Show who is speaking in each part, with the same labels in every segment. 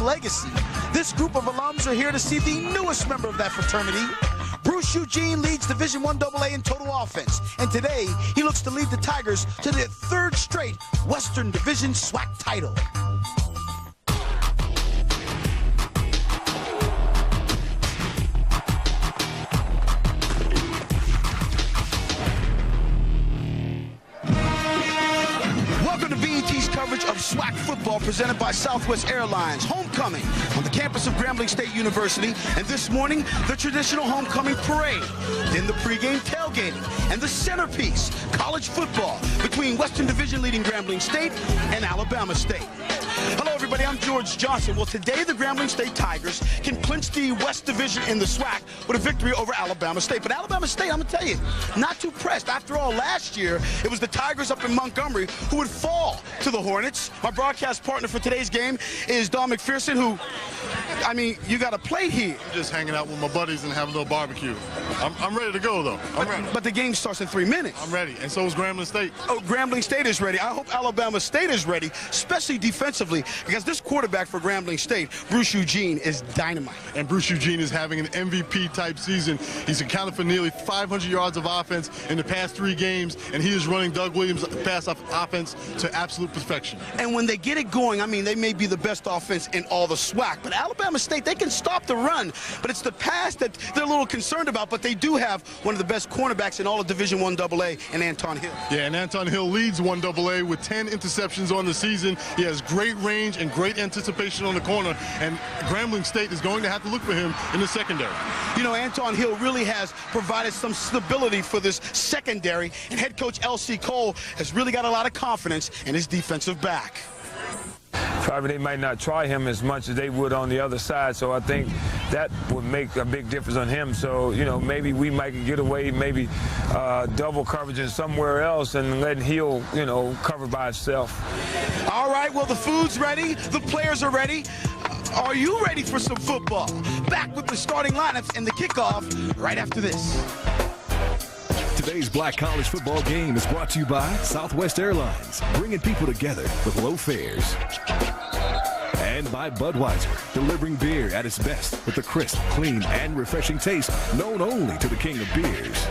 Speaker 1: legacy. This group of alums are here to see the newest member of that fraternity. Bruce Eugene leads Division I AA in total offense, and today he looks to lead the Tigers to their third straight Western Division SWAC title. Coverage of SWAC football presented by Southwest Airlines. Homecoming on the campus of Grambling State University, and this morning the traditional homecoming parade, then the pregame tailgating, and the centerpiece, college football between Western Division leading Grambling State and Alabama State. Hello everybody, I'm George Johnson. Well, today the Grambling State Tigers can clinch the West Division in the SWAC with a victory over Alabama State. But Alabama State, I'm going to tell you, not too pressed. After all, last year it was the Tigers up in Montgomery who would fall to the Hornets. My broadcast partner for today's game is Don McPherson, who, I mean, you got a plate here.
Speaker 2: I'm just hanging out with my buddies and having a little barbecue. I'm ready to go, though. I'm ready.
Speaker 1: But the game starts in 3 minutes.
Speaker 2: I'm ready, and so is Grambling State.
Speaker 1: Oh, Grambling State is ready. I hope Alabama State is ready, especially defensively, because this quarterback for Grambling State, Bruce Eugene, is dynamite.
Speaker 2: And Bruce Eugene is having an MVP-type season. He's accounted for nearly 500 yards of offense in the past 3 games, and he is running Doug Williams' pass offense to absolute perfection.
Speaker 1: And when they get it going, I mean, they may be the best offense in all the SWAC. But Alabama State, they can stop the run. But it's the pass that they're a little concerned about. But they do have one of the best cornerbacks in all of Division I AA in Anton Hill.
Speaker 2: Yeah, and Anton Hill leads 1AA with 10 interceptions on the season. He has great range and great anticipation on the corner. And Grambling State is going to have to look for him in the secondary.
Speaker 1: You know, Anton Hill really has provided some stability for this secondary. And head coach L.C. Cole has really got a lot of confidence in his defensive back.
Speaker 3: Probably they might not try him as much as they would on the other side, so I think that would make a big difference on him. So, you know, maybe we might get away, maybe double coverage somewhere else and letting Hill, you know, cover by himself.
Speaker 1: All right, well, the food's ready, the players are ready. Are you ready for some football? Back with the starting lineups and the kickoff right after this.
Speaker 4: Today's Black College football game is brought to you by Southwest Airlines, bringing people together with low fares. And by Budweiser, delivering beer at its best with the crisp, clean, and refreshing taste known only to the king of beers.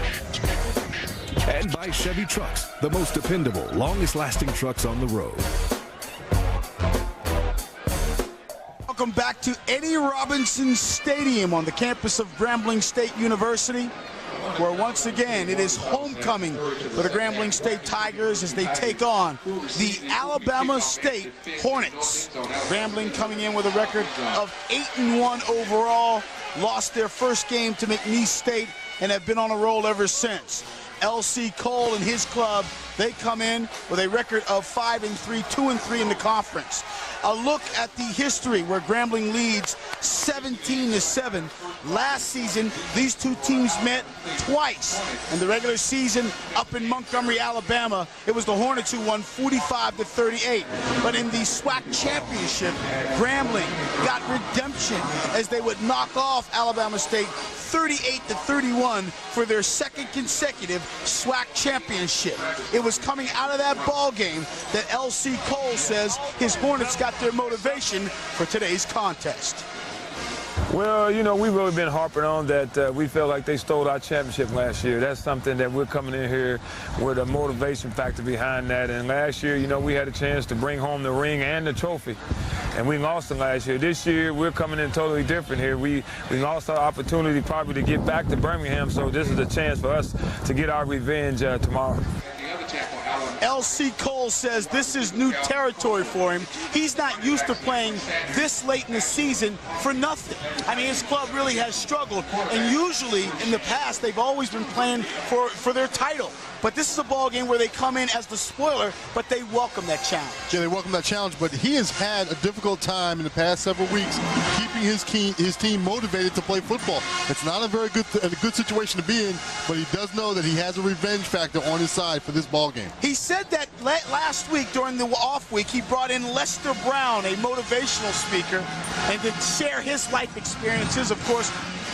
Speaker 4: And by Chevy Trucks, the most dependable, longest-lasting trucks on the road.
Speaker 1: Welcome back to Eddie Robinson Stadium on the campus of Grambling State University, where once again it is homecoming for the Grambling State Tigers as they take on the Alabama State Hornets. Grambling coming in with a record of 8-1 overall, lost their first game to McNeese State and have been on a roll ever since. L.C. Cole and his club, they come in with a record of 5-3, 2-3 in the conference. A look at the history where Grambling leads 17-7. Last season, these two teams met twice. In the regular season up in Montgomery, Alabama, it was the Hornets who won 45-38. But in the SWAC championship, Grambling got redemption as they would knock off Alabama State 38-31 for their second consecutive SWAC championship. It was coming out of that ball game that L.C. Cole says his Hornets got their motivation for today's contest.
Speaker 3: Well, you know, we've really been harping on that we felt like they stole our championship last year. That's something that we're coming in here with a motivation factor behind that. And last year, you know, we had a chance to bring home the ring and the trophy. And we lost them last year. This year, we're coming in totally different here. We lost our opportunity probably to get back to Birmingham, so this is a chance for us to get our revenge tomorrow.
Speaker 1: L.C. Cole says this is new territory for him. He's not used to playing this late in the season for nothing. I mean, his club really has struggled, and usually in the past they've always been playing for their title. But this is a ball game where they come in as the spoiler, but they welcome that challenge.
Speaker 2: Yeah, they welcome that challenge, but he has had a difficult time in the past several weeks keeping his team motivated to play football. It's not a very good situation to be in, but he does know that he has a revenge factor on his side for this ball game.
Speaker 1: He said that last week during the off week, he brought in Lester Brown, a motivational speaker, and to share his life experiences, of course,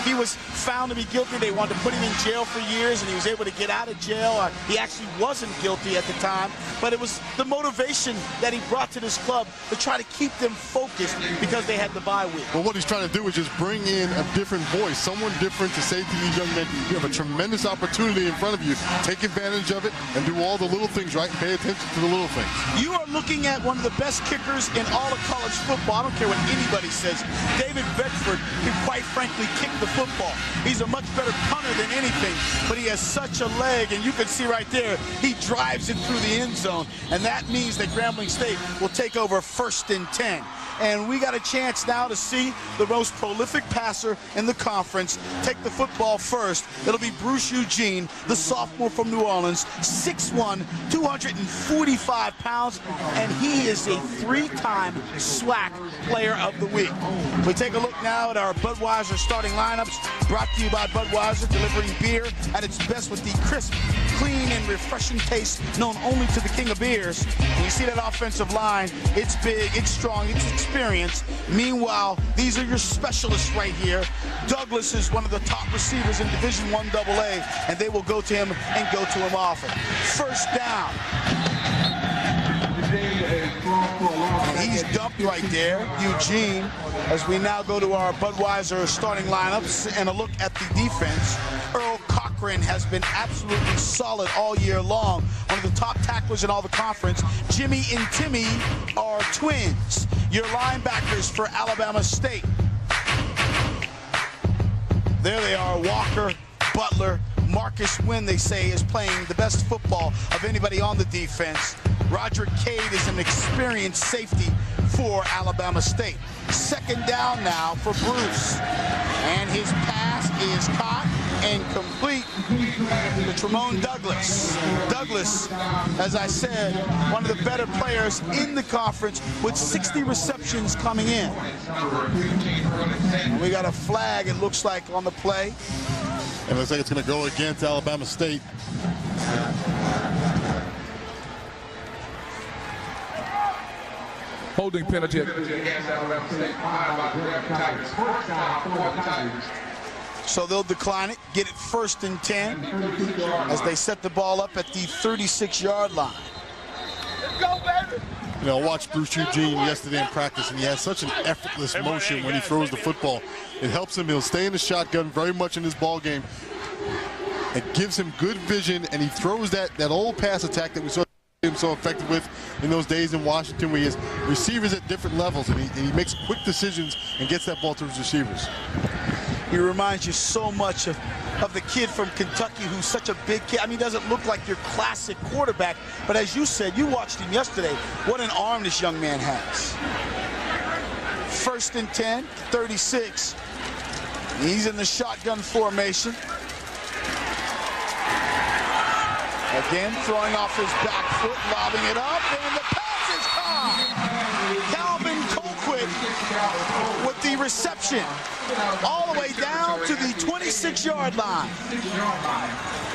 Speaker 1: he was found to be guilty. They wanted to put him in jail for years, and he was able to get out of jail. He actually wasn't guilty at the time, but it was the motivation that he brought to this club to try to keep them focused because they had the bye week.
Speaker 2: Well, what he's trying to do is just bring in a different voice, someone different to say to these young men, you have a tremendous opportunity in front of you. Take advantage of it and do all the little things right and pay attention to the little things.
Speaker 1: You are looking at one of the best kickers in all of college football. I don't care what anybody says. David Bedford can quite frankly kick the football. He's a much better punter than anything, but he has such a leg, and you can see right there, he drives it through the end zone, and that means that Grambling State will take over 1st and 10. And we got a chance now to see the most prolific passer in the conference take the football first. It'll be Bruce Eugene, the sophomore from New Orleans, 6'1", 245 pounds, and he is a 3-time SWAC Player of the Week. We take a look now at our Budweiser starting lineups, brought to you by Budweiser, delivering beer at its best with the crisp, clean, and refreshing taste known only to the king of beers. And you see that offensive line, it's big, it's strong, it's experience. Meanwhile, these are your specialists right here. Douglas is one of the top receivers in Division I AA, and they will go to him and go to him often. First down. And he's dumped right there, Eugene, as we now go to our Budweiser starting lineups and a look at the defense. Earl Cochran has been absolutely solid all year long. One of the top tacklers in all the conference. Jimmy and Timmy are twins. Your linebackers for Alabama State. There they are, Walker, Butler, Marcus Wynn, they say, is playing the best football of anybody on the defense. Roderick Cade is an experienced safety for Alabama State. Second down now for Bruce. And his pass is caught and complete to Tremont Douglas. Douglas, as I said, one of the better players in the conference with 60 receptions coming in. And we got a flag, it looks like, on the play.
Speaker 2: And it looks like it's going to go against Alabama State.
Speaker 5: Holding penalty.
Speaker 1: So they'll decline it, get it 1st and 10 as they set the ball up at the 36-yard line.
Speaker 2: You know, I watched Bruce Eugene yesterday in practice, and he has such an effortless motion when he throws the football. It helps him. He'll stay in the shotgun very much in his ball game. It gives him good vision, and he throws that old pass attack that we saw him so effective with in those days in Washington, where he has receivers at different levels, and he makes quick decisions and gets that ball to his receivers.
Speaker 1: He reminds you so much of the kid from Kentucky who's such a big kid. I mean, he doesn't look like your classic quarterback, but as you said, you watched him yesterday, what an arm this young man has. 1st and 10, 36. He's in the shotgun formation. Again, throwing off his back foot, lobbing it up, and the pass is caught. Calvin Colquitt with the reception, all the way down to the 26-yard line.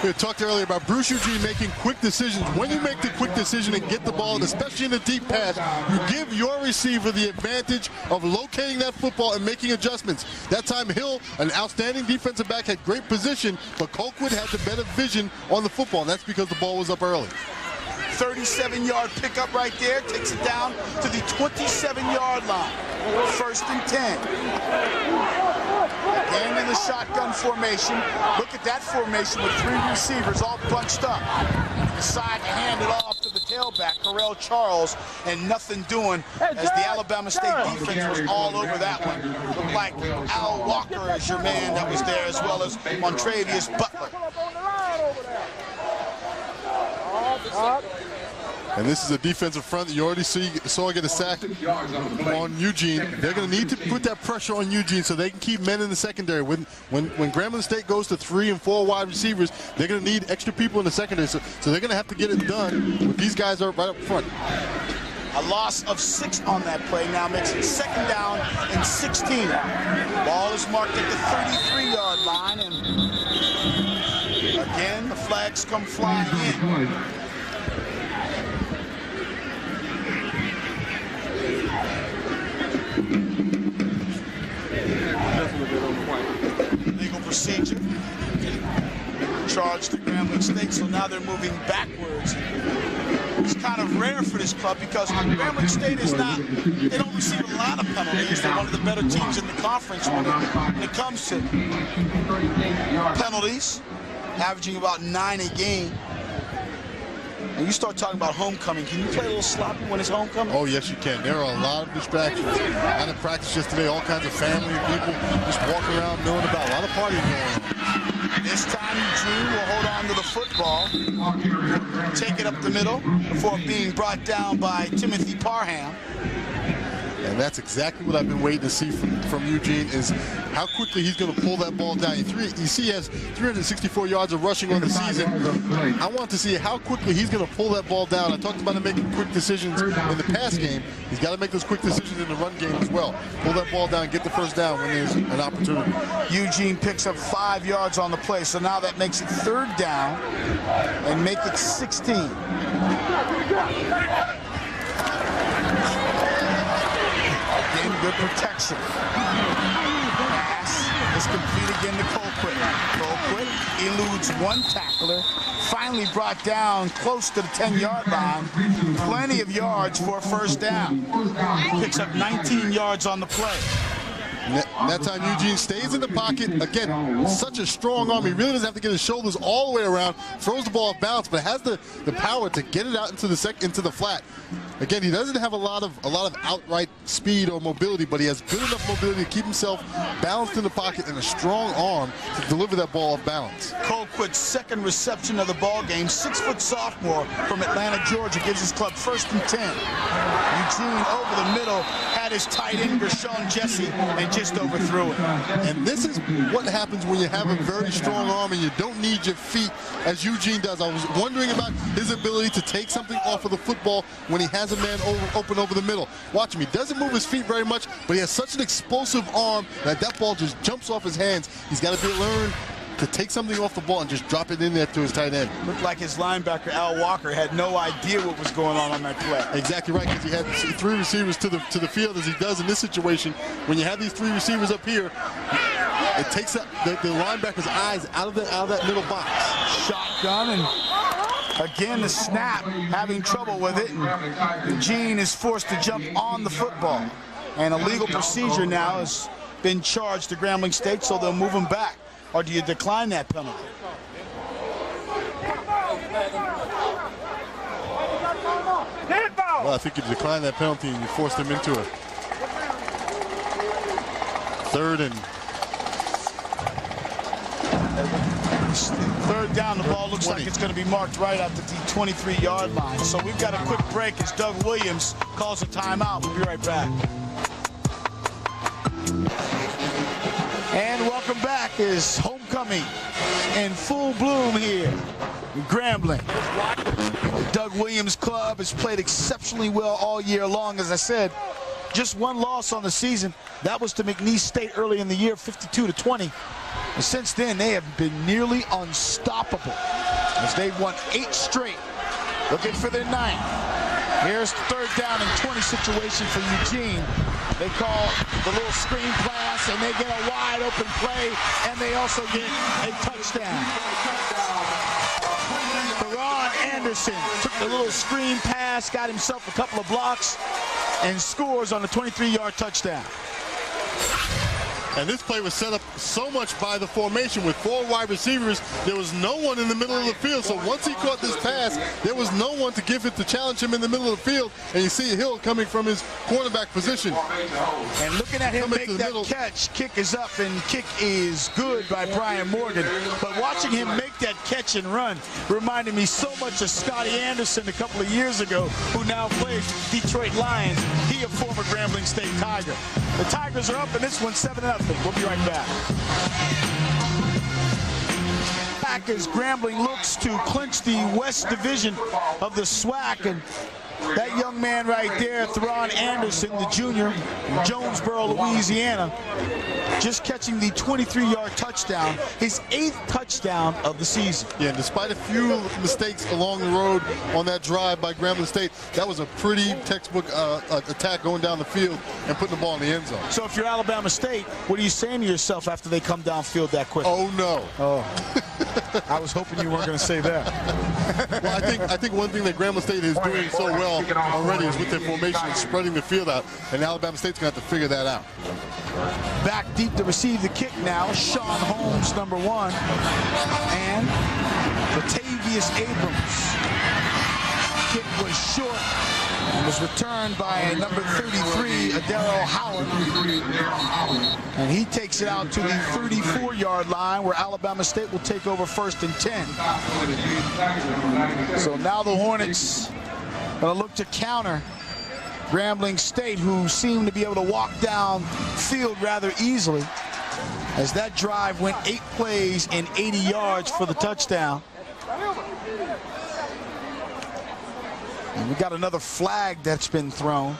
Speaker 2: We talked earlier about Bruce Eugene making quick decisions. When you make the quick decision and get the ball, especially in the deep pass, you give your receiver the advantage of locating that football and making adjustments. That time Hill, an outstanding defensive back, had great position, but Colquitt had the better vision on the football, and that's because the ball was up early.
Speaker 1: 37-yard pickup right there, takes it down to the 27-yard line. 1st and 10. Again in the shotgun formation. Look at that formation with 3 receivers all bunched up. Decide to hand it off to the tailback, Harrell Charles, and nothing doing as the Alabama State defense was all over that one. Looked like Al Walker is your man that was there, as well as Montravius Butler.
Speaker 2: And this is a defensive front that you already saw get a sack on Eugene. They're going to need to put that pressure on Eugene so they can keep men in the secondary. When Grambling State goes to 3 and 4 wide receivers, they're going to need extra people in the secondary. So they're going to have to get it done with these guys right up front.
Speaker 1: A loss of 6 on that play now makes it 2nd down and 16. Ball is marked at the 33-yard line, and again the flags come flying in. They procedure. Charged to Grambling State, so now they're moving backwards. It's kind of rare for this club because Grambling State is not, they don't receive a lot of penalties. They're one of the better teams in the conference when it comes to penalties, averaging about 9 a game. And you start talking about homecoming, can you play a little sloppy when it's homecoming?
Speaker 2: Oh, yes, you can. There are a lot of distractions. Out of practice yesterday, all kinds of family and people just walking around, milling about. A lot of partying going on.
Speaker 1: This time, Eugene will hold on to the football, take it up the middle before being brought down by Timothy Parham.
Speaker 2: And that's exactly what I've been waiting to see from Eugene, is how quickly he's going to pull that ball down. You see he has 364 yards of rushing on the season. I want to see how quickly he's going to pull that ball down. I talked about him making quick decisions in the pass game. He's got to make those quick decisions in the run game as well. Pull that ball down, get the first down when there's an opportunity. Eugene
Speaker 1: picks up 5 yards on the play, so now that makes it 3rd down and make it 16. Good protection. Pass is complete again to Colquitt. Colquitt eludes one tackler. Finally brought down close to the 10-yard line. Plenty of yards for a first down. Picks up 19 yards on the play.
Speaker 2: That time Eugene stays in the pocket. Again, such a strong arm. He really doesn't have to get his shoulders all the way around. Throws the ball off balance, but has the power to get it out into the flat. Again, he doesn't have a lot of outright speed or mobility, but he has good enough mobility to keep himself balanced in the pocket and a strong arm to deliver that ball off balance.
Speaker 1: Colquitt's 2nd reception of the ball game, 6-foot sophomore from Atlanta, Georgia, gives his club 1st and 10. Eugene over the middle had his tight end, Gershon Jesse, and just overthrew it.
Speaker 2: And this is what happens when you have a very strong arm and you don't need your feet as Eugene does. I was wondering about his ability to take something off of the football when he has a man open over the middle. Watch him. He doesn't move his feet very much, but he has such an explosive arm that ball just jumps off his hands. He's got to learn to take something off the ball and just drop it in there to his tight end.
Speaker 1: Looked like his linebacker, Al Walker, had no idea what was going on that play.
Speaker 2: Exactly right, because he had 3 receivers to the field as he does in this situation. When you have these 3 receivers up here, it takes the linebacker's eyes out of that middle box.
Speaker 1: Shotgun, and again the snap, having trouble with it. And Eugene is forced to jump on the football. And a legal procedure now has been charged to Grambling State, so they'll move him back. Or do you decline that penalty?
Speaker 2: Well, I think you decline that penalty and you forced him into a 3rd
Speaker 1: down. The ball looks like it's going to be marked right at the 23-yard line. So we've got a quick break as Doug Williams calls a timeout. We'll be right back. And welcome back is homecoming in full bloom here in Grambling. The Doug Williams club has played exceptionally well all year long. As I said, just 1 loss on the season. That was to McNeese State early in the year, 52-20. And since then, they have been nearly unstoppable as they've won 8 straight, looking for their 9th. Here's the 3rd down and 20 situation for Eugene. They call the little screen pass, and they get a wide open play, and they also get a touchdown. Theron Anderson took the little screen pass, got himself a couple of blocks, and scores on a 23-yard touchdown.
Speaker 2: And this play was set up so much by the formation with 4 wide receivers. There was no one in the middle of the field. So once he caught this pass, there was no one to give it to challenge him in the middle of the field. And you see Hill coming from his cornerback position.
Speaker 1: And looking at him make that catch, kick is up, and kick is good by Brian Morgan. But watching him make that catch and run reminded me so much of Scotty Anderson a couple of years ago, who now plays Detroit Lions. He a former Grambling State Tiger. The Tigers are up, and this one's 7-0. We'll be right back. Back as Grambling looks to clinch the West Division of the SWAC, and That young man right there, Theron Anderson, the junior, from Jonesboro, Louisiana, just catching the 23-yard touchdown, his 8th touchdown of the season.
Speaker 2: Yeah, and despite a few mistakes along the road on that drive by Grambling State, that was a pretty textbook attack going down the field and putting the ball in the end zone.
Speaker 1: So if you're Alabama State, what are you saying to yourself after they come downfield that quick?
Speaker 2: Oh, no.
Speaker 1: Oh. I was hoping you weren't going to say that.
Speaker 2: Well, I think one thing that Grambling State is doing so well already is with their formation and spreading the field out, and Alabama State's going to have to figure that out.
Speaker 1: Back deep to receive the kick now, Sean Holmes, number 1, and Latavius Abrams. Kick was short and was returned by number 33, Adero Howard. And he takes it out to the 34-yard line where Alabama State will take over 1st and 10. So now the Hornets going to look to counter Grambling State, who seemed to be able to walk down field rather easily, as that drive went 8 plays and 80 yards for the touchdown. And we got another flag that's been thrown.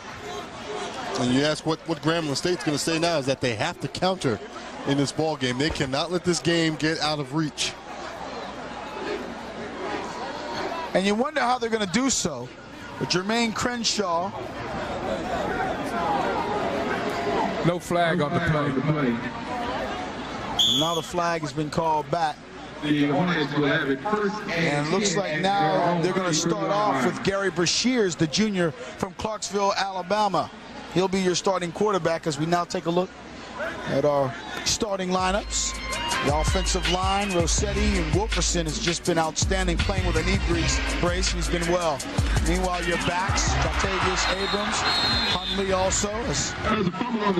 Speaker 2: And you ask what Grambling State's going to say now is that they have to counter in this ball game. They cannot let this game get out of reach.
Speaker 1: And you wonder how they're going to do so. With Jermaine Crenshaw.
Speaker 5: No flag on the play.
Speaker 1: Now the flag has been called back.
Speaker 5: The Hornets will have it first.
Speaker 1: And it looks like now they're going to start off with Gary Brashears, the junior from Clarksville, Alabama. He'll be your starting quarterback as we now take a look at our starting lineups. The offensive line, Rossetti and Wilkerson has just been outstanding, playing with a knee brace, and he's been well. Meanwhile, your backs, Latavius Abrams, Hundley also, has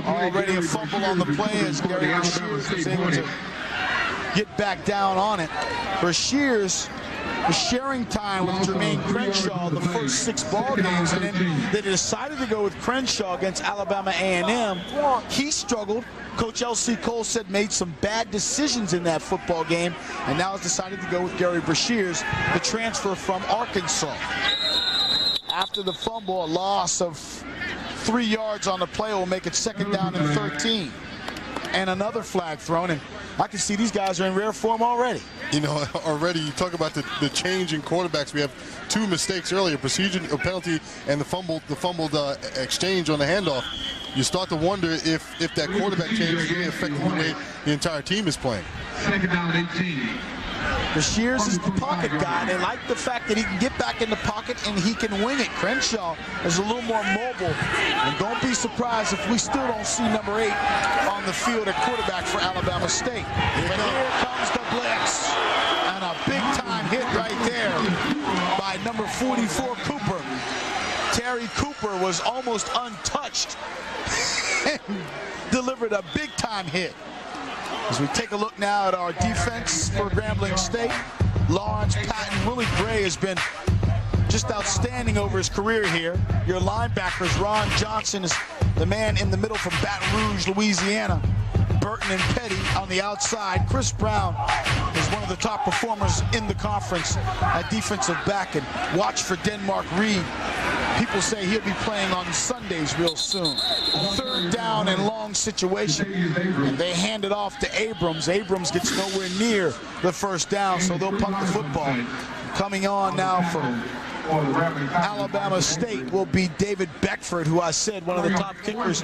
Speaker 1: already a fumble on the play as Gary Brashears is able to get back down on it. Brashears was sharing time with Jermaine Crenshaw the first 6 ball games, and then they decided to go with Crenshaw against Alabama A&M. He struggled. Coach L.C. Cole said made some bad decisions in that football game, and now has decided to go with Gary Brashears, the transfer from Arkansas. After the fumble, a loss of 3 yards on the play will make it 2nd down and 13. And another flag thrown, and I can see these guys are in rare form already.
Speaker 2: You know, already you talk about the change in quarterbacks. We have 2 mistakes earlier, procedure, a penalty, and the fumbled exchange on the handoff. You start to wonder if that quarterback change is really affecting the way the entire team is playing.
Speaker 5: 2nd down 18.
Speaker 1: Brashears is the pocket guy. They like the fact that he can get back in the pocket and he can wing it. Crenshaw is a little more mobile. And don't be surprised if we still don't see number 8 on the field at quarterback for Alabama State. But here comes the blitz. And a big-time hit right there by number 44, Cooper. Terry Cooper was almost untouched and delivered a big-time hit. As we take a look now at our defense for Grambling State, Lawrence Patton, Willie Gray has been just outstanding over his career here. Your linebackers, Ron Johnson is the man in the middle from Baton Rouge, Louisiana. Burton and Petty on the outside. Chris Brown is one of the top performers in the conference at defensive back. And watch for Denmark Reed. People say he'll be playing on Sundays real soon. 3rd down and long situation. And they hand it off to Abrams. Abrams gets nowhere near the 1st down, so they'll punt the football. Coming on now from Alabama State will be David Beckford, who I said one of the top kickers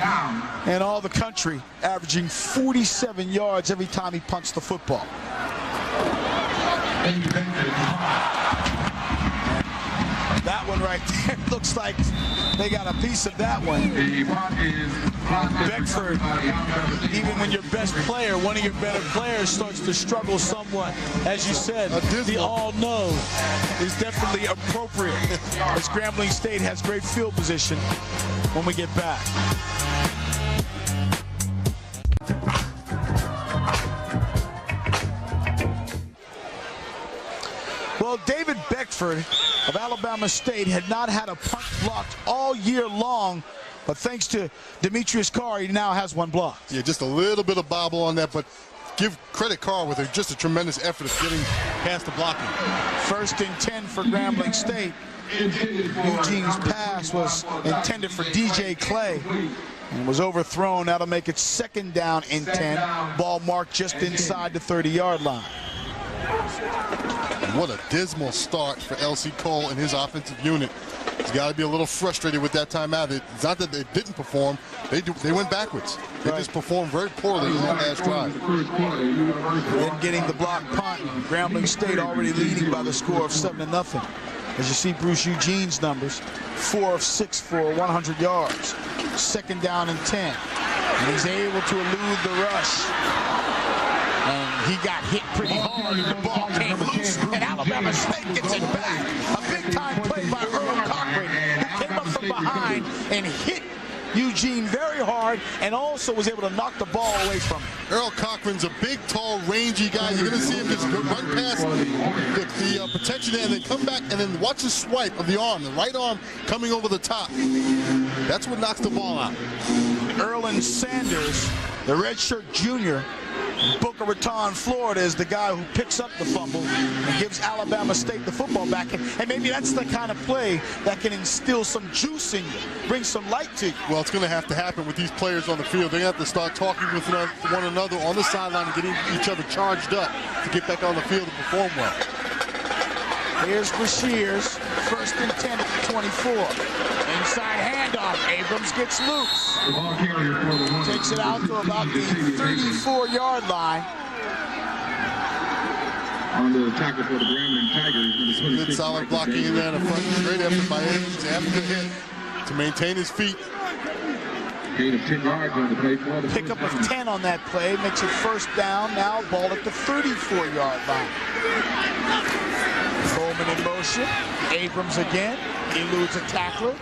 Speaker 1: in all the country, averaging 47 yards every time he punts the football. That one right there looks like they got a piece of that one. Beckford, even when your best player, one of your better players, starts to struggle somewhat, as you said, the all-no is definitely appropriate, as Grambling State has great field position when we get back. Well, David Beckford of Alabama State had not had a punt blocked all year long, but thanks to Demetrius Carr, he now has one blocked.
Speaker 2: Yeah, just a little bit of bobble on that, but give credit Carr with just a tremendous effort of getting past the blocking.
Speaker 1: 1st and 10 for Grambling State. Eugene's pass was intended for DJ Clay and was overthrown. That'll make it 2nd down and 10. Ball marked just inside the 30-yard line.
Speaker 2: What a dismal start for L.C. Cole and his offensive unit. He's got to be a little frustrated with that timeout. It's not that they didn't perform. They went backwards. They just performed very poorly in that last drive.
Speaker 1: Then getting the block punt. Grambling State already leading by the score of 7-0. As you see Bruce Eugene's numbers, 4 of 6 for 100 yards. 2nd down and 10. And he's able to elude the rush. And he got hit pretty hard, and the ball came loose, and Alabama State gets it back. A big-time play by Earl Cochran, who came up from behind and hit Eugene very hard, and also was able to knock the ball away from him.
Speaker 2: Earl Cochran's a big, tall, rangy guy. You're going to see him just run past the protection there, and then come back, and then watch the swipe of the arm, the right arm coming over the top. That's what knocks the ball out.
Speaker 1: Erlen Sanders, the redshirt junior, Boca Raton, Florida, is the guy who picks up the fumble and gives Alabama State the football back. And maybe that's the kind of play that can instill some juice in you, bring some light to you.
Speaker 2: Well, it's going to have to happen with these players on the field. They're going to have to start talking with one another on the sideline and getting each other charged up to get back on the field and perform well.
Speaker 1: Here's Brashears, 1st and 10 at the 24. Inside handoff, Abrams gets loose. Takes it out to about the 34-yard line.
Speaker 5: On the tackle for the Grambling Tigers.
Speaker 2: Good solid blocking in there in the front. Great effort by Abrams after the hit to maintain his feet.
Speaker 5: Gain of 10 yards on the play.
Speaker 1: Pickup of 10 on that play makes it 1st down. Now ball at the 34-yard line. Coleman in motion. Abrams again. Eludes a tackler.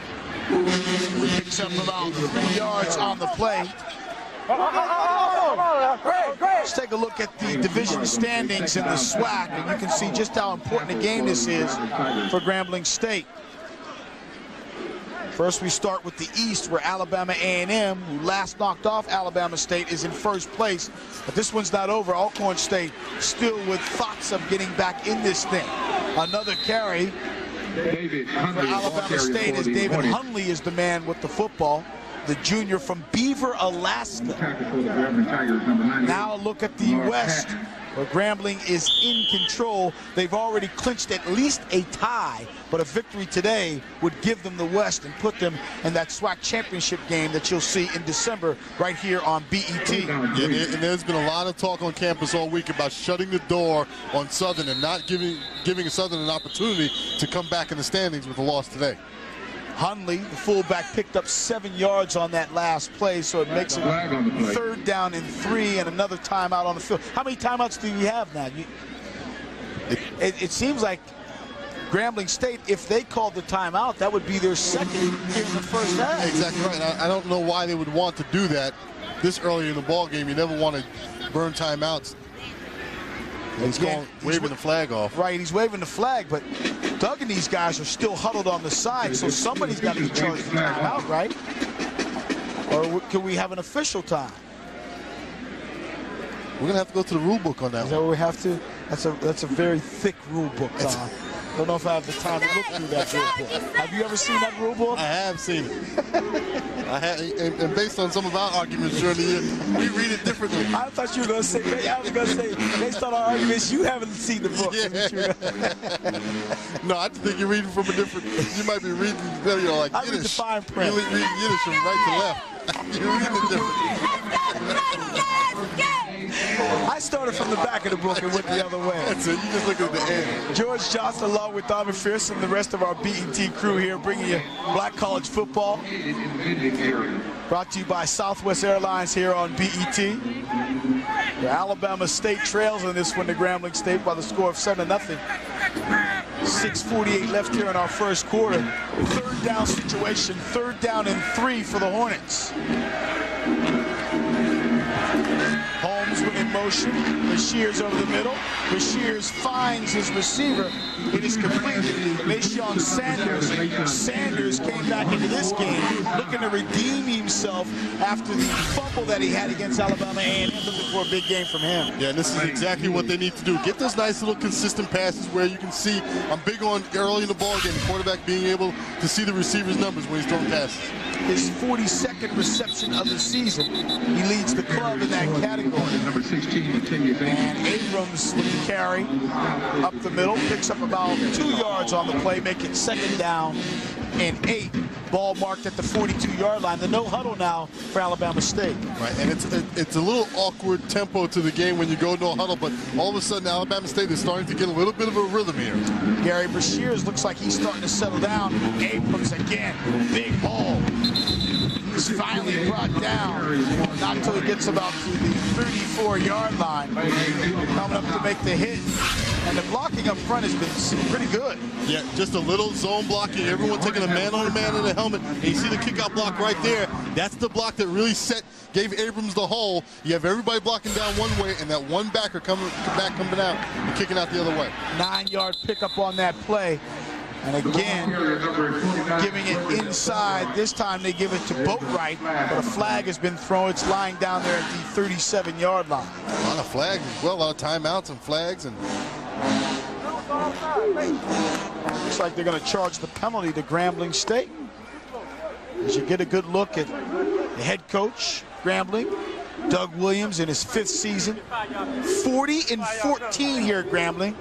Speaker 1: Picks up about 3 yards on the play. Let's take a look at the division standings in the SWAC, and you can see just how important a game this is for Grambling State. First, we start with the East, where Alabama A&M, who last knocked off Alabama State, is in 1st place. But this one's not over. Alcorn State still with thoughts of getting back in this thing. Another carry for Alabama State as David Hundley is the man with the football, the junior from Beaver, Alaska. Now look at the West, where Grambling is in control. They've already clinched at least a tie, but a victory today would give them the West and put them in that SWAC championship game that you'll see in December right here on BET.
Speaker 2: Yeah, and there's been a lot of talk on campus all week about shutting the door on Southern and not giving Southern an opportunity to come back in the standings with a loss today.
Speaker 1: Hundley, the fullback, picked up 7 yards on that last play, so it makes it 3rd down and 3 and another timeout on the field. How many timeouts do you have now? It seems like Grambling State, if they called the timeout, that would be their 2nd here in the 1st half.
Speaker 2: Exactly right. I don't know why they would want to do that this early in the ball game. You never want to burn timeouts. He's waving the flag off. Right,
Speaker 1: he's waving the flag, but Doug and these guys are still huddled on the side, so somebody's got to be charged for timeout, right? Or can we have an official time?
Speaker 2: We're going to have to go to the rule book on that.
Speaker 1: Is that what we have to? That's a very thick rule book, Tom. I don't know if I have the time to look through that rule book. Have you ever seen that rule book?
Speaker 2: I have seen it. And based on some of our arguments during the year, we read it differently.
Speaker 1: I thought you were going to say, based on our arguments, you haven't seen the book.
Speaker 2: Yeah. No, I think you're reading from a different, you might be reading, like Yiddish.
Speaker 1: I read the fine print.
Speaker 2: You're reading Yiddish from right to left. You're reading it differently.
Speaker 1: I started from the back of the book and went the other way.
Speaker 2: That's it. You just look at the end.
Speaker 1: George Johnson, along with Don McPherson and the rest of our BET crew here, bringing you Black College football. Brought to you by Southwest Airlines here on BET. The Alabama State trails in this one to Grambling State by the score of 7-0. 6:48 left here in our 1st quarter. 3rd down situation, 3rd down and 3 for the Hornets. Holmes in motion. motion. Bashirs over the middle. Bashirs finds his receiver. It is complete. Mayshawn Sanders. Sanders came back into this game looking to redeem himself after the fumble that he had against Alabama A&M, looking for a big game from him.
Speaker 2: Yeah, and this is exactly what they need to do. Get those nice little consistent passes where you can see. I'm big on early in the ball game, the quarterback being able to see the receiver's numbers when he's throwing passes.
Speaker 1: His 42nd reception of the season. He leads the club in that category.
Speaker 5: Number 16,
Speaker 1: And Abrams with the carry up the middle, picks up about 2 yards on the play, make it 2nd down and 8. Ball marked at the 42-yard line. The no huddle now for Alabama State.
Speaker 2: Right, and it's a little awkward tempo to the game when you go no huddle, but all of a sudden Alabama State is starting to get a little bit of a rhythm here.
Speaker 1: Gary Bashirs looks like he's starting to settle down. Abrams again, big ball. He's finally brought down, not until he gets about to the 34-yard line. Coming up to make the hit. And the blocking up front has been pretty good.
Speaker 2: Yeah, just a little zone blocking. Everyone taking a man-on-a-man in the helmet. And you see the kickout block right there. That's the block that really gave Abrams the hole. You have everybody blocking down one way, and that one backer coming out and kicking out the other way.
Speaker 1: 9-yard pickup on that play. And again, giving it inside. This time they give it to Boatwright, but a flag has been thrown. It's lying down there at the 37-yard line.
Speaker 2: A lot of flags as well, a lot of timeouts and flags. And
Speaker 1: looks like they're going to charge the penalty to Grambling State. As you get a good look at the head coach, Grambling, Doug Williams, in his 5th season. 40-14 here at Grambling.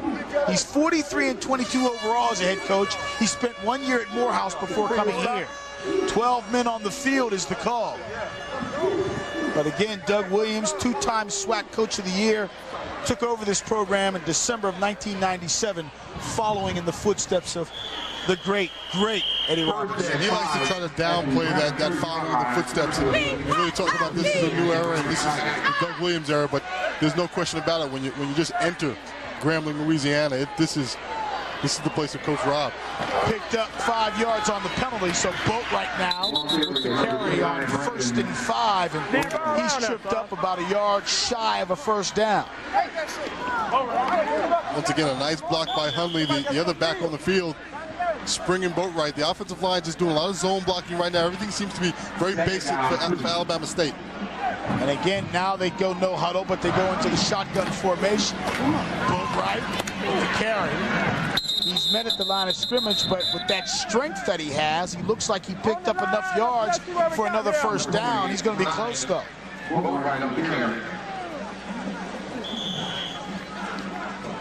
Speaker 1: He's 43-22 overall as a head coach. He spent 1 year at Morehouse before coming here. 12 men on the field is the call. But again, Doug Williams, 2-time SWAC Coach of the Year, took over this program in December of 1997, following in the footsteps of the great Eddie Robinson.
Speaker 2: And he likes to try to downplay that following in the footsteps. And really talking about this is a new era, and this is the Doug Williams era. But there's no question about it. When you just enter Grambling, Louisiana, this is the place of Coach Rob.
Speaker 1: Picked up 5 yards on the penalty, so Boatwright now with the carry on 1st and 5, and he's tripped up about a yard shy of a 1st down.
Speaker 2: Once again, a nice block by Hundley, the other back on the field. Spring and Boatwright. The offensive line just doing a lot of zone blocking right now. Everything seems to be very basic for Alabama State.
Speaker 1: And again, now they go no huddle, but they go into the shotgun formation. Boatwright with the carry. He's met at the line of scrimmage, but with that strength that he has, he looks like he picked up enough yards for another 1st down. He's going to be close, though.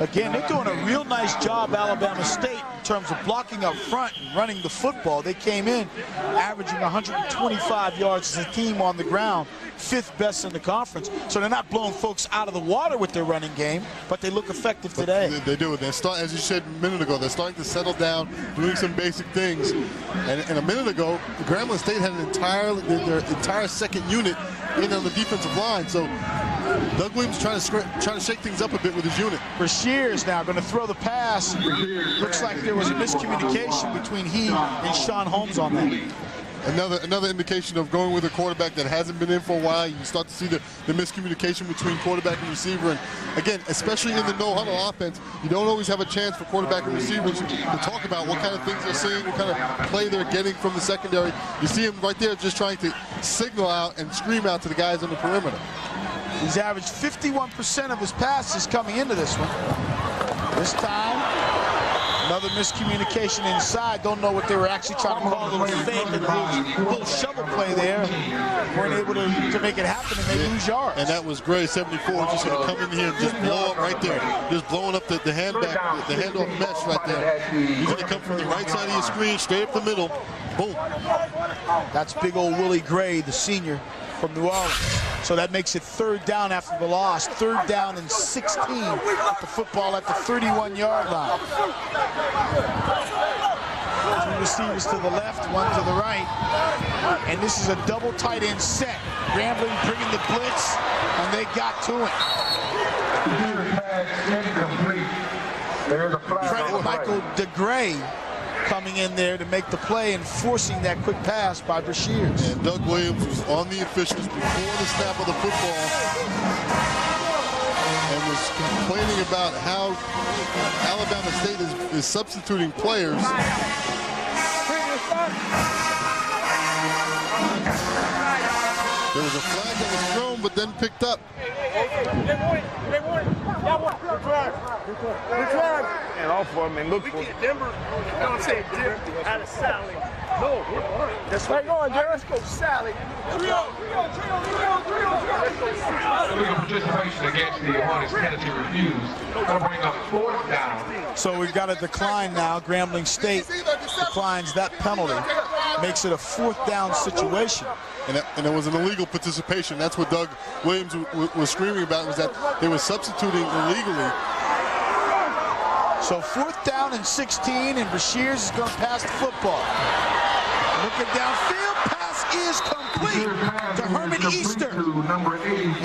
Speaker 1: Again, they're doing a real nice job, Alabama State, in terms of blocking up front and running the football. They came in averaging 125 yards as a team on the ground, 5th best in the conference. So they're not blowing folks out of the water with their running game, but they look effective today.
Speaker 2: They do. As you said a minute ago, they're starting to settle down, doing some basic things. And a minute ago, Grambling State had their entire 2nd unit in on the defensive line. So Doug Williams trying to shake things up a bit with his unit.
Speaker 1: Bashirs now going to throw the pass. Looks like there was a miscommunication between he and Sean Holmes on that.
Speaker 2: Another indication of going with a quarterback that hasn't been in for a while. You start to see the miscommunication between quarterback and receiver. And again, especially in the no-huddle offense, you don't always have a chance for quarterback and receivers to talk about what kind of things they're seeing, what kind of play they're getting from the secondary. You see him right there just trying to signal out and scream out to the guys on the perimeter.
Speaker 1: He's averaged 51% of his passes coming into this one. This time, another miscommunication inside. Don't know what they were actually trying to call. A little fake, a little shovel play there. Weren't able to make it happen, and they lose yards.
Speaker 2: And that was Gray, 74, just going to come in here and just blow up right there. Just blowing up the handback, the handoff mesh right there. He's going to come from the right side of your screen, straight up the middle. Boom.
Speaker 1: That's big old Willie Gray, the senior from New Orleans. So that makes it 3rd down after the loss. 3rd down and 16 with the football at the 31-yard line. 2 receivers to the left, 1 to the right. And this is a double tight end set. Grambling bringing the blitz, and they got to it. Credit Michael DeGray coming in there to make the play and forcing that quick pass by Bashirs.
Speaker 2: And Doug Williams was on the officials before the snap of the football. was complaining about how Alabama State is substituting players. There was a flag that was thrown, but then picked up.
Speaker 3: And off for him and look for him.
Speaker 6: Denver, don't say Denver, out of Sally. No, that's right. Going, let's go, Sally.
Speaker 5: Illegal participation against the Hornets penalty refused. That'll bring up 4th down.
Speaker 1: So we've got a decline now. Grambling State declines that penalty. Makes it a 4th down situation.
Speaker 2: And it was an illegal participation. That's what Doug Williams was screaming about, was that they were substituting illegally.
Speaker 1: So 4th down and 16, and Bashirs is going to pass the football. Looking downfield, pass is complete to Herman Easter.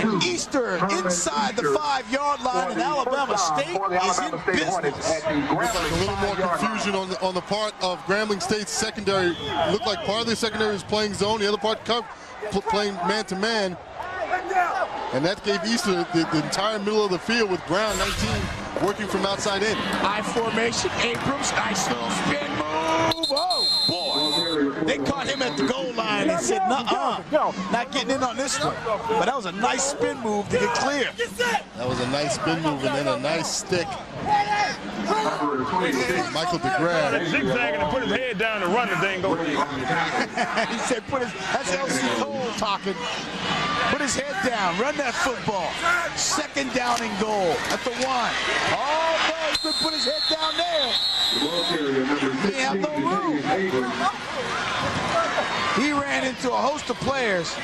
Speaker 1: And Easter inside the 5-yard line, and Alabama State is in business.
Speaker 2: Looks like a little more confusion on the part of Grambling State's secondary. Looked like part of the secondary was playing zone, the other part playing man-to-man. And that gave Easter the entire middle of the field with Brown, 19, working from outside in.
Speaker 1: I formation, Abrams, nice little spin move. Oh, boy. They caught him at the goal line and said, nuh-uh, not getting in on this one. But that was a nice spin move to get clear.
Speaker 2: That was a nice spin move and then a nice stick. Michael DeGraff.
Speaker 3: Zigzagging and put his head down and run the thing. Go.
Speaker 1: He said, that's L.C. Cole talking. Put his head down, run that football. 2nd down and goal at the 1. Oh, no, he could put his head down there. He had no room. He ran into a host of players,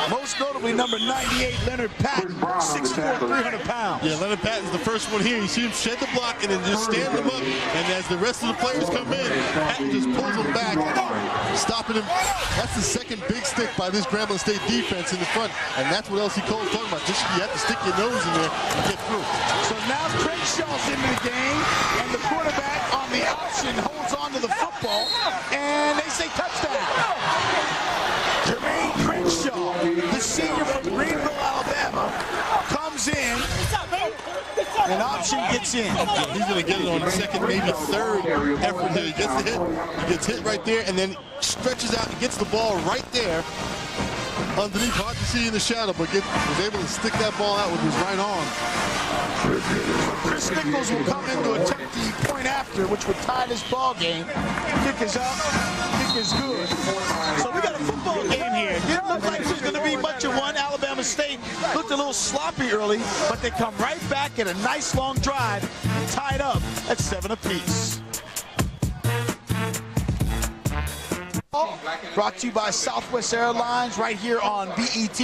Speaker 1: most notably number 98, Leonard Patton, 6'4", 300 pounds.
Speaker 2: Yeah, Leonard Patton's the first one here. You see him shed the block and then just stand him up. And as the rest of the players come in, Patton just pulls him back, stopping him. That's the second big stick by this Grambling State defense in the front. And that's what L.C. Cole's talking about. Just you have to stick your nose in there and get through.
Speaker 1: So now Crenshaw's into the game, and the quarterback on the option holds on to the football, and they say touchdown. Jermaine Crenshaw, the senior from Greenville, Alabama, comes in, and option gets in.
Speaker 2: He's going to get it on the 2nd, maybe 3rd effort here. He gets the hit. He gets hit right there, and then stretches out and gets the ball right there underneath. Hard to see in the shadow, but was able to stick that ball out with his right arm.
Speaker 1: Chris Nichols will come in to attempt the point after, which would tie this ball game. Kick is up, kick is good. So we got a football game here. It didn't look like it was going to be much of one. Alabama State looked a little sloppy early, but they come right back at a nice long drive, tied up at 7 apiece. Brought to you by Southwest Airlines right here on BET.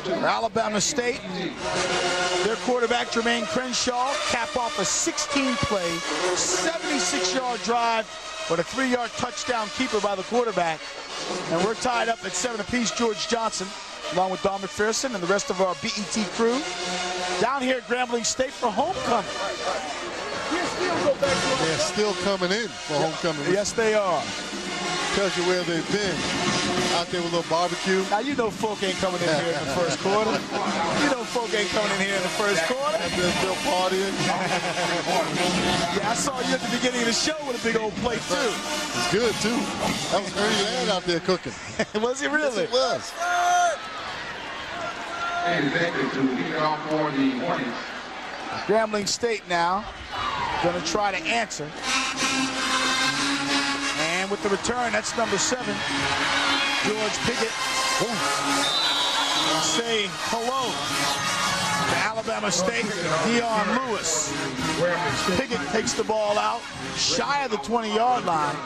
Speaker 1: Alabama State, their quarterback Jermaine Crenshaw cap off a 16-play, 76-yard drive with a 3-yard touchdown keeper by the quarterback. And we're tied up at 7 apiece. George Johnson, along with Don McPherson and the rest of our BET crew, down here at Grambling State for homecoming.
Speaker 2: They're still coming in for homecoming.
Speaker 1: Yes, they are.
Speaker 2: Tells you where they've been. Out there with a little barbecue.
Speaker 1: Now, you know folk ain't coming in here in the first quarter. You know folk ain't coming in here in the first quarter.
Speaker 2: They're still partying.
Speaker 1: Yeah, I saw you at the beginning of the show with a big old plate, too.
Speaker 2: It's good, too. That was Ernie Ladd out there cooking.
Speaker 1: Was he really?
Speaker 2: Yes, it was.
Speaker 1: Grambling State now going to try to answer. And with the return, that's number 7, George Pickett. Say hello to Alabama State, Dion Lewis. Pickett takes the ball out, shy of the 20-yard line.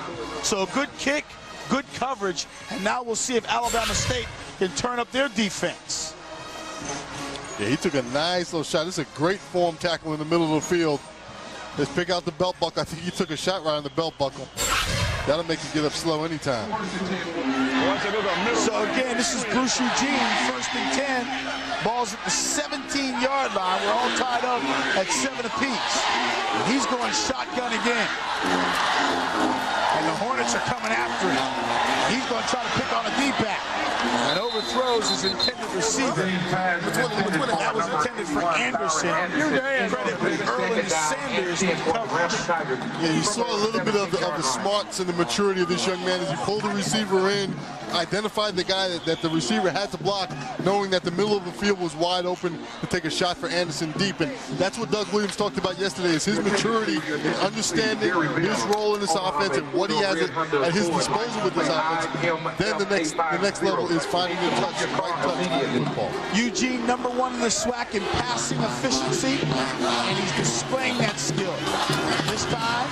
Speaker 1: So good kick, good coverage, and now we'll see if Alabama State can turn up their defense.
Speaker 2: Yeah, he took a nice little shot. This is a great form tackle in the middle of the field. Let's pick out the belt buckle. I think he took a shot right on the belt buckle. That'll make you get up slow anytime.
Speaker 1: So again, this is Bruce Eugene, 1st and 10. Ball's at the 17-yard line. We're all tied up at 7 apiece. And he's going shotgun again. And the Hornets are coming after him. He's going to try to pick on a D-back. And overthrows his intended receiver. That was intended for Anderson. Credit with Erland Sanders in coverage.
Speaker 2: Yeah, you saw a little bit of the smarts and the maturity of this young man as he pulled the receiver in, identified the guy that the receiver had to block, knowing that the middle of the field was wide open to take a shot for Anderson deep. And that's what Doug Williams talked about yesterday, is his maturity in understanding his role in this offense and what he has at his disposal with this offense. Then the next level is finding the right touch in football.
Speaker 1: Eugene, number 1 in the SWAC in passing efficiency, and he's displaying that skill. This time,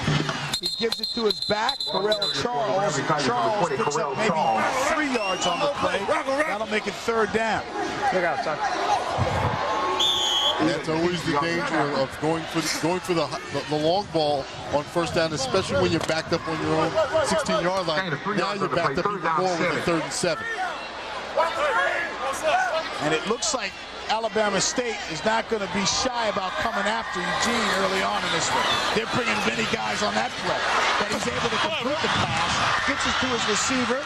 Speaker 1: he gives it to his back, Pharrell Charles. Charles picks up maybe 3 yards on the play. That'll make it 3rd down.
Speaker 6: Look out, son.
Speaker 2: And that's always the danger of going for the long ball on 1st down, especially when you're backed up on your own 16-yard line. Now you're backed up even more with a 3rd and 7.
Speaker 1: And it looks like Alabama State is not going to be shy about coming after Eugene early on in this one. They're bringing many guys on that play. But he's able to complete the pass, gets it to his receiver,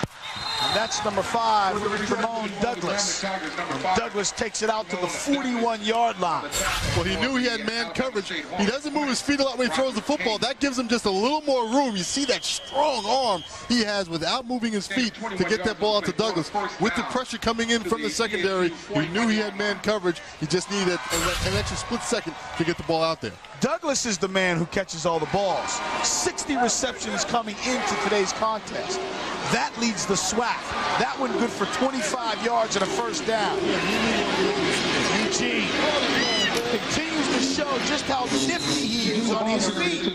Speaker 1: and that's number 5, Tremont Douglas. And Douglas takes it out to the 41-yard line.
Speaker 2: Well, he knew he had man coverage. He doesn't move his feet a lot when he throws the football. That gives him just a little more room. You see that strong arm he has without moving his feet to get that ball out to Douglas. With the pressure coming in from the secondary, he knew he had man coverage. He just needed an extra split second to get the ball out there.
Speaker 1: Douglas is the man who catches all the balls. 60 receptions coming into today's contest. That leads the SWAC. That one good for 25 yards and a 1st down. Eugene continues to show just how nifty he is on his feet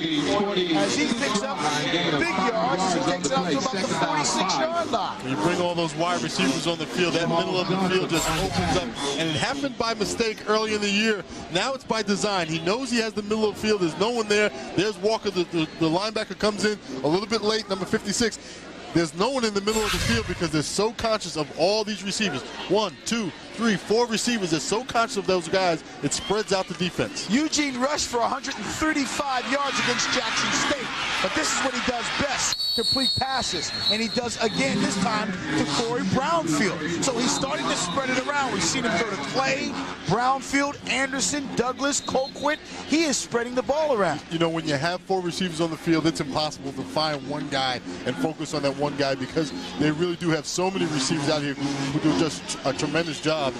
Speaker 1: as he picks up big yards as he takes it out to about the 46-yard line.
Speaker 2: You bring all those wide receivers on the field, that middle of the field just opens up. And it happened by mistake early in the year. Now it's by design. He knows he has the middle of the field. There's no one there. There's Walker, the linebacker, comes in a little bit late, number 56. There's no one in the middle of the field because they're so conscious of all these receivers. 1, 2, 3, 4 receivers. They're so conscious of those guys, it spreads out the defense.
Speaker 1: Eugene rushed for 135 yards against Jackson State, but this is what he does best. Complete passes, and he does again this time to Corey Brownfield. So he's starting to spread it around. We've seen him throw to Clay, Brownfield, Anderson, Douglas, Colquitt. He is spreading the ball around.
Speaker 2: You know, when you have 4 receivers on the field, it's impossible to find one guy and focus on that one guy because they really do have so many receivers out here who do just a tremendous job.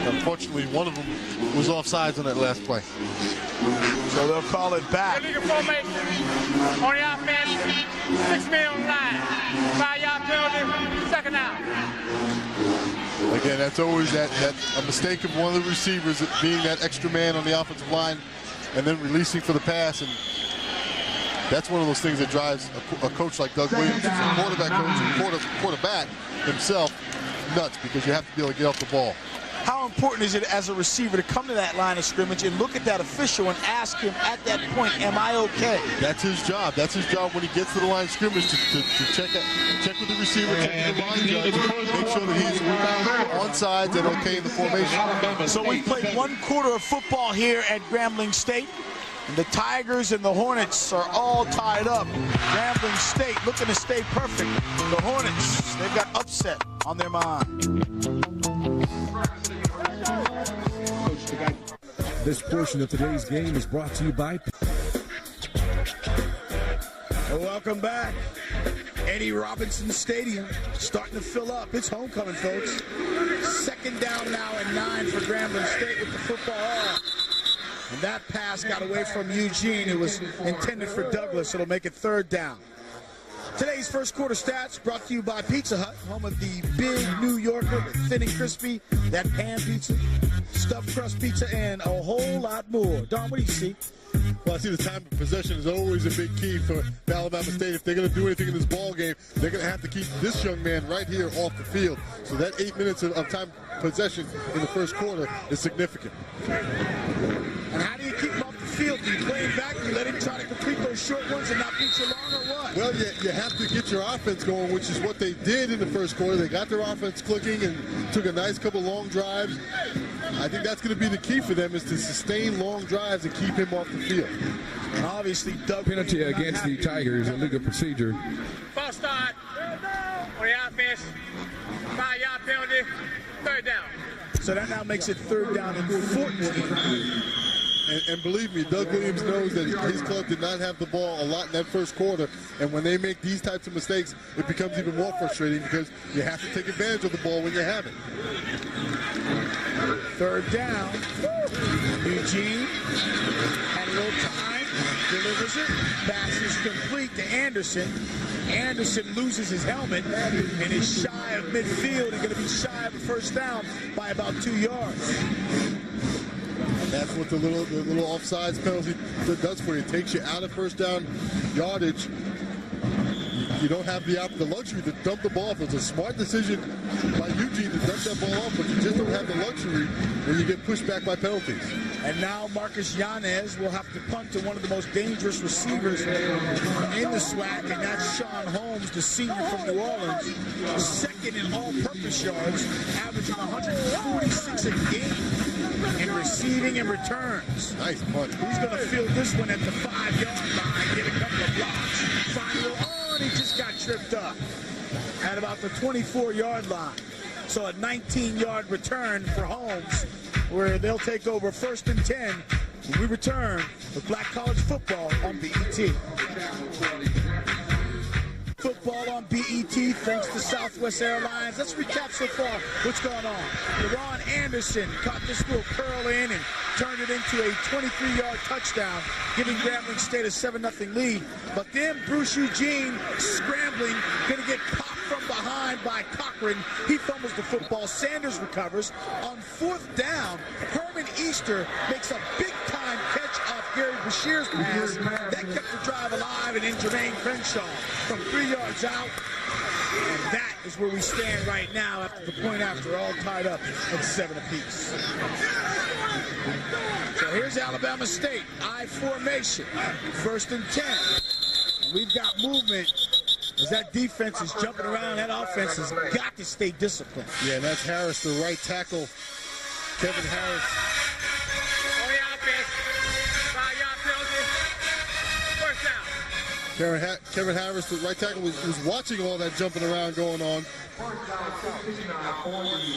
Speaker 2: Unfortunately, one of them was offsides on that last play.
Speaker 1: So they'll call it back.
Speaker 6: Illegal formation. On the offense, 6 men on the line. 5-yard penalty, 2nd down.
Speaker 2: Again, that's always a mistake of one of the receivers being that extra man on the offensive line and then releasing for the pass. And that's one of those things that drives a coach like Doug Williams, a quarterback coach, and quarterback himself, nuts because you have to be able to get off the ball.
Speaker 1: How important is it as a receiver to come to that line of scrimmage and look at that official and ask him at that point, am I okay?
Speaker 2: That's his job. That's his job when he gets to the line of scrimmage to check with the receiver, check with the line judge, make sure that he's on sides and okay in the formation.
Speaker 1: So we played 1 quarter of football here at Grambling State. And the Tigers and the Hornets are all tied up. Grambling State looking to stay perfect. The Hornets, they've got upset on their mind.
Speaker 4: This portion of today's game is brought to you by...
Speaker 1: Welcome back. Eddie Robinson Stadium starting to fill up. It's homecoming, folks. 2nd down now and 9 for Grambling State with the football off. And that pass got away from Eugene. It was intended for Douglas. It'll make it 3rd down. Today's 1st quarter stats brought to you by Pizza Hut, home of the big New Yorker, the thin and crispy, that pan pizza, stuffed crust pizza, and a whole lot more. Don, what do you see?
Speaker 2: Well, I see the time of possession is always a big key for Alabama State. If they're going to do anything in this ball game, they're going to have to keep this young man right here off the field. So that 8 minutes of time possession in the 1st quarter is significant.
Speaker 1: And how do you keep him off the field? Do you play him back? Do you let him try to complete those short ones and not beat you long or what?
Speaker 2: Well, you have to get your offense going, which is what they did in the 1st quarter. They got their offense clicking and took a nice couple long drives. I think that's going to be the key for them is to sustain long drives and keep him off the field.
Speaker 1: And obviously, Doug
Speaker 7: penalty against the Tigers, illegal procedure.
Speaker 6: False start. On the offense, 5-yard penalty, 3rd down.
Speaker 1: So that now makes it 3rd down and 14.
Speaker 2: And believe me, Doug Williams knows that his club did not have the ball a lot in that first quarter. And when they make these types of mistakes, it becomes even more frustrating because you have to take advantage of the ball when you have it.
Speaker 1: 3rd down. Eugene had a little time, delivers it, pass is complete to Anderson. Anderson loses his helmet and is shy of midfield and going to be shy of a 1st down by about 2 yards.
Speaker 2: And that's what the little offsides penalty does for you. It takes you out of 1st down yardage. You don't have the luxury to dump the ball off. It's a smart decision by Eugene to dump that ball off, but you just don't have the luxury when you get pushed back by penalties.
Speaker 1: And now Marcus Yanez will have to punt to one of the most dangerous receivers in the SWAC, and that's Sean Holmes, the senior from New Orleans. 2nd in all-purpose yards, averaging 146 a game in receiving and returns.
Speaker 2: Nice punt.
Speaker 1: He's going to field this one at the 5-yard line, get a couple of blocks. Final on, he just got tripped up at about the 24-yard line. So a 19-yard return for Holmes, where they'll take over 1st and 10 when we return with Black College Football on BET. Football on BET, thanks to Southwest Airlines. Let's recap so far what's going on. Deron Anderson caught this little curl in and turned it into a 23-yard touchdown, giving Grambling State a 7-0 lead. But then Bruce Eugene scrambling, going to get popped from behind by Cochran. He fumbles the football. Sanders recovers. On 4th down, Herman Easter makes a big-time catch off Gary Bashir's pass. That kept the drive alive, and then Jermaine Crenshaw from 3 yards out. And that is where we stand right now after the point after, all tied up at 7 apiece. So here's Alabama State, I formation, 1st and 10. We've got movement as that defense is jumping around. That offense has got to stay disciplined.
Speaker 2: Yeah, that's Harris, the right tackle. Kevin Harris. Kevin Harris, the right tackle, was watching all that jumping around going on.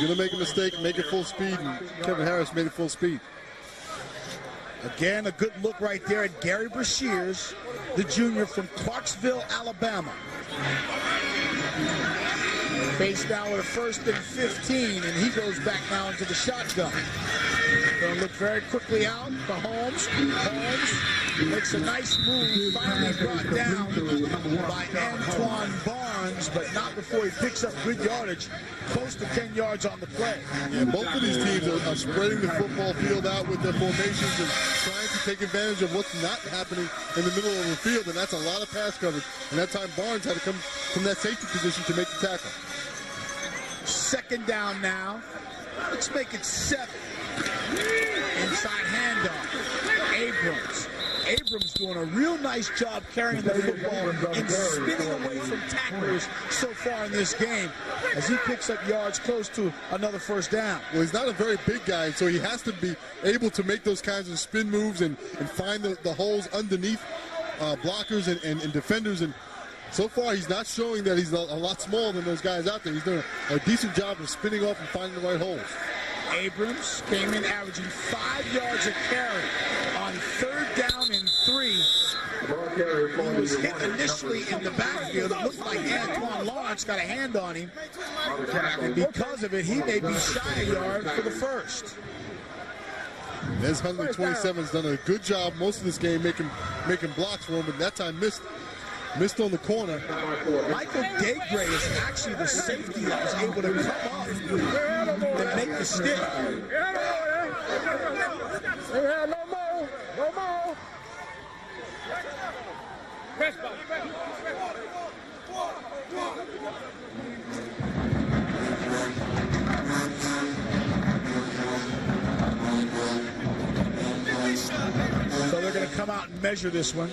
Speaker 2: You're going to make a mistake, make it full speed, and Kevin Harris made it full speed.
Speaker 1: Again, a good look right there at Gary Brashears, the junior from Clarksville, Alabama. Faced now with a 1st and 15, and he goes back now into the shotgun. Going to look very quickly out for Holmes. Holmes makes a nice move, finally brought down by Antoine Barnes, but not before he picks up good yardage, close to 10 yards on the play.
Speaker 2: Yeah, both of these teams are spreading the football field out with their formations and trying to take advantage of what's not happening in the middle of the field, and that's a lot of pass coverage. And that time Barnes had to come from that safety position to make the tackle.
Speaker 1: 2nd down now. Let's make it 7. Inside handoff. Abrams doing a real nice job carrying the football and spinning away from tacklers so far in this game as he picks up yards close to another 1st down.
Speaker 2: Well, he's not a very big guy, so he has to be able to make those kinds of spin moves and find the holes underneath blockers and defenders. And so far, he's not showing that he's a lot smaller than those guys out there. He's doing a decent job of spinning off and finding the right holes.
Speaker 1: Abrams came in averaging 5 yards a carry on 3rd down and 3. He was hit initially in the backfield. It looked like Antoine Lawrence got a hand on him. And because of it, he may be shy a yard for the 1st.
Speaker 2: Nez 127 has done a good job most of this game making blocks for him, but that time missed on the corner.
Speaker 1: Michael Degray is actually the safety that was able to come up and make the stick.
Speaker 6: No more.
Speaker 1: So they're going to come out and measure this one.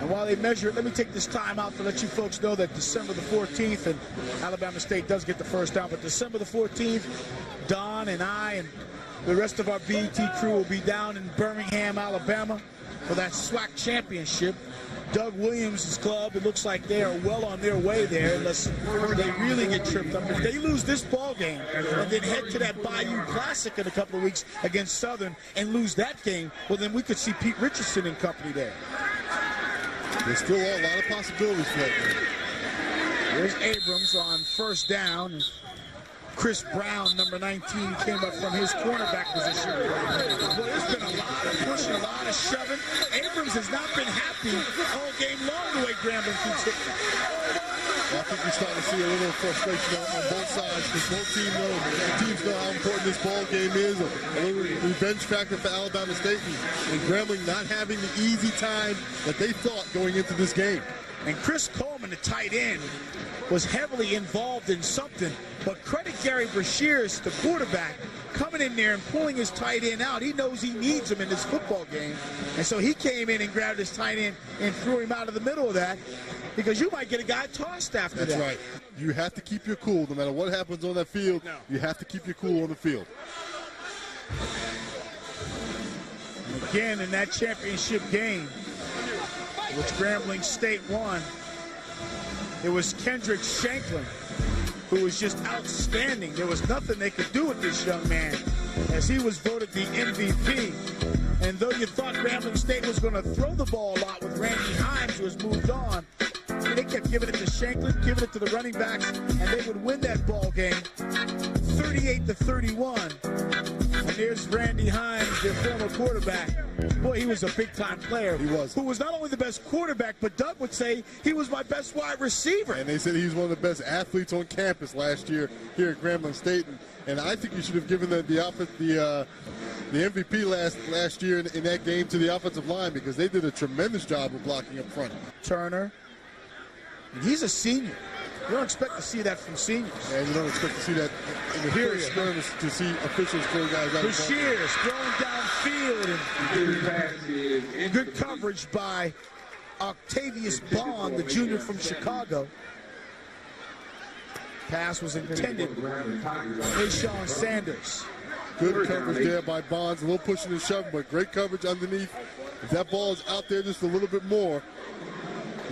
Speaker 1: And while they measure it, let me take this time out to let you folks know that December the 14th, and Alabama State does get the 1st down, but December the 14th, Don and I and the rest of our BET crew will be down in Birmingham, Alabama for that SWAC championship. Doug Williams' club, it looks like they are well on their way there unless they really get tripped up. If they lose this ball game and then head to that Bayou Classic in a couple of weeks against Southern and lose that game, well, then we could see Pete Richardson and company there.
Speaker 2: There's still a lot of possibilities for that game.
Speaker 1: There's Abrams on first down. Chris Brown, number 19, came up from his cornerback position. Well, there's been a lot of pushing, a lot of shoving. Abrams has not been happy all game long the way Grambling keeps hitting.
Speaker 2: I think we're starting to see a little frustration on both sides because both teams know how important this ball game is. A little revenge factor for Alabama State and Grambling not having the easy time that they thought going into this game.
Speaker 1: And Chris Coleman, the tight end, was heavily involved in something. But credit Gary Brashears, the quarterback, coming in there and pulling his tight end out. He knows he needs him in this football game. And so he came in and grabbed his tight end and threw him out of the middle of that because you might get a guy tossed after that.
Speaker 2: That's right. You have to keep your cool. No matter what happens on that field, you have to keep your cool on the field.
Speaker 1: And again, in that championship game, which Grambling State won, it was Kendrick Shanklin who was just outstanding. There was nothing they could do with this young man as he was voted the MVP. And though you thought Grambling State was going to throw the ball a lot with Randy Himes, who has moved on, they kept giving it to Shanklin, giving it to the running backs, and they would win that ball game 38-31. And there's Randy Himes, their former quarterback. Boy, he was a big-time player.
Speaker 2: He was.
Speaker 1: Who was not only the best quarterback, but Doug would say he was my best wide receiver.
Speaker 2: And they said he was one of the best athletes on campus last year here at Grambling State. And I think you should have given the MVP last year in that game to the offensive line because they did a tremendous job of blocking up front.
Speaker 1: Turner. And he's a senior. You don't expect to see that from seniors.
Speaker 2: And you don't expect to see that in the first skirmish to see officials throw guys out.
Speaker 1: Brashears throwing downfield and good coverage by Octavius Bond, the junior from Chicago. Pass was intended for Sean Sanders.
Speaker 2: Good coverage there by Bonds. A little pushing and shoving, but great coverage underneath. If that ball is out there just a little bit more,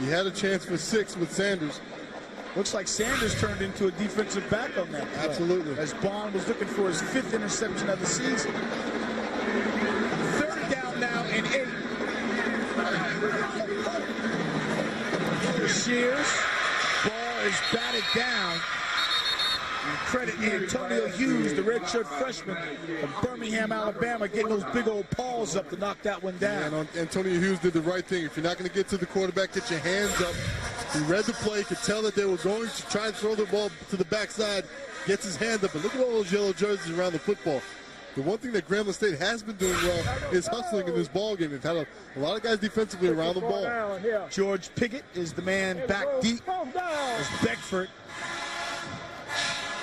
Speaker 2: he had a chance for 6 with Sanders.
Speaker 1: Looks like Sanders turned into a defensive back on that play.
Speaker 2: Absolutely.
Speaker 1: As Bond was looking for his 5th interception of the season. 3rd down now and 8. Shears. Ball is batted down. And credit Antonio Hughes, the redshirt freshman from Birmingham, Alabama, getting those big old paws up to knock that one down.
Speaker 2: And Antonio Hughes did the right thing. If you're not going to get to the quarterback, get your hands up. He read the play, could tell that they were going to try and throw the ball to the backside, gets his hand up. And look at all those yellow jerseys around the football. The one thing that Grambling State has been doing well is hustling in this ball game. They've had a lot of guys defensively around the ball.
Speaker 1: George Piggott is the man back deep. It's Beckford.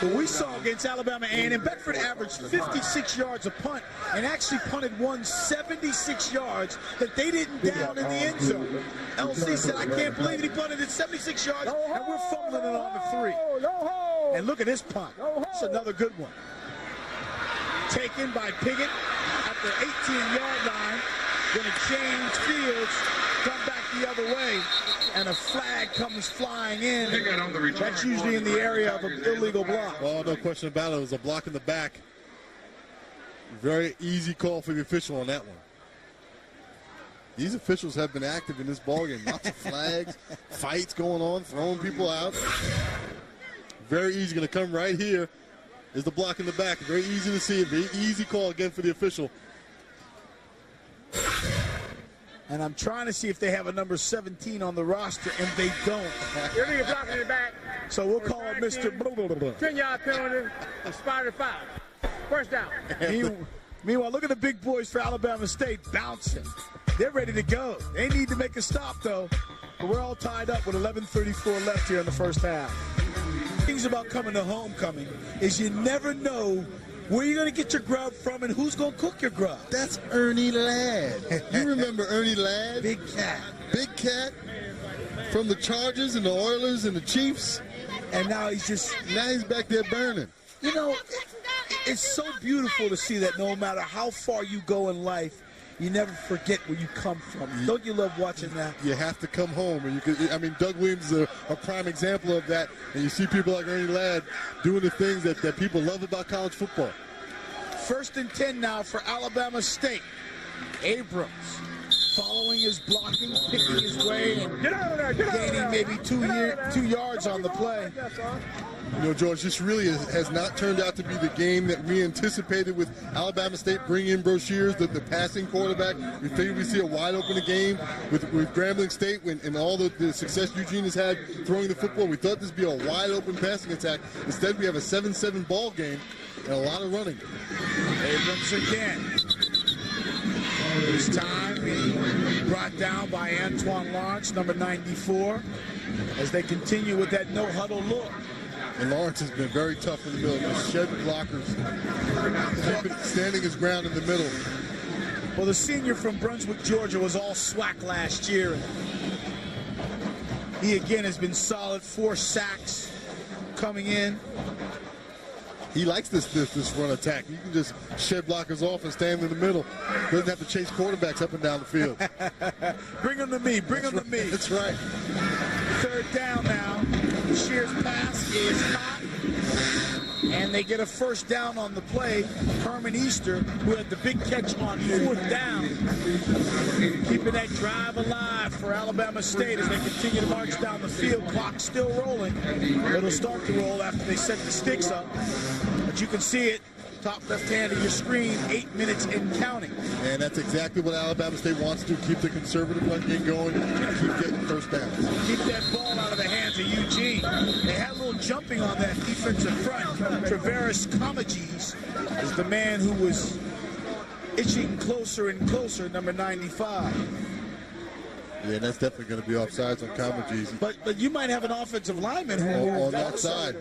Speaker 1: But we saw against Alabama A&M, Beckford averaged 56 yards a punt and actually punted 176 yards that they didn't down in the end zone. LC said, I can't believe he punted it 76 yards and we're fumbling it on the 3. And look at this punt. It's another good one. Taken by Piggott at the 18-yard line. Going to change fields, come back the other way, and a flag comes flying in. That's usually in the area of an illegal block.
Speaker 2: Oh, no question about it. It was a block in the back. Very easy call for the official on that one. These officials have been active in this ballgame. Lots of flags, fights going on, throwing people out. Very easy. Going to come right here is the block in the back. Very easy to see. A very easy call again for the official.
Speaker 1: And I'm trying to see if they have a number 17 on the roster, and they don't.
Speaker 6: You're going to block in the back.
Speaker 1: So we'll call it Mr.
Speaker 6: 10-yard penalty, spotted 5. First down.
Speaker 1: Meanwhile, look at the big boys for Alabama State bouncing. They're ready to go. They need to make a stop, though. But we're all tied up with 11:34 left here in the first half. Things about coming to homecoming is you never know where you're going to get your grub from and who's going to cook your grub.
Speaker 2: That's Ernie Ladd. You remember Ernie Ladd?
Speaker 1: Big cat.
Speaker 2: Big cat from the Chargers and the Oilers and the Chiefs.
Speaker 1: And now he's
Speaker 2: back there burning.
Speaker 1: You know, it's so beautiful to see that no matter how far you go in life, you never forget where you come from. Don't you love watching that?
Speaker 2: You have to come home. And I mean, Doug Williams is a prime example of that. And you see people like Ernie Ladd doing the things that people love about college football.
Speaker 1: 1st and 10 now for Alabama State. Abrams following his blocking, picking his way, and gaining maybe 2 yards on the play.
Speaker 2: You know, George, this really has not turned out to be the game that we anticipated with Alabama State bringing in Brashears, the passing quarterback. We figured we'd see a wide-open game with Grambling State and all the success Eugene has had throwing the football. We thought this would be a wide-open passing attack. Instead, we have a 7-7 ball game and a lot of running.
Speaker 1: Abrams again. This time being brought down by Antoine Lawrence, number 94, as they continue with that no-huddle look.
Speaker 2: And Lawrence has been very tough in the middle. Just shed blockers, standing his ground in the middle.
Speaker 1: Well, the senior from Brunswick, Georgia, was all SWAC last year. He again has been solid. 4 sacks coming in.
Speaker 2: He likes this run attack. You can just shed blockers off and stand in the middle. Doesn't have to chase quarterbacks up and down the field.
Speaker 1: Bring them to me. Bring them to me.
Speaker 2: That's right.
Speaker 1: 3rd down now. Shear's pass is hot. And they get a 1st down on the play. Herman Easter, who had the big catch on 4th down. Keeping that drive alive for Alabama State as they continue to march down the field. Clock still rolling. It'll start to roll after they set the sticks up. But you can see it. Top left hand of your screen, 8 minutes and counting.
Speaker 2: And that's exactly what Alabama State wants to do. Keep the conservative run game going and keep getting 1st downs.
Speaker 1: Keep that ball out of the hands of Eugene. They had a little jumping on that defensive front. Travaris Comagese is the man who was itching closer and closer, number 95.
Speaker 2: Yeah, that's definitely going to be offsides on Comagese.
Speaker 1: But you might have an offensive lineman who
Speaker 2: on that side.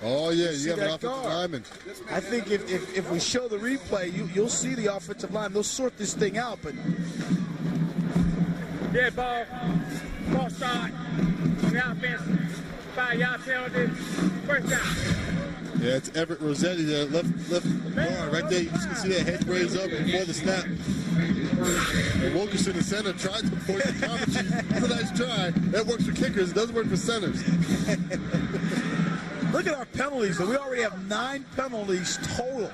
Speaker 2: Oh, yeah, you have an offensive lineman.
Speaker 1: I think if we show the replay, you'll see the offensive line. They'll sort this thing out, but...
Speaker 6: Yeah, ball start on the offense. 5-yard penalty. 1st down.
Speaker 2: Yeah, it's Everett Rossetti there, left guard right there. You just can see that head raised up before the snap. And Wilkerson, the center, tried to force the Comagese. That's a nice try. That works for kickers. It doesn't work for centers.
Speaker 1: Look at our penalties. We already have 9 penalties total.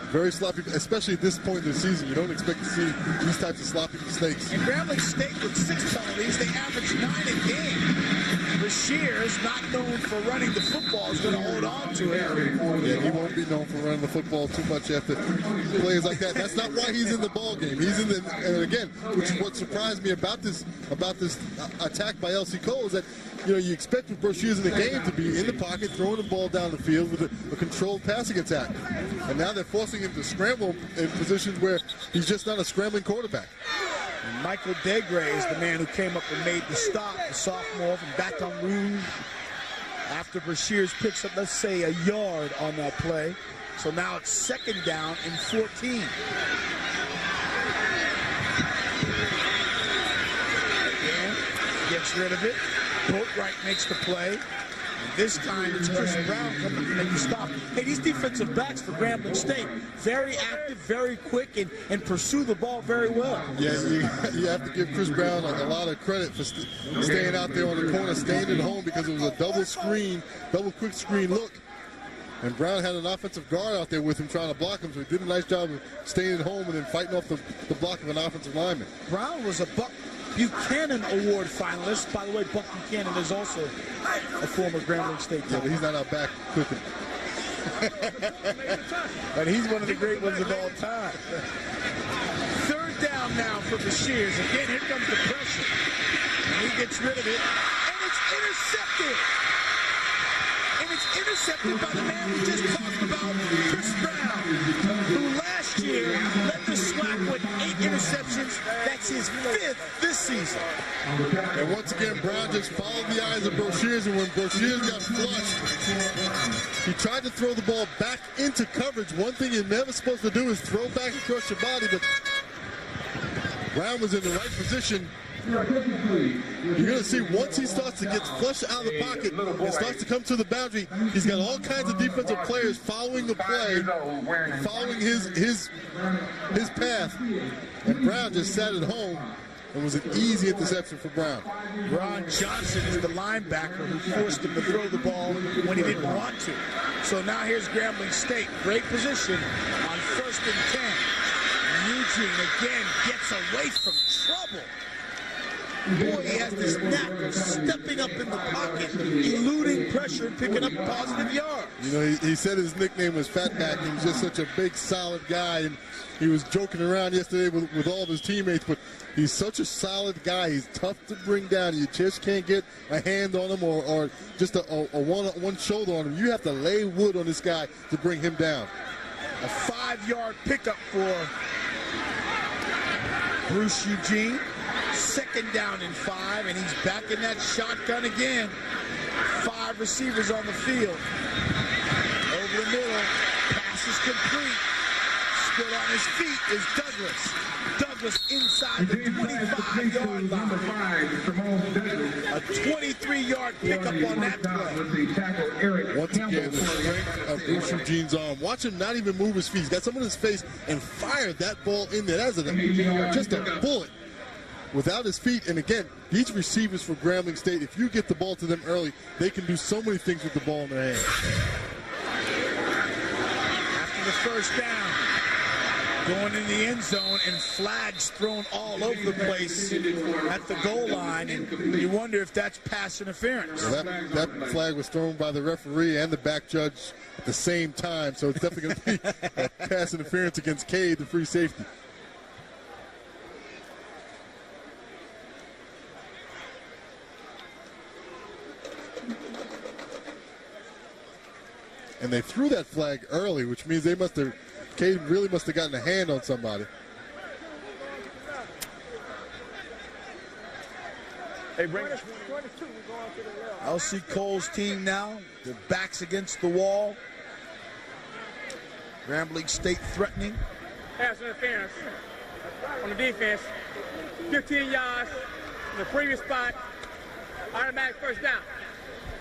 Speaker 2: Very sloppy, especially at this point in the season. You don't expect to see these types of sloppy mistakes.
Speaker 1: And Grambling State with 6 penalties. They average 9 a game. Brashears, not known for running the football, is going to hold on to it.
Speaker 2: Yeah, he won't be known for running the football too much after players like that. That's not why he's in the ball game. He's in the, and again, which is what surprised me about this attack by LC Cole is that, you know, you expect with Brashears in the game to be in the pocket, throwing the ball down the field with a controlled passing attack. And now they're forcing him to scramble in positions where he's just not a scrambling quarterback.
Speaker 1: And Michael Degray is the man who came up and made the stop, the sophomore from Baton Rouge. After Brashears picks up, let's say, a yard on that play. So now it's 2nd down and 14. Again, gets rid of it. Boatwright makes the play. And this time it's Chris Brown coming to make the stop. Hey, these defensive backs for Grambling State, very active, very quick, and pursue the ball very well.
Speaker 2: Yeah, you have to give Chris Brown a lot of credit for staying out there on the corner, staying at home, because it was a double quick screen look. And Brown had an offensive guard out there with him trying to block him, so he did a nice job of staying at home and then fighting off the block of an offensive lineman.
Speaker 1: Brown was a Buck Buchanan Award finalist. By the way, Buck Buchanan is also a former Grambling State Tiger.
Speaker 2: Yeah, but he's not out back cooking.
Speaker 1: But he's one of the great ones of all time. 3rd down now for Brashears. Again, here comes the pressure. And he gets rid of it. And it's intercepted. And it's intercepted by the man we just talked about, Chris Brown, who last year led the SWAC with 8 interceptions. That's his 5th this season.
Speaker 2: And once again, Brown just followed the eyes of Brashears, and when Brashears got flushed, he tried to throw the ball back into coverage. One thing you're never supposed to do is throw back across your body, but Brown was in the right position You're going to see once he starts to get flushed out of the pocket and starts to come to the boundary, he's got all kinds of defensive players following the play, following his path. And Brown just sat at home. It was an easy interception for Brown.
Speaker 1: Ron Johnson is the linebacker who forced him to throw the ball when he didn't want to. So now here's Grambling State. Great position on 1st and 10. Eugene again gets away from trouble. Boy, he has this knack of stepping up in the pocket, eluding pressure, and picking up positive yards.
Speaker 2: You know, he said his nickname was Fatback. He was just such a big, solid guy, and he was joking around yesterday with all of his teammates, but he's such a solid guy. He's tough to bring down. You just can't get a hand on him or just a one shoulder on him. You have to lay wood on this guy to bring him down.
Speaker 1: A 5-yard pickup for Bruce Eugene. 2nd down and 5, and he's back in that shotgun again. 5 receivers on the field. Over the middle, pass is complete. Still on his feet is Douglas. Douglas inside the 25-yard line. A 23-yard pickup on that play.
Speaker 2: Once again, the strength of Bruce Eugene's arm. Watch him not even move his feet. He's got someone in his face and fired that ball in there. That's just a bullet without his feet. And again, these receivers for Grambling State, if you get the ball to them early, they can do so many things with the ball in their hands.
Speaker 1: After the 1st down, going in the end zone, and flags thrown all over the place at the goal line, and you wonder if that's pass interference.
Speaker 2: Well, that flag was thrown by the referee and the back judge at the same time, so it's definitely going to be a pass interference against Cade, the free safety. And they threw that flag early, which means Cade really must have gotten a hand on somebody.
Speaker 3: Hey, bring it.
Speaker 1: LC Cole's team now, their backs against the wall. Grambling State threatening.
Speaker 6: Pass interference on the defense. 15 yards in the previous spot. Automatic 1st down.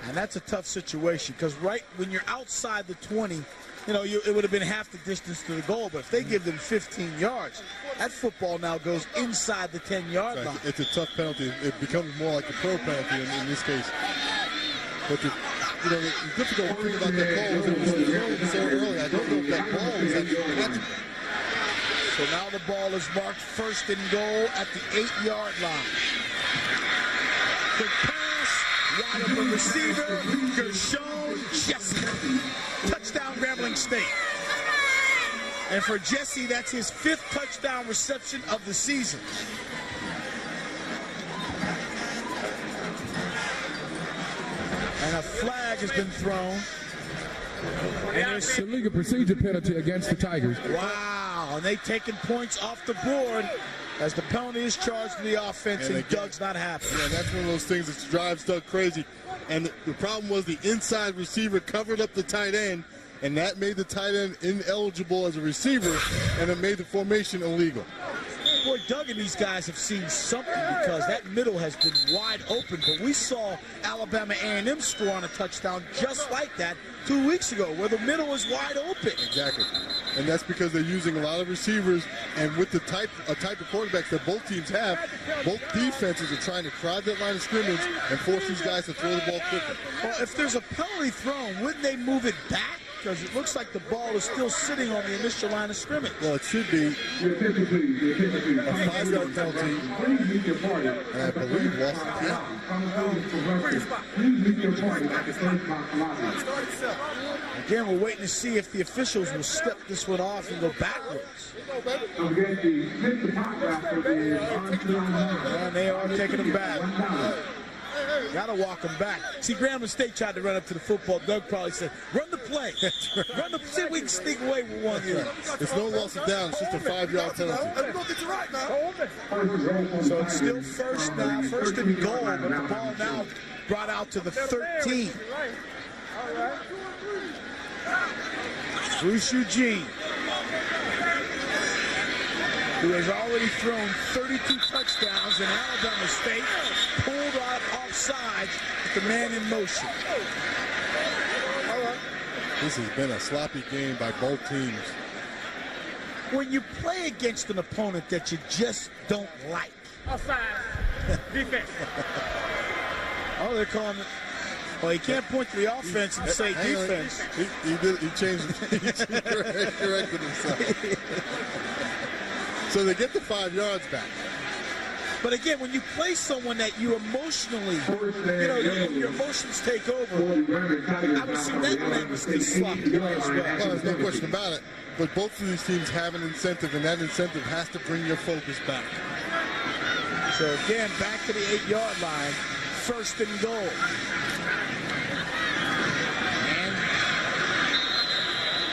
Speaker 1: And that's a tough situation because right when you're outside the 20, you know, it would have been half the distance to the goal. But if they give them 15 yards, that football now goes inside the 10-yard line.
Speaker 2: It's a tough penalty. It becomes more like a pro penalty in this case. But the difficult thing about that ball is it was thrown so early. I don't know if that ball was actually catching.
Speaker 1: So now the ball is marked 1st and goal at the 8-yard line. Quick pass, wide open receiver, Gershon Jesse. Touchdown Grambling State. And for Jesse, that's his 5th touchdown reception of the season. And a flag has been thrown. And
Speaker 7: It's a legal procedure penalty against the Tigers.
Speaker 1: wow, and they've taken points off the board as the penalty is charged to the offense, and Doug's not happy.
Speaker 2: Yeah, that's one of those things that drives Doug crazy. And the problem was the inside receiver covered up the tight end, and that made the tight end ineligible as a receiver, and it made the formation illegal.
Speaker 1: Boy, Doug and these guys have seen something because that middle has been wide open, but we saw Alabama A&M score on a touchdown just like that 2 weeks ago, where the middle is wide open.
Speaker 2: Exactly. And that's because they're using a lot of receivers, and with the type of quarterbacks that both teams have, both defenses are trying to crowd that line of scrimmage and force these guys to throw the ball quicker.
Speaker 1: Well, if there's a penalty thrown, wouldn't they move it back? Because it looks like the ball is still sitting on the initial line of scrimmage.
Speaker 2: Well, it should be a 5-yard penalty, and I believe lost the kick.
Speaker 1: Again, we're waiting to see if the officials will step this one off and go backwards. And they are taking them back. Gotta walk them back. See, Grambling State tried to run up to the football. Doug probably said, run the play. See if we can sneak away with one here.
Speaker 2: It's no loss of down. It's just a 5-yard penalty.
Speaker 1: So it's still 1st now, 1st and goal, but the ball now brought out to the 13. Bruce Eugene, who has already thrown 32 touchdowns touchdowns, and Alabama State pulled out offsides with the man in motion. All right.
Speaker 2: This has been a sloppy game by both teams.
Speaker 1: When you play against an opponent that you just don't like.
Speaker 6: Offside. Defense.
Speaker 1: Oh, they're calling it. Well, he can't point to the offense and say defense.
Speaker 2: He changed it. He corrected himself. So they get the 5 yards back.
Speaker 1: But again, when you play someone that you emotionally, your emotions take over, I would see that language be sloppy as well.
Speaker 2: Well, there's no question about it. But both of these teams have an incentive, and that incentive has to bring your focus back.
Speaker 1: So again, back to the 8-yard line, 1st and goal.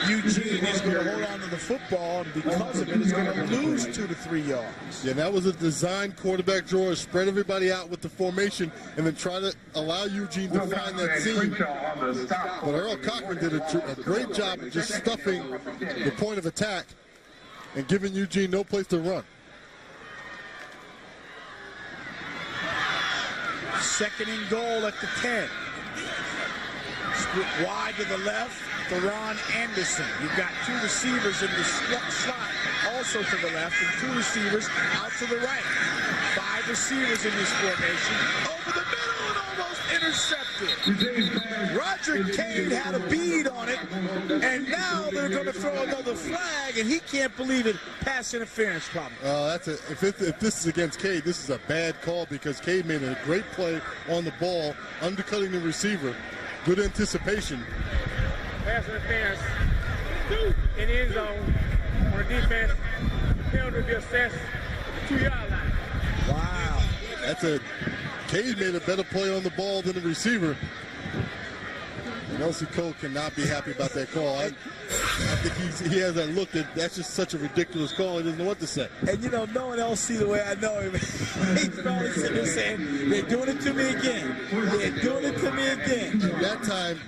Speaker 1: Eugene is going to hold on to the football, and because of it, is going to lose 2 to 3 yards.
Speaker 2: Yeah, that was a design quarterback draw. Spread everybody out with the formation, and then try to allow Eugene to find that seam. But Earl Cochran did a great job of just stuffing the point of attack and giving Eugene no place to run.
Speaker 1: 2nd and goal at the 10. Split wide to the left. Theron Anderson. You've got 2 receivers in the slot, also to the left, and 2 receivers out to the right. 5 receivers in this formation. Over the middle and almost intercepted. Roger Cade had a bead on it, and now they're going to throw another flag, and he can't believe it. Pass interference problem.
Speaker 2: If this is against Cade, this is a bad call because Cade made a great play on the ball, undercutting the receiver. Good anticipation.
Speaker 6: Pass interference in the end zone on the defense. Penalty will be assessed at the 2-yard line.
Speaker 1: Wow.
Speaker 2: Cade made a better play on the ball than the receiver. And L.C. Cole cannot be happy about that call. I think he has that look that's just such a ridiculous call. He doesn't know what to say.
Speaker 1: And knowing L.C. the way I know him, he's probably sitting there saying, they're doing it to me again. They're doing it to me again.
Speaker 2: That time,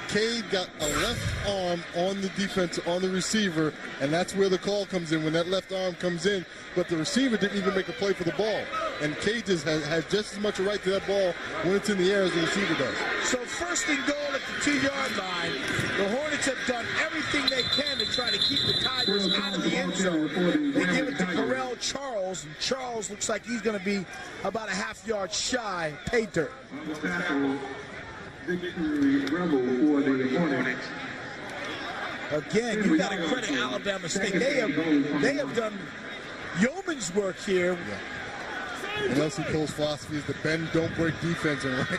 Speaker 2: Cade got a left arm on the defense, on the receiver, and that's where the call comes in, when that left arm comes in. But the receiver didn't even make a play for the ball. And Cade has just as much a right to that ball when it's in the air as the receiver does.
Speaker 1: So 1st and goal at the 2-yard line. The Hornets have done everything they can to try to keep the Tigers out of the end zone. They give it to Correll Charles, and Charles looks like he's going to be about a half-yard shy. Pay dirt.
Speaker 5: Victory rebel for the Hornets.
Speaker 1: Again, you got to credit Alabama State. They have done yeoman's work here.
Speaker 2: Yeah. And L.C. Cole's philosophy is the bend, don't break defense, and right now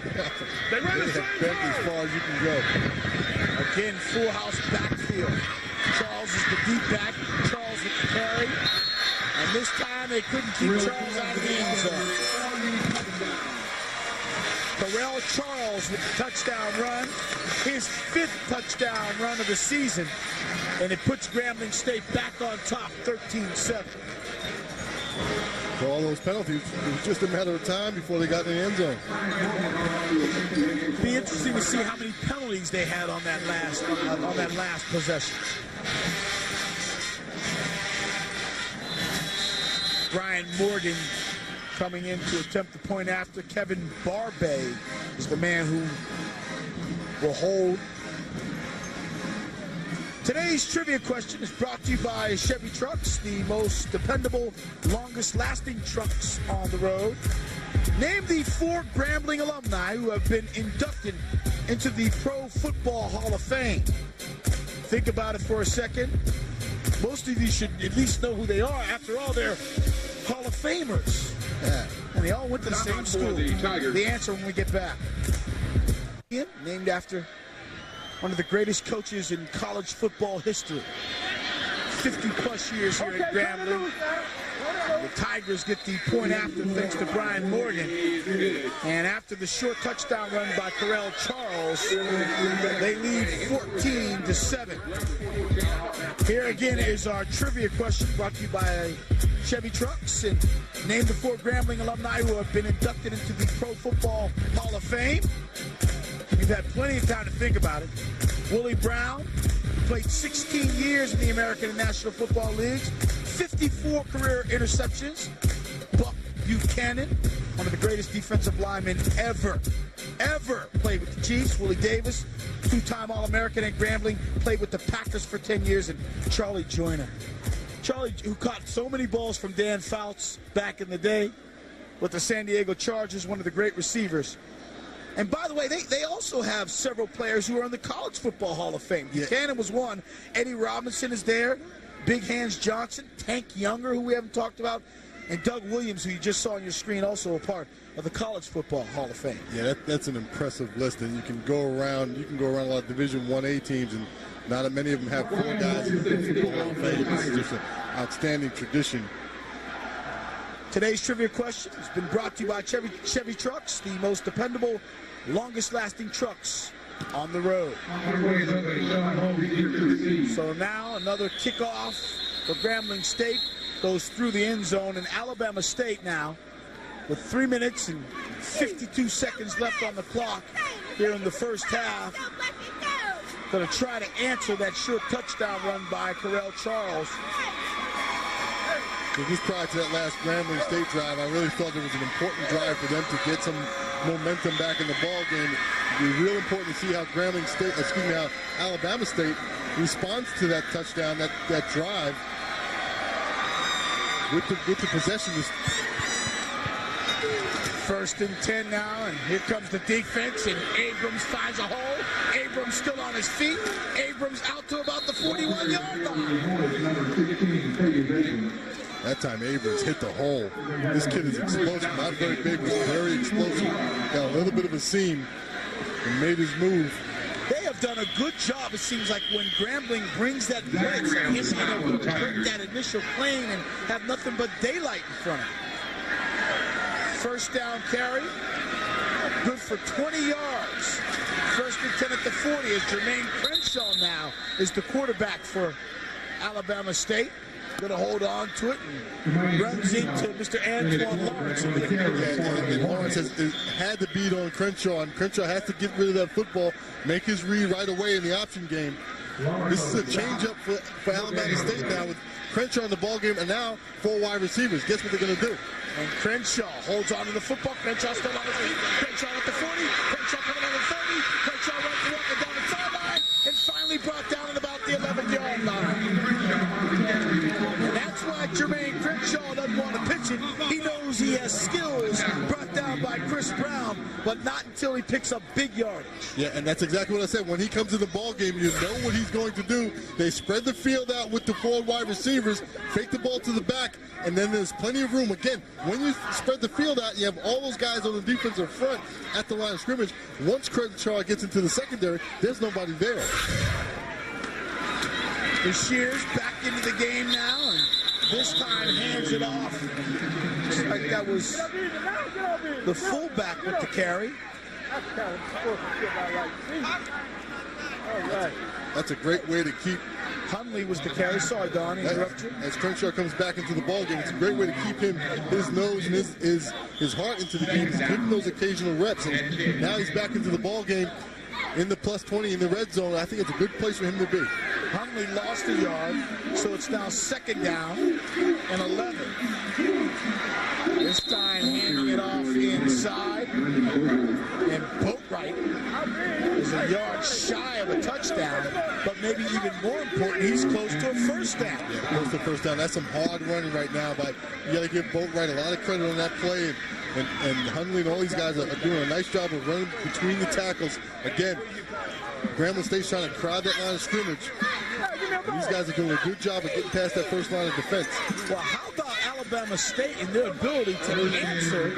Speaker 2: they have bent as far as you can go.
Speaker 1: Again, full house backfield. Charles is the deep back. Charles with the carry. And this time they couldn't keep Charles out of the end zone. Correll Charles with the touchdown run, his 5th touchdown run of the season, and it puts Grambling State back on top, 13-7.
Speaker 2: For all those penalties, it was just a matter of time before they got in the end zone.
Speaker 1: It'd be interesting to see how many penalties they had on that last possession. Brian Morgan coming in to attempt the point after. Kevin Barbay is the man who will hold. Today's trivia question is brought to you by Chevy Trucks, the most dependable, longest-lasting trucks on the road. Name the 4 Grambling alumni who have been inducted into the Pro Football Hall of Fame. Think about it for a second. Most of you should at least know who they are. After all, they're Hall of Famers. Yeah. And they all went to the same school. The answer when we get back. Named after one of the greatest coaches in college football history. 50-plus years here at Grambling. The Tigers get the point after thanks to Brian Morgan. And after the short touchdown run by Correll Charles, they lead 14-7. Here again is our trivia question brought to you by Chevy Trucks. And name the 4 Grambling alumni who have been inducted into the Pro Football Hall of Fame. You've had plenty of time to think about it. Willie Brown played 16 years in the American and National Football Leagues, 54 career interceptions. Buck Buchanan, one of the greatest defensive linemen ever played with the Chiefs. Willie Davis, two-time All-American at Grambling, played with the Packers for 10 years, and Charlie Joyner. Charlie, who caught so many balls from Dan Fouts back in the day with the San Diego Chargers, one of the great receivers. And by the way, they also have several players who are in the College Football Hall of Fame. Buchanan was one. Eddie Robinson is there. Big Hands Johnson. Tank Younger, who we haven't talked about. And Doug Williams, who you just saw on your screen, also a part of the College Football Hall of Fame.
Speaker 2: Yeah, that's an impressive list. And you can go around a lot of Division 1A teams, and not many of them have 4 guys in the Football Hall of Fame. This is just an outstanding tradition.
Speaker 1: Today's trivia question has been brought to you by Chevy Trucks, the most dependable, longest-lasting trucks on the road. So now another kickoff for Grambling State goes through the end zone, and Alabama State now with 3 minutes and 52 seconds left on the clock here in the first half. Going to try to answer that short touchdown run by Carell Charles.
Speaker 2: Just prior to that last Grambling State drive, I really thought it was an important drive for them to get some momentum back in the ball game. It'd be real important to see how how Alabama State responds to that touchdown, that drive with the possession.
Speaker 1: First and 10 now, and here comes the defense, and Abrams finds a hole. Abrams still on his feet. Abrams out to about the 41-yard line.
Speaker 2: That time Abrams hit the hole. This kid is explosive, not very big, but very explosive. Got a little bit of a seam and made his move.
Speaker 1: They have done a good job, it seems like, when Grambling brings that blitz, and he's going to break that initial plane and have nothing but daylight in front of him. First down carry, good for 20 yards. First and 10 at the 40 as Jermaine Crenshaw now is the quarterback for Alabama State. Going to hold on to it and runs into Mr. Antoine Lawrence.
Speaker 2: And Lawrence has had the beat on Crenshaw, and Crenshaw has to get rid of that football, make his read right away in the option game. This is a change-up for Alabama State now with Crenshaw in the ball game, and now 4 wide receivers. Guess what they're going to do?
Speaker 1: And Crenshaw holds on to the football. Crenshaw still on his feet. Crenshaw at the 40. Crenshaw coming on the 30. Crenshaw runs walking down the sideline and finally brought down at about the 11-yard line. And that's why Jermaine Crenshaw doesn't want to pitch it. He knows he has skills brought down by Chris Brown, but not until he picks up big yardage.
Speaker 2: Yeah, and that's exactly what I said. When he comes in the ball game, you know what he's going to do. They spread the field out with the 4 wide receivers, fake the ball to the back, and then there's plenty of room. Again, when you spread the field out, you have all those guys on the defensive front at the line of scrimmage. Once Crenshaw gets into the secondary, there's nobody there.
Speaker 1: The Shears back into the game now, and this time hands it off. Just like that was the fullback with the carry.
Speaker 2: That's a great way to keep.
Speaker 1: Hundley was the carry. Sorry, Don, interrupt you.
Speaker 2: As Crenshaw comes back into the ball game, it's a great way to keep his nose and his heart into the game. He's getting those occasional reps, and now he's back into the ball game in the plus 20 in the red zone. I think it's a good place for him to be.
Speaker 1: Hundley lost a yard, so it's now second down and 11. This time handing it off inside, and Boatwright is a yard shy of a touchdown, but maybe even more important, he's close to a first down.
Speaker 2: Yeah, close to a first down. That's some hard running right now, but you got to give Boatwright a lot of credit on that play, and Hundley and all these guys are doing a nice job of running between the tackles. Again, Grambling State's trying to crowd that line of scrimmage. And these guys are doing a good job of getting past that first line of defense.
Speaker 1: Well, how about Alabama State and their ability to answer,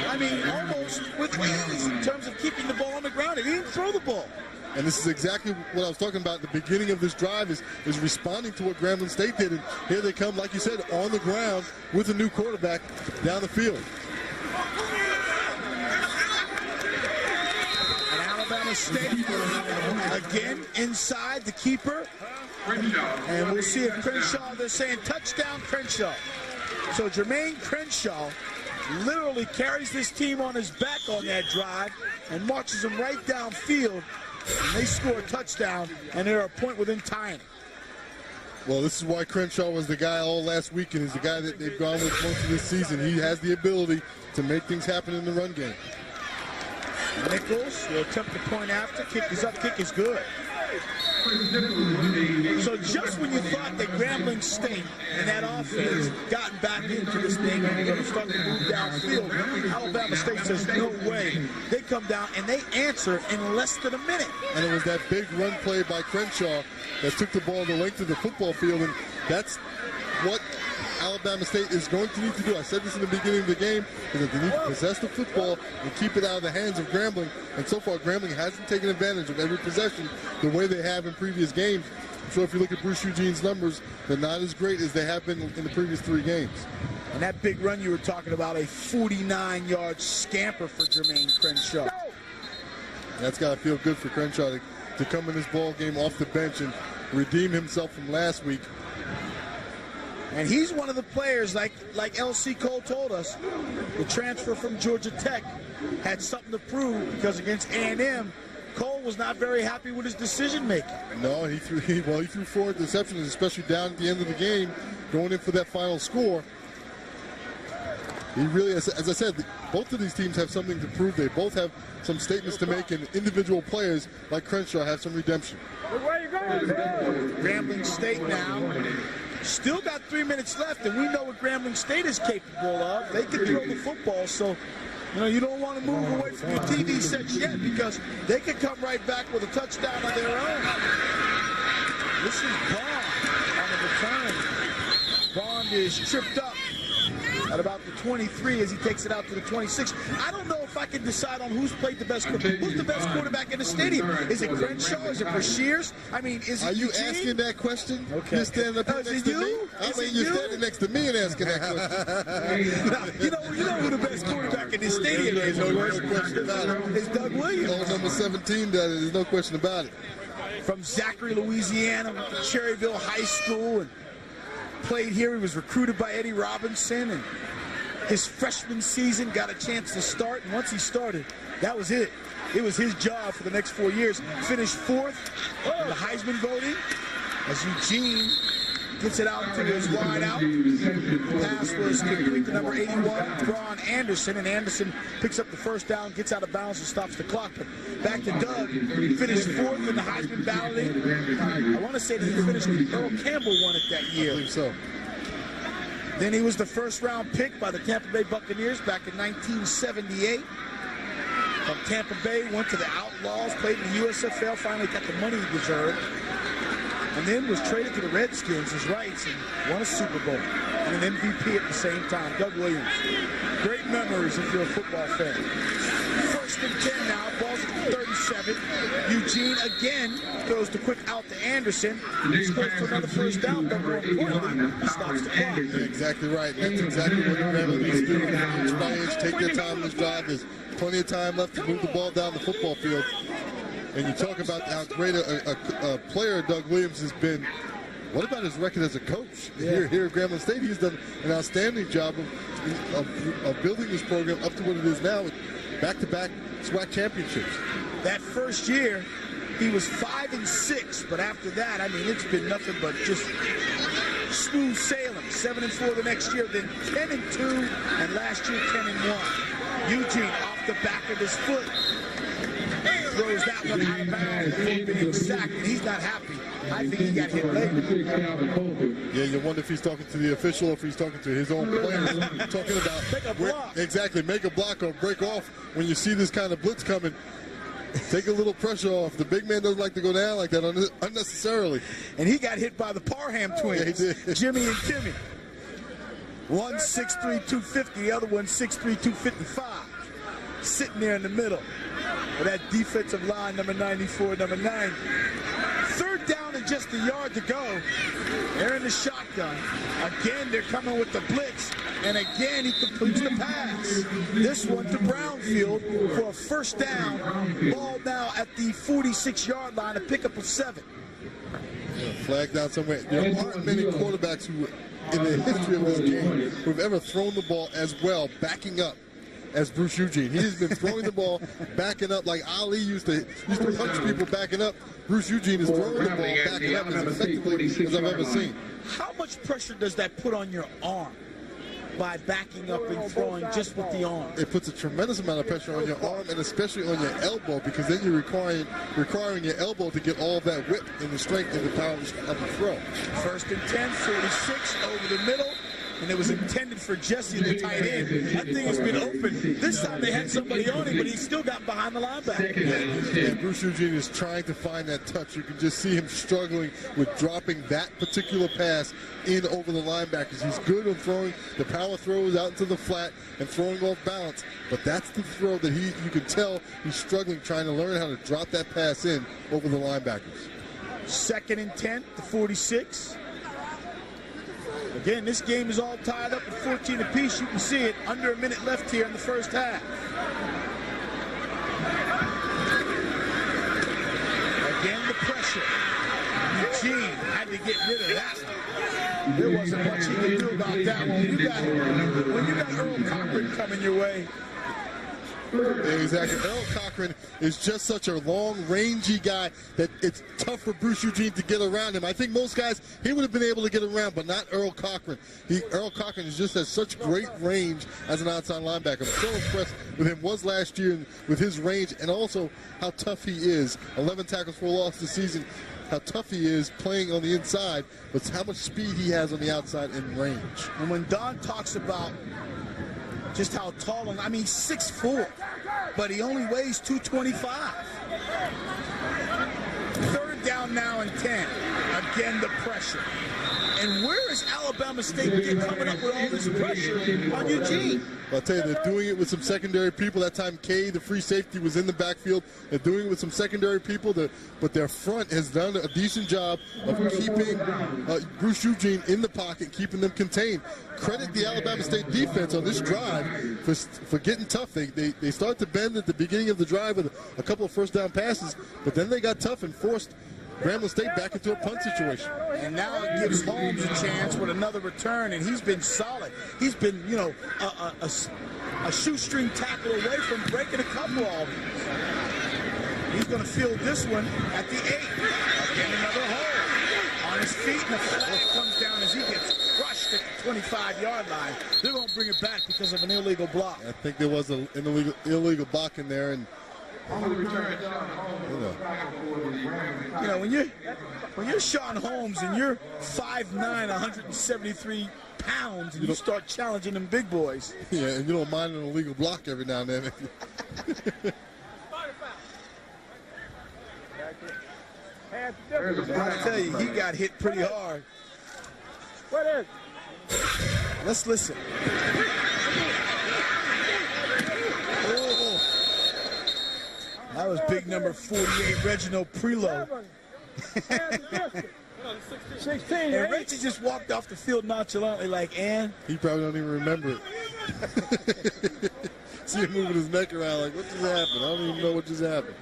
Speaker 1: I mean, almost with ease in terms of keeping the ball on the ground. He didn't throw the ball.
Speaker 2: And this is exactly what I was talking about at the beginning of this drive is responding to what Grambling State did. And here they come, like you said, on the ground with a new quarterback down the field.
Speaker 1: And Alabama State, again, inside the keeper. And we'll see if Crenshaw, they're saying touchdown Crenshaw. So Jermaine Crenshaw literally carries this team on his back on that drive and marches them right downfield. And they score a touchdown, and they're a point within tying it.
Speaker 2: Well, this is why Crenshaw was the guy all last week, and he's the guy that they've gone with most of this season. He has the ability to make things happen in the run game.
Speaker 1: Nichols will attempt the point after. Kick is up, kick is good. So just when you thought that Grambling State and that offense gotten back into this thing and they're going to start to move downfield, Alabama State says, no way. They come down and they answer in less than a minute.
Speaker 2: And it was that big run play by Crenshaw that took the ball the length of the football field, and that's what Alabama State is going to need to do. I said this in the beginning of the game, is that they need to possess the football and keep it out of the hands of Grambling. And so far, Grambling hasn't taken advantage of every possession the way they have in previous games. So if you look at Bruce Eugene's numbers, they're not as great as they have been in the previous 3 games.
Speaker 1: And that big run you were talking about, a 49-yard scamper for Jermaine Crenshaw.
Speaker 2: That's got to feel good for Crenshaw to come in this ball game off the bench and redeem himself from last week.
Speaker 1: And he's one of the players, like L.C. Cole told us, the transfer from Georgia Tech had something to prove, because against A&M, Cole was not very happy with his decision-making.
Speaker 2: No, he threw 4 interceptions, especially down at the end of the game, going in for that final score. He really, as I said, both of these teams have something to prove. They both have some statements to make, and individual players like Crenshaw have some redemption.
Speaker 6: Where you going?
Speaker 1: Grambling State now. Still got 3 minutes left, and we know what Grambling State is capable of. They can throw the football, so you don't want to move away from your TV sets yet, because they can come right back with a touchdown of their own. This is Bond on the return. Bond is tripped up at about the 23 as he takes it out to the 26. I don't know if I can decide on who's played the best quarterback. Who's the best quarterback in the stadium? Is it Crenshaw? Is it Brashears? I mean, is it
Speaker 2: Are you
Speaker 1: Eugene?
Speaker 2: Asking that question?
Speaker 1: Okay.
Speaker 2: You're standing up here next to me? I mean, you're standing next to me and asking that question.
Speaker 1: Now, you know who the best quarterback in this stadium is?
Speaker 2: No question about it.
Speaker 1: It's Doug Williams.
Speaker 2: Old number 17, there's no question about it.
Speaker 1: From Zachary, Louisiana, went to Cherryville High School and played here. He was recruited by Eddie Robinson, and his freshman season got a chance to start, and once he started, that was it. It was his job for the next 4 years. Finished 4th in the Heisman voting as Eugene gets it out to his wide out. The pass was complete to number 81, Braun Anderson, and Anderson picks up the first down, gets out of bounds, and stops the clock. But back to Doug, finished 4th in the Heisman balloting. I want to say that he finished, Earl Campbell won it that year.
Speaker 2: I believe so.
Speaker 1: Then he was the first-round pick by the Tampa Bay Buccaneers back in 1978. From Tampa Bay, went to the Outlaws, played in the USFL, finally got the money he deserved, and then was traded to the Redskins as rights and won a Super Bowl and an MVP at the same time. Doug Williams. Great memories if you're a football fan. 1st and 10 now, ball's at the 37. Eugene again throws the quick out to Anderson. He scores for another first down, but more importantly, he stops the clock.
Speaker 2: You're exactly right. That's exactly what Grambling needs to do. Inch by inch, take their time in this drive. There's plenty of time left to move the ball down the football field. And you talk about how great a player Doug Williams has been. What about his record as a coach?
Speaker 1: Yeah.
Speaker 2: Here at Grambling State, he's done an outstanding job of building this program up to what it is now with back-to-back SWAC championships.
Speaker 1: That first year, he was 5-6, but after that, I mean, it's been nothing but just smooth sailing. 7-4 the next year, then 10-2, and last year 10-1. Eugene off the back of his foot throws that one out of bounds before being sacked, and he's not happy. I think he got hit late.
Speaker 2: Yeah, you wonder if he's talking to the official or if he's talking to his own players. Talking about
Speaker 1: Make a block.
Speaker 2: Exactly, make a block or break off when you see this kind of blitz coming. Take a little pressure off. The big man doesn't like to go down like that unnecessarily.
Speaker 1: And he got hit by the Parham twins,
Speaker 2: Yeah, he did.
Speaker 1: Jimmy and Timmy. One 6'3", 250, the other one 6'3", 255. Sitting there in the middle of that defensive line, number 94, number 9. 3rd down and just a yard to go. They're in the shotgun. Again, they're coming with the blitz. And again, he completes the pass. This one to Brownfield for a 1st down. Ball now at the 46-yard line, a pickup of 7.
Speaker 2: Flag down somewhere. There aren't many quarterbacks who, in the history of this game, who have ever thrown the ball as well, backing up as Bruce Eugene. He has been throwing the ball, backing up like Ali used to punch people backing up. Bruce Eugene is throwing the ball, backing up as effectively as I've ever seen.
Speaker 1: How much pressure does that put on your arm by backing up and throwing just with the arm?
Speaker 2: It puts a tremendous amount of pressure on your arm and especially on your elbow, because then you're requiring your elbow to get all of that whip and the strength and the power of the throw.
Speaker 1: 1st and 10, 46 over the middle. And it was intended for Jesse, the tight end. That thing has been open. This time they had somebody on him, but he still got behind the linebacker.
Speaker 2: And Bruce Eugene is trying to find that touch. You can just see him struggling with dropping that particular pass in over the linebackers. He's good on throwing the power throws out into the flat and throwing off balance, but that's the throw that you can tell he's struggling trying to learn how to drop that pass in over the linebackers.
Speaker 1: 2nd and 10, the 46. Again, this game is all tied up at 14 apiece. You can see it, under a minute left here in the first half. Again, the pressure. Eugene had to get rid of that. There wasn't much he could do about that one. When you got Earl Cochran coming your way.
Speaker 2: Exactly. Earl Cochran is just such a long, rangy guy that it's tough for Bruce Eugene to get around him. I think most guys, he would have been able to get around, but not Earl Cochran. Earl Cochran just has such great range as an outside linebacker. I'm so impressed with him, was last year, with his range and also how tough he is. 11 tackles for a loss this season. How tough he is playing on the inside, but how much speed he has on the outside and range.
Speaker 1: And when Don talks about just how tall, I mean, 6'4", but he only weighs 225. 3rd down now and 10. Again, the pressure. And where is Alabama State coming up with all this pressure on Eugene?
Speaker 2: I'll tell you, they're doing it with some secondary people. That time, Kay, the free safety, was in the backfield. They're doing it with some secondary people, but their front has done a decent job of keeping Bruce Eugene in the pocket, keeping them contained. Credit the Alabama State defense on this drive for getting tough. They started to bend at the beginning of the drive with a couple of 1st down passes, but then they got tough and forced Grambling State back into a punt situation.
Speaker 1: And now it gives Holmes a chance with another return, and he's been solid. He's been, you know, a shoestring tackle away from breaking a couple of them. He's going to field this one at the 8. Again, another hole on his feet, and the flag comes down as he gets crushed at the 25-yard line. They're going to bring it back because of an illegal block.
Speaker 2: I think there was an illegal block in there, and
Speaker 1: you know, when you're Sean Holmes and you're 5'9", 173 pounds, and you start challenging them big boys.
Speaker 2: Yeah, and you don't mind an illegal block every now and then.
Speaker 1: I tell you, he got hit pretty hard. Let's listen. That was big number 48, Reginald Prelo. And Reggie just walked off the field nonchalantly like, and?
Speaker 2: He probably don't even remember it. See him moving his neck around like, what just happened? I don't even know what just happened.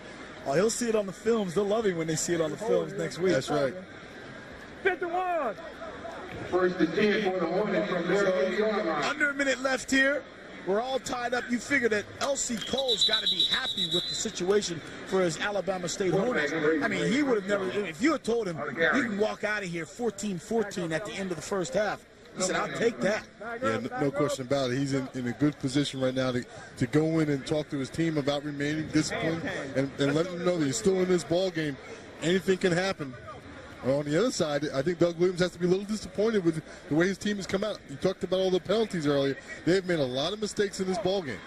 Speaker 1: Oh, he'll see it on the films. They'll love him when they see it on the films next week.
Speaker 2: That's right.
Speaker 6: 51.
Speaker 5: 1st and 10 for the Hornets from their 8-yard line.
Speaker 1: Under a minute left here. We're all tied up. You figure that L.C. Cole's got to be happy with the situation for his Alabama State Hornets. I mean, he would have never, if you had told him you can walk out of here 14-14 at the end of the first half, he said, I'll take that.
Speaker 2: Yeah, no question about it. He's in a good position right now to go in and talk to his team about remaining disciplined and let them know that he's still in this ball game. Anything can happen. On the other side, I think Doug Williams has to be a little disappointed with the way his team has come out. You talked about all the penalties earlier. They've made a lot of mistakes in this ball game.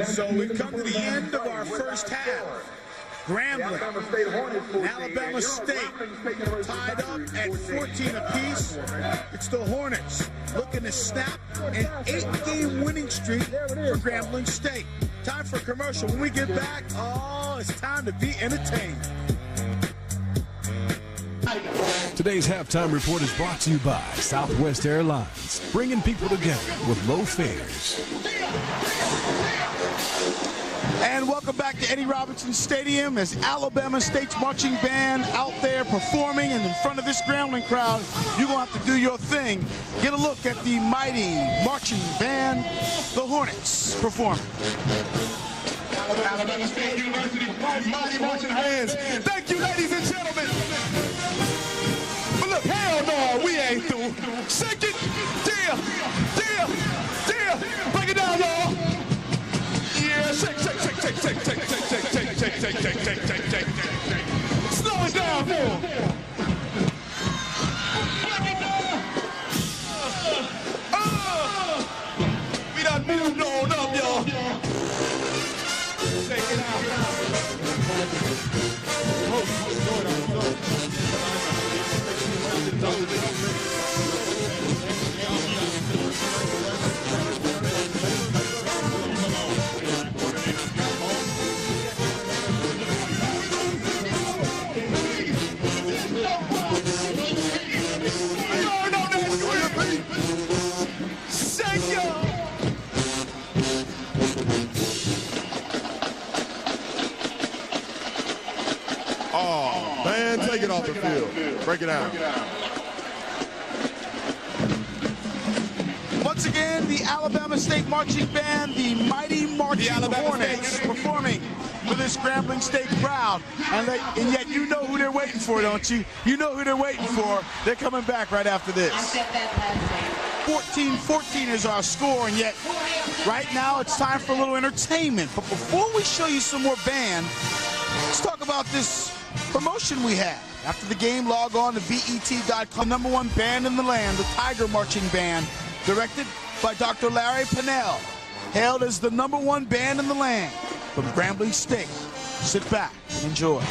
Speaker 1: So we've come to the end of our first half. Grambling and Alabama State tied up at 14 apiece. It's the Hornets looking to snap an 8-game winning streak for Grambling State. Time for a commercial. When we get back, it's time to be entertained.
Speaker 4: Today's halftime report is brought to you by Southwest Airlines, bringing people together with low fares.
Speaker 1: And welcome back to Eddie Robinson Stadium as Alabama State's marching band out there performing, and in front of this Grambling crowd, you're going to have to do your thing. Get a look at the mighty marching band, the Hornets, performing.
Speaker 8: Alabama State University, mighty marching hands. Thank you, ladies and gentlemen. But look, hell no, we ain't through. Shake it, yeah, yeah, yeah. Break it down, y'all. Yeah, shake, shake, shake, shake, shake, shake, shake, shake, shake, shake, shake, shake, shake, shake. Slow it down for 'em. We done moved on up, y'all. Check it out. Oh, man, take it off the field. Break it down.
Speaker 1: Once again, the Alabama State marching band, the mighty marching Hornets, performing for this Grambling State crowd. And yet you know who they're waiting for, don't you? You know who they're waiting for. They're coming back right after this. 14-14 is our score, and yet right now it's time for a little entertainment. But before we show you some more band, let's talk about this promotion we have. After the game, log on to BET.com. Number one band in the land, the Tiger Marching Band, directed by Dr. Larry Pennell, hailed as the number one band in the land from Grambling State. Sit back and enjoy.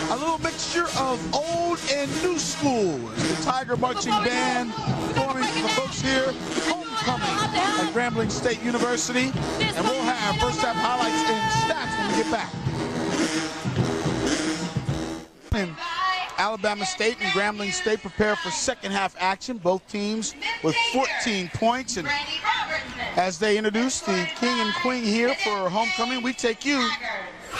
Speaker 1: A little mixture of old and new school. The Tiger Marching Band performing for the folks here. Homecoming at Grambling State University. And we'll have first half highlights and stats when we get back. And Alabama State and Grambling State prepare for second half action. Both teams with 14 points. And as they introduce the king and queen here for homecoming, we take you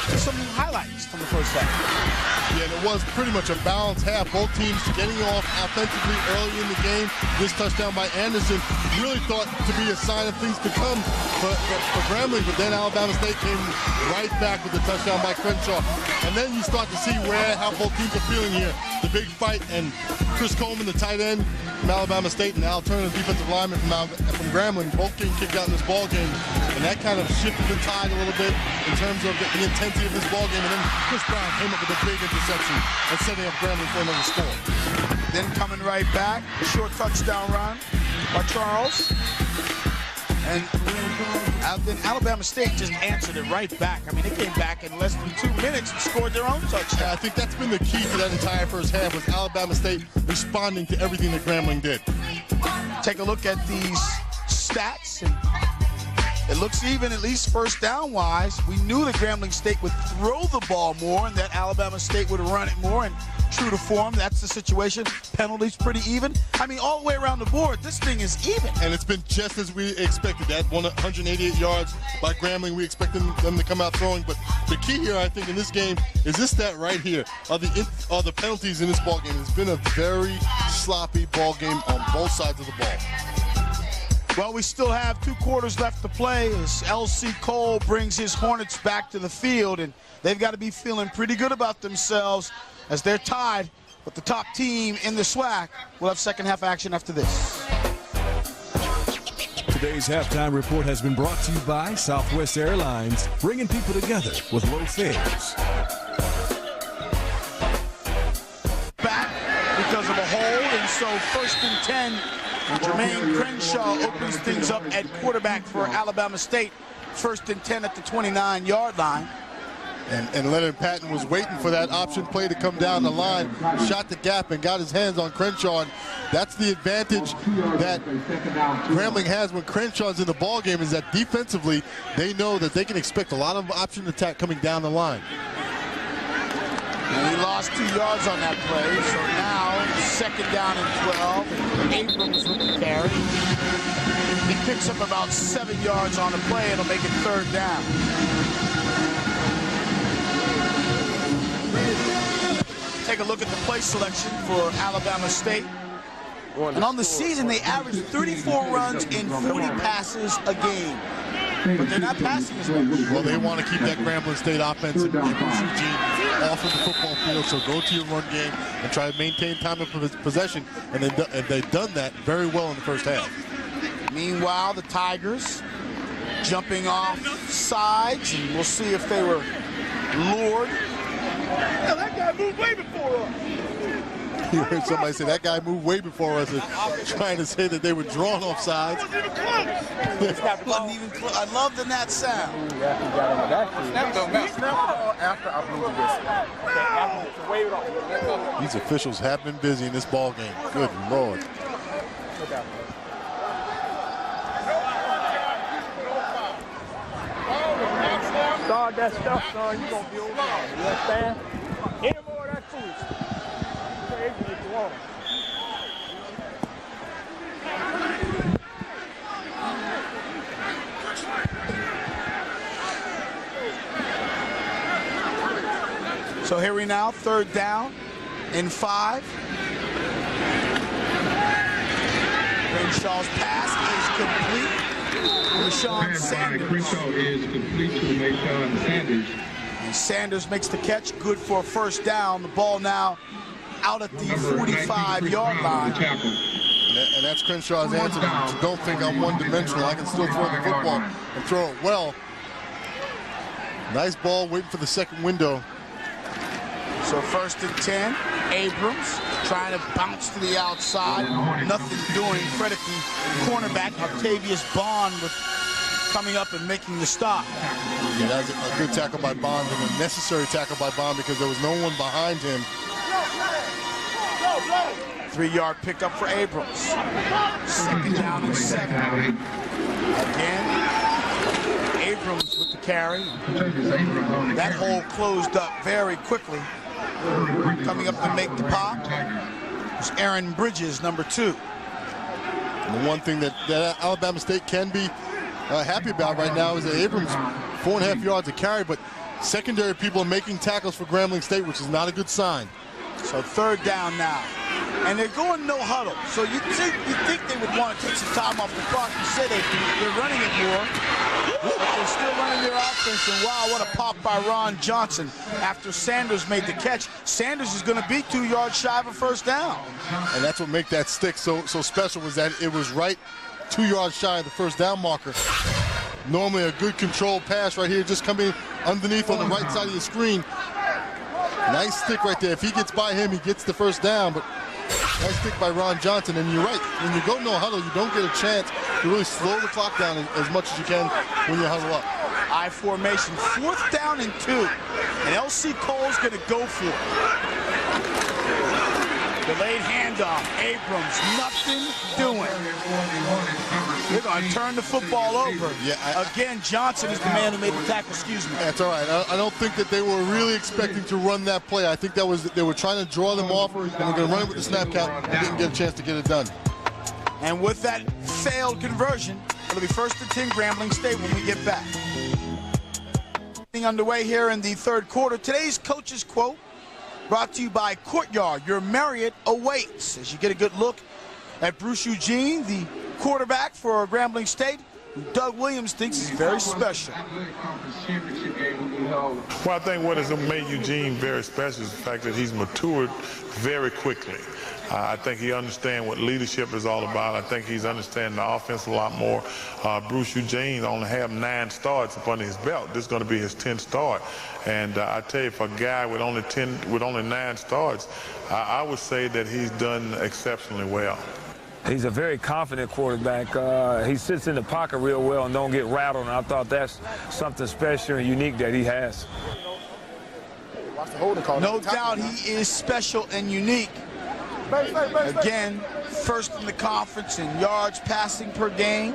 Speaker 1: to some highlights from the first half.
Speaker 2: Yeah, and it was pretty much a balanced half. Both teams getting off offensively early in the game. This touchdown by Anderson really thought to be a sign of things to come for Grambling, but then Alabama State came right back with the touchdown by Crenshaw. And then you start to see how both teams are feeling here. The big fight, and Chris Coleman, the tight end from Alabama State, and Al Turner, defensive lineman from Grambling, both getting kicked out in this ball game. And that kind of shifted the tide a little bit in terms of the intensity of this ball game. And then Chris Brown came up with a big interception and setting up Grambling for another score.
Speaker 1: Then coming right back, a short touchdown run by Charles. And then Alabama State just answered it right back. I mean, they came back in less than 2 minutes and scored their own touchdown.
Speaker 2: Yeah, I think that's been the key to that entire first half, was Alabama State responding to everything that Grambling did.
Speaker 1: Take a look at these stats, and it looks even, at least first down wise. We knew that Grambling State would throw the ball more and that Alabama State would run it more, and true to form, that's the situation. Penalties pretty even. I mean, all the way around the board, this thing is even. And
Speaker 2: it's been just as we expected. That 188 yards by Grambling, we expected them to come out throwing. But the key here, I think, in this game is this stat right here, are the penalties in this ball game. It's been a very sloppy ball game on both sides of the ball.
Speaker 1: Well, we still have 2 quarters left to play as L.C. Cole brings his Hornets back to the field, and they've got to be feeling pretty good about themselves as they're tied with the top team in the SWAC. We'll have second half action after this.
Speaker 4: Today's halftime report has been brought to you by Southwest Airlines, bringing people together with low fares.
Speaker 1: Back because of a hold, and so 1st and 10. Jermaine Crenshaw opens things up at quarterback for Alabama State. 1st and 10 at the 29-yard line.
Speaker 2: And Leonard Patton was waiting for that option play to come down the line, shot the gap and got his hands on Crenshaw. And that's the advantage that Grambling has when Crenshaw's in the ball game, is that defensively they know that they can expect a lot of option attack coming down the line.
Speaker 1: And he lost 2 yards on that play, so now 2nd down and 12. Abrams with the carry. He picks up about 7 yards on the play. It'll make it 3rd down. Take a look at the play selection for Alabama State. And on the season, they average 34 runs and 40 passes a game. But they're not passing as much.
Speaker 2: Well, they want to keep that Grambling State offense and Eugene off of the football field, so go to your run game and try to maintain time of possession, and they've done that very well in the first half.
Speaker 1: Meanwhile, the Tigers jumping off sides, and we'll see if they were lured. Yeah, that guy moved way before us.
Speaker 2: You heard somebody say that guy moved way before us, and trying to say that they were drawn off sides.
Speaker 1: Wasn't even close. I love the net sound.
Speaker 2: These officials have been busy in this ball game. Good Lord.
Speaker 6: Start that stuff, son. You're going to be over there. You understand? Any more of that foolishness.
Speaker 1: So here we now, 3rd down and 5. Crenshaw's pass is complete. Rashawn Sanders.
Speaker 5: Crenshaw is complete to Rashawn Sanders.
Speaker 1: And Sanders makes the catch, good for a 1st down. The ball now out at the 45-yard line.
Speaker 2: And that's Crenshaw's answer. Don't think I'm one-dimensional. I can still throw the football and throw it well. Nice ball, waiting for the second window.
Speaker 1: So 1st and 10. Abrams trying to bounce to the outside. Nothing doing. Credit the cornerback, Octavius Bond, with coming up and making the stop.
Speaker 2: Yeah, that's a good tackle by Bond, and a necessary tackle by Bond because there was no one behind him.
Speaker 1: 3-yard pickup for Abrams. 2nd down and 7. Again, Abrams with the carry. That hole closed up very quickly. Coming up to make the pop is Aaron Bridges, number 2.
Speaker 2: And the one thing that Alabama State can be happy about right now is that Abrams, 4.5 yards a carry, but secondary people are making tackles for Grambling State, which is not a good sign.
Speaker 1: So third down now. And they're going no huddle. So you think they would want to take some time off the clock. You say they're running it more. But they're still running their offense. And wow, what a pop by Ron Johnson after Sanders made the catch. Sanders is going to be 2 yards shy of a first down.
Speaker 2: And that's what makes that stick so special, was that it was right 2 yards shy of the first down marker. Normally a good controlled pass right here, just coming underneath on the right side of the screen. Nice stick right there. If he gets by him, he gets the first down. But nice stick by Ron Johnson. And you're right, when you go no huddle, you don't get a chance to really slow the clock down as much as you can when you huddle up.
Speaker 1: I formation, 4th down and 2. And LC Cole's going to go for it. Delayed handoff. Abrams, nothing doing. They're going to turn the football over.
Speaker 2: Yeah,
Speaker 1: Again, Johnson is the man who made the tackle. Excuse me.
Speaker 2: That's all right. I don't think that they were really expecting to run that play. I think they were trying to draw them off, and they're going to run it with the snap count. They didn't get a chance to get it done.
Speaker 1: And with that failed conversion, it'll be 1st and 10 Grambling State when we get back. Underway here in the third quarter. Today's coach's quote brought to you by Courtyard. Your Marriott awaits. As you get a good look at Bruce Eugene, the quarterback for Grambling State, who Doug Williams thinks is very special.
Speaker 9: Well, I think what has made Eugene very special is the fact that he's matured very quickly. I think he understands what leadership is all about. I think he's understanding the offense a lot more. Bruce Eugene only have 9 starts up under his belt. This is going to be his 10th start. And I tell you, for a guy with only 9 starts, I would say that he's done exceptionally well.
Speaker 3: He's a very confident quarterback. He sits in the pocket real well and don't get rattled, and I thought that's something special and unique that he has.
Speaker 1: No doubt he is special and unique. Again, 1st in the conference in yards passing per game,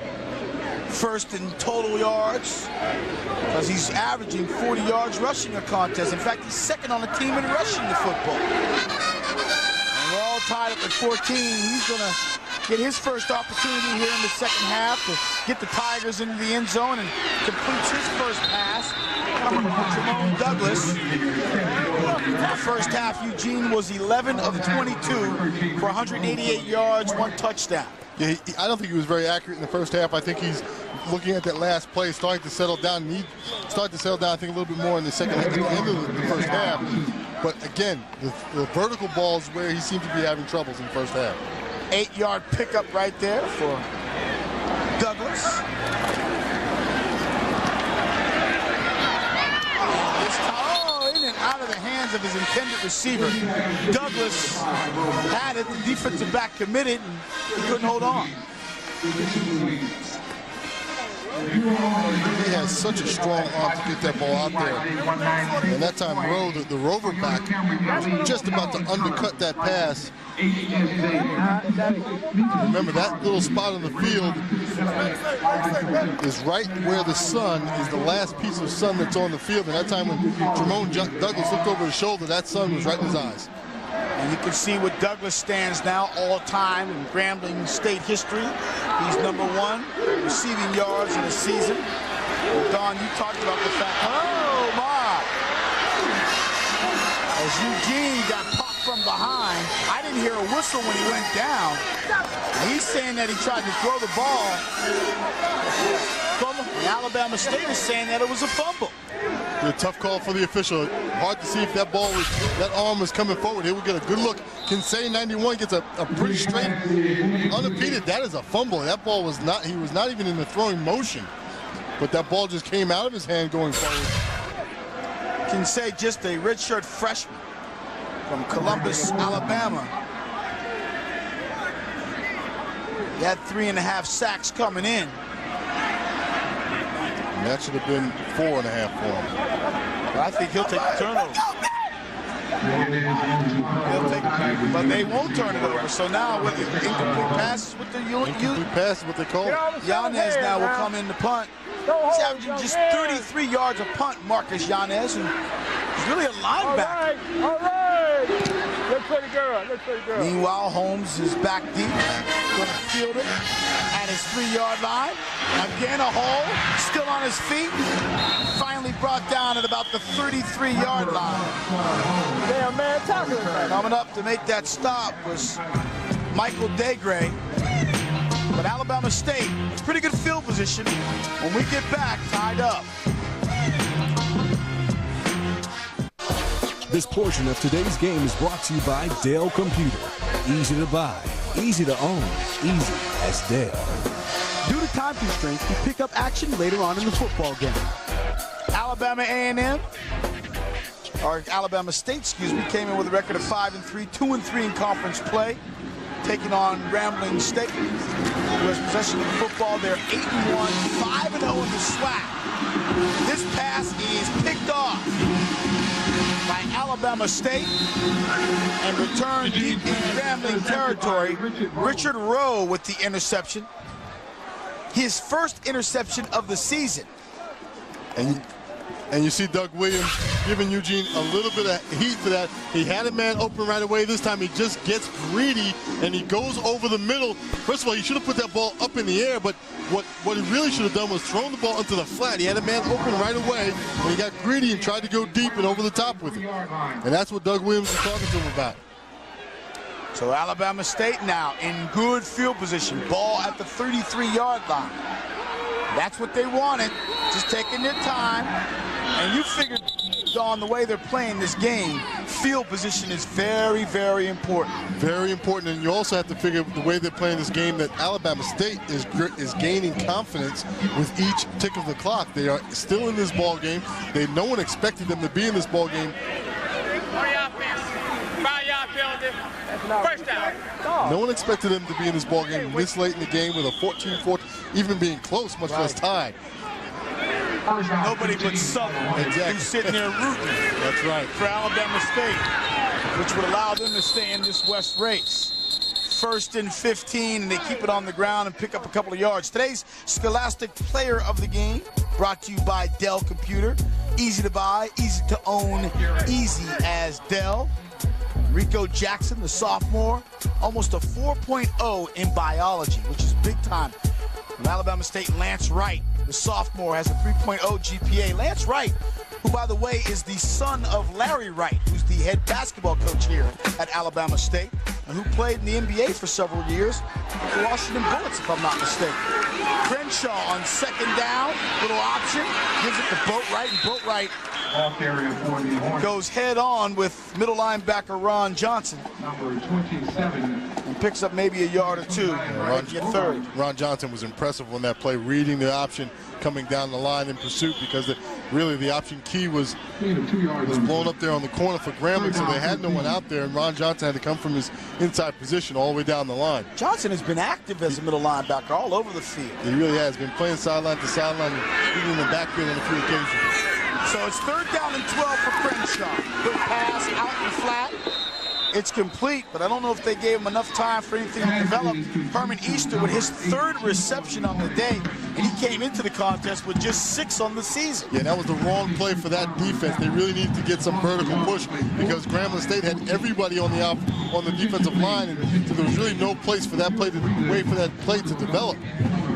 Speaker 1: 1st in total yards, because he's averaging 40 yards rushing a contest. In fact, he's 2nd on the team in rushing the football. And we're all tied up at 14. He's going to get his first opportunity here in the second half to get the Tigers into the end zone and completes his first pass. Coming from Jerome Douglas. In the first half, Eugene was 11 of 22 for 188 yards, 1 touchdown.
Speaker 2: Yeah, I don't think he was very accurate in the first half. I think he's looking at that last play, starting to settle down. And he started to settle down, I think, a little bit more in the second half, at the end of the first half. But again, the vertical ball is where he seemed to be having troubles in the first half.
Speaker 1: 8-yard pickup right there for Douglas. In and out of the hands of his intended receiver. Douglas had it, the defensive back committed, and he couldn't hold on.
Speaker 2: He has such a strong arm to get that ball out there. And that time, the rover back, was just about to undercut that pass. Remember, that little spot on the field is right where the sun is, the last piece of sun that's on the field. And that time when Jerome Douglas looked over his shoulder, that sun was right in his eyes.
Speaker 1: And you can see what Douglas stands now all-time in Grambling State history. He's #1 receiving yards in the season. Well, Don, you talked about the fact, oh my! As Eugene got popped from behind, I didn't hear a whistle when he went down. He's saying that he tried to throw the ball. And Alabama State is saying that it was a fumble.
Speaker 2: A tough call for the official. Hard to see if that arm was coming forward. Here we get a good look. Kinsey 91 gets a pretty straight, unimpeded. That is a fumble. That ball was not, he was not even in the throwing motion. But that ball just came out of his hand going forward.
Speaker 1: Kinsey, just a redshirt freshman from Columbus, Alabama. He had 3.5 sacks coming in.
Speaker 2: And that should have been 4.5 for him.
Speaker 1: But I think he'll take the turnover. But they won't turn it over. So now with the incomplete passes with the
Speaker 2: incomplete passes, what they call it.
Speaker 1: Yanez now will come in to punt. He's averaging just 33 yards a punt, Marcus Yanez, and he's really a linebacker.
Speaker 6: All right. The pretty girl. Look pretty girl.
Speaker 1: Meanwhile, Holmes is back deep. Going to field it at his 3-yard line. Again, a hole. Still on his feet. Finally brought down at about the 33-yard line.
Speaker 6: Damn, man, tackle him.
Speaker 1: Coming up to make that stop was Michael Degray. But Alabama State, pretty good field position. When we get back, tied up.
Speaker 4: This portion of today's game is brought to you by Dell Computer. Easy to buy, easy to own, easy as Dell.
Speaker 1: Due to time constraints, we pick up action later on in the football game. Alabama A&M, or Alabama State, excuse me, came in with a record of 5-3, 2-3 in conference play, taking on Grambling State, who has possession of the football. They're 8-1, 5-0 in the SWAC. This pass is picked off by Alabama State and returned deep in Grambling territory. Richard Rowe with the interception. His first interception of the season.
Speaker 2: And you see Doug Williams giving Eugene a little bit of heat for that. He had a man open right away. This time he just gets greedy and he goes over the middle. First of all, he should have put that ball up in the air, but what he really should have done was thrown the ball into the flat. He had a man open right away, and he got greedy and tried to go deep and over the top with it. And that's what Doug Williams is talking to him about.
Speaker 1: So Alabama State now in good field position. Ball at the 33-yard line. That's what they wanted, just taking their time. And you figured, Don, the way they're playing this game, field position is very, very important.
Speaker 2: Very important, and you also have to figure the way they're playing this game that Alabama State is gaining confidence with each tick of the clock. They are still in this ball game. No one expected them to be in this ball game.
Speaker 6: First down.
Speaker 2: No one expected them to be in this ball game this late in the game with a 14-14, even being close, much less tied.
Speaker 1: Nobody but Southern who's sitting there rooting.
Speaker 2: That's right.
Speaker 1: For Alabama State, which would allow them to stay in this West race. 1st and 15, and they keep it on the ground and pick up a couple of yards. Today's Scholastic Player of the Game, brought to you by Dell Computer. Easy to buy, easy to own, easy as Dell. Rico Jackson, the sophomore, almost a 4.0 in biology, which is big time. From Alabama State, Lance Wright, the sophomore, has a 3.0 GPA. Lance Wright, who, by the way, is the son of Larry Wright, who's the head basketball coach here at Alabama State, and who played in the NBA for several years, the Washington Bullets, if I'm not mistaken. Crenshaw on 2nd down, little option, gives it to Boatwright, and Boatwright goes head on with middle linebacker Ron Johnson.
Speaker 5: Number 27.
Speaker 1: And picks up maybe a yard or two.
Speaker 2: Ron Johnson was impressive on that play, reading the option coming down the line in pursuit, because really the option key was blown up there on the corner for Grambling, so they had no one out there, and Ron Johnson had to come from his inside position all the way down the line.
Speaker 1: Johnson has been active as a middle linebacker all over the field.
Speaker 2: He really has been playing sideline to sideline, even in the backfield on a few occasions.
Speaker 1: So it's 3rd down and 12 for Crenshaw. Good pass out in the flat. It's complete, but I don't know if they gave him enough time for anything to develop. Herman Easter with his 3rd reception on the day, and he came into the contest with just 6 on the season.
Speaker 2: Yeah, that was the wrong play for that defense. They really needed to get some vertical push, because Grambling State had everybody on the defensive line, and so there was really no place for that play to develop.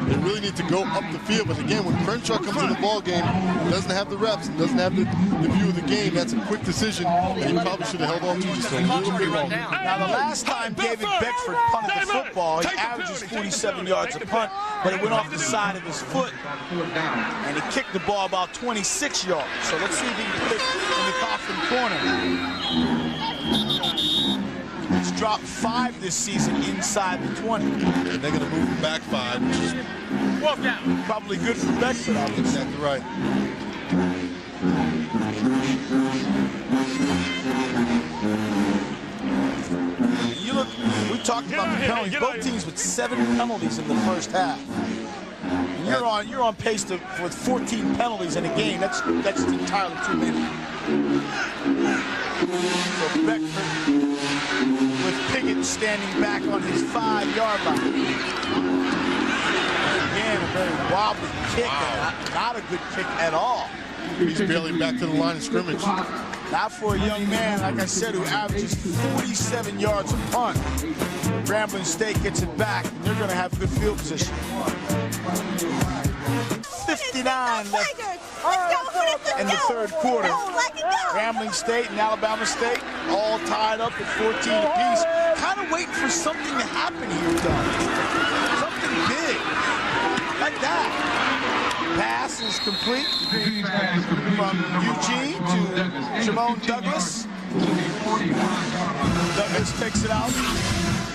Speaker 2: They really need to go up the field. But again, when Crenshaw comes to the ball game, doesn't have the reps and doesn't have the view of the game, that's a quick decision that he probably should have held on to just a little bit longer.
Speaker 1: Now, the last time David Beckford punted the football, he averages 47 yards a punt, but it went off the side of his foot, and he kicked the ball about 26 yards. So let's see if he can put it in the coffin corner. He's dropped 5 this season inside the 20.
Speaker 2: And they're going to move him back 5, which is
Speaker 1: probably good for Beckford.
Speaker 2: Exactly right.
Speaker 1: You look, we talked about the penalties. Both teams with 7 penalties in the first half. And you're on pace with 14 penalties in a game. That's entirely too many. So Beckford with Piggott standing back on his 5-yard line. Again, a very wobbly kick, not a good kick at all.
Speaker 2: He's barely back to the line of scrimmage.
Speaker 1: Not for a young man, like I said, who averages 47 yards a punt. Grambling State gets it back, and they're going to have good field position. 59 left in the third quarter. Grambling State and Alabama State all tied up at 14 apiece. Kind of waiting for something to happen here, Doug. Something big, like that. Pass is complete from Eugene to Jamone Douglas. Douglas takes it out.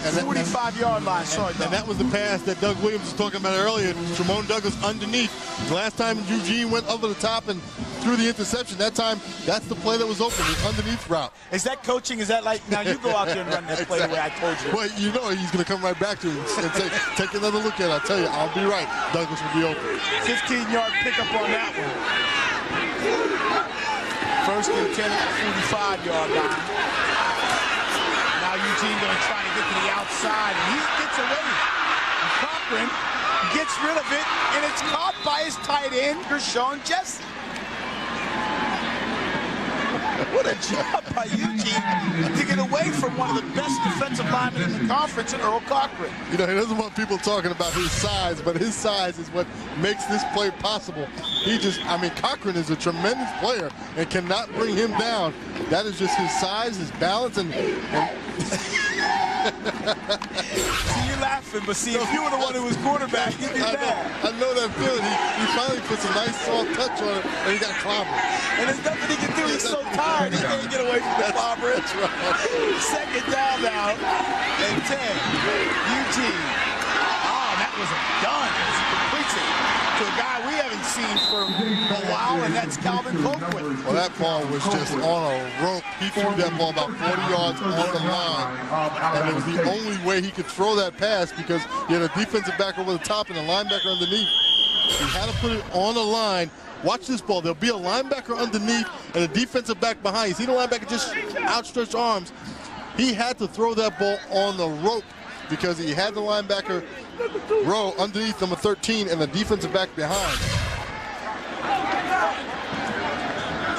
Speaker 1: 45-yard line, sorry, Doug.
Speaker 2: And that was the pass that Doug Williams was talking about earlier. Jamone Douglas underneath. The last time Eugene went over the top and threw the interception, that time, that's the play that was open, the underneath route.
Speaker 1: Is that coaching? Is that like, now you go out there and run that play the way I told you?
Speaker 2: Well, you know he's going to come right back to you and say, take another look at it. I'll tell you, I'll be right. Douglas will be open.
Speaker 1: 15-yard pickup on that one. First and 10 at the 45-yard line. Now Eugene going to try to get to the outside, and he gets away. And Cochran gets rid of it, and it's caught by his tight end, Gershon Jesse. What a job by Eugene to get away from one of the best defensive linemen in the conference, in Earl Cochran.
Speaker 2: You know, he doesn't want people talking about his size, but his size is what makes this play possible. Cochran is a tremendous player and cannot bring him down. That is just his size, his balance, and
Speaker 1: See, you're laughing, but see, if you were the one who was quarterback, you'd be mad.
Speaker 2: I know that feeling. He finally puts a nice soft touch on it, and he got clobbered.
Speaker 1: And there's nothing he can do. He's so tired, he can't get away from the clobber.
Speaker 2: That's right.
Speaker 1: Second down now, and 10. Eugene. Oh, that was a gun. He completes it to a guy we haven't seen for a while, and that's Calvin Colquitt.
Speaker 2: Well, that ball was just on a rope. He threw that ball about 40 yards on the line, and it was the only way he could throw that pass because he had a defensive back over the top and a linebacker underneath. He had to put it on the line. Watch this ball. There'll be a linebacker underneath and a defensive back behind. You see the linebacker just outstretched arms. He had to throw that ball on the rope because he had the linebacker row underneath number 13 and the defensive back behind.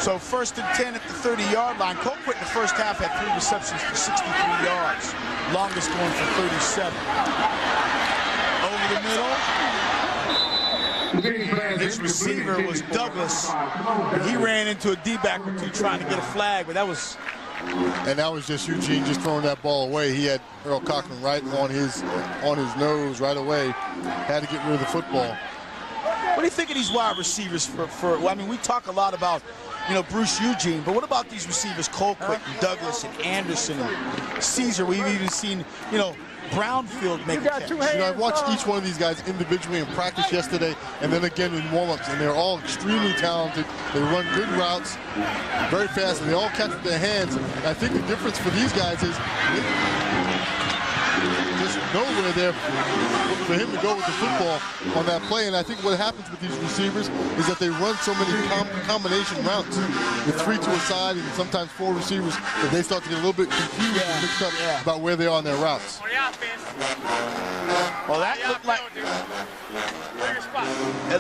Speaker 1: So first and 10 at the 30-yard line. Colquitt in the first half had 3 receptions for 63 yards. Longest one for 37. Over the middle. His receiver was Douglas. He ran into a D-back or two trying to get a flag, but that was...
Speaker 2: And that was just Eugene just throwing that ball away. He had Earl Cochran right on his nose right away. Had to get rid of the football.
Speaker 1: What do you think of these wide receivers we talk a lot about, Bruce Eugene, but what about these receivers, Colquitt and Douglas and Anderson and Caesar? We've even seen, Brownfield make a catch.
Speaker 2: I watched each one of these guys individually in practice yesterday and then again in warm-ups, and they're all extremely talented. They run good routes, very fast, and they all catch with their hands. And I think the difference for these guys is just nowhere there for him to go with the football on that play. And I think what happens with these receivers is that they run so many combination routes with 3 to a side and sometimes 4 receivers that they start to get a little bit confused and mixed up about where they are on their routes.
Speaker 1: Well, that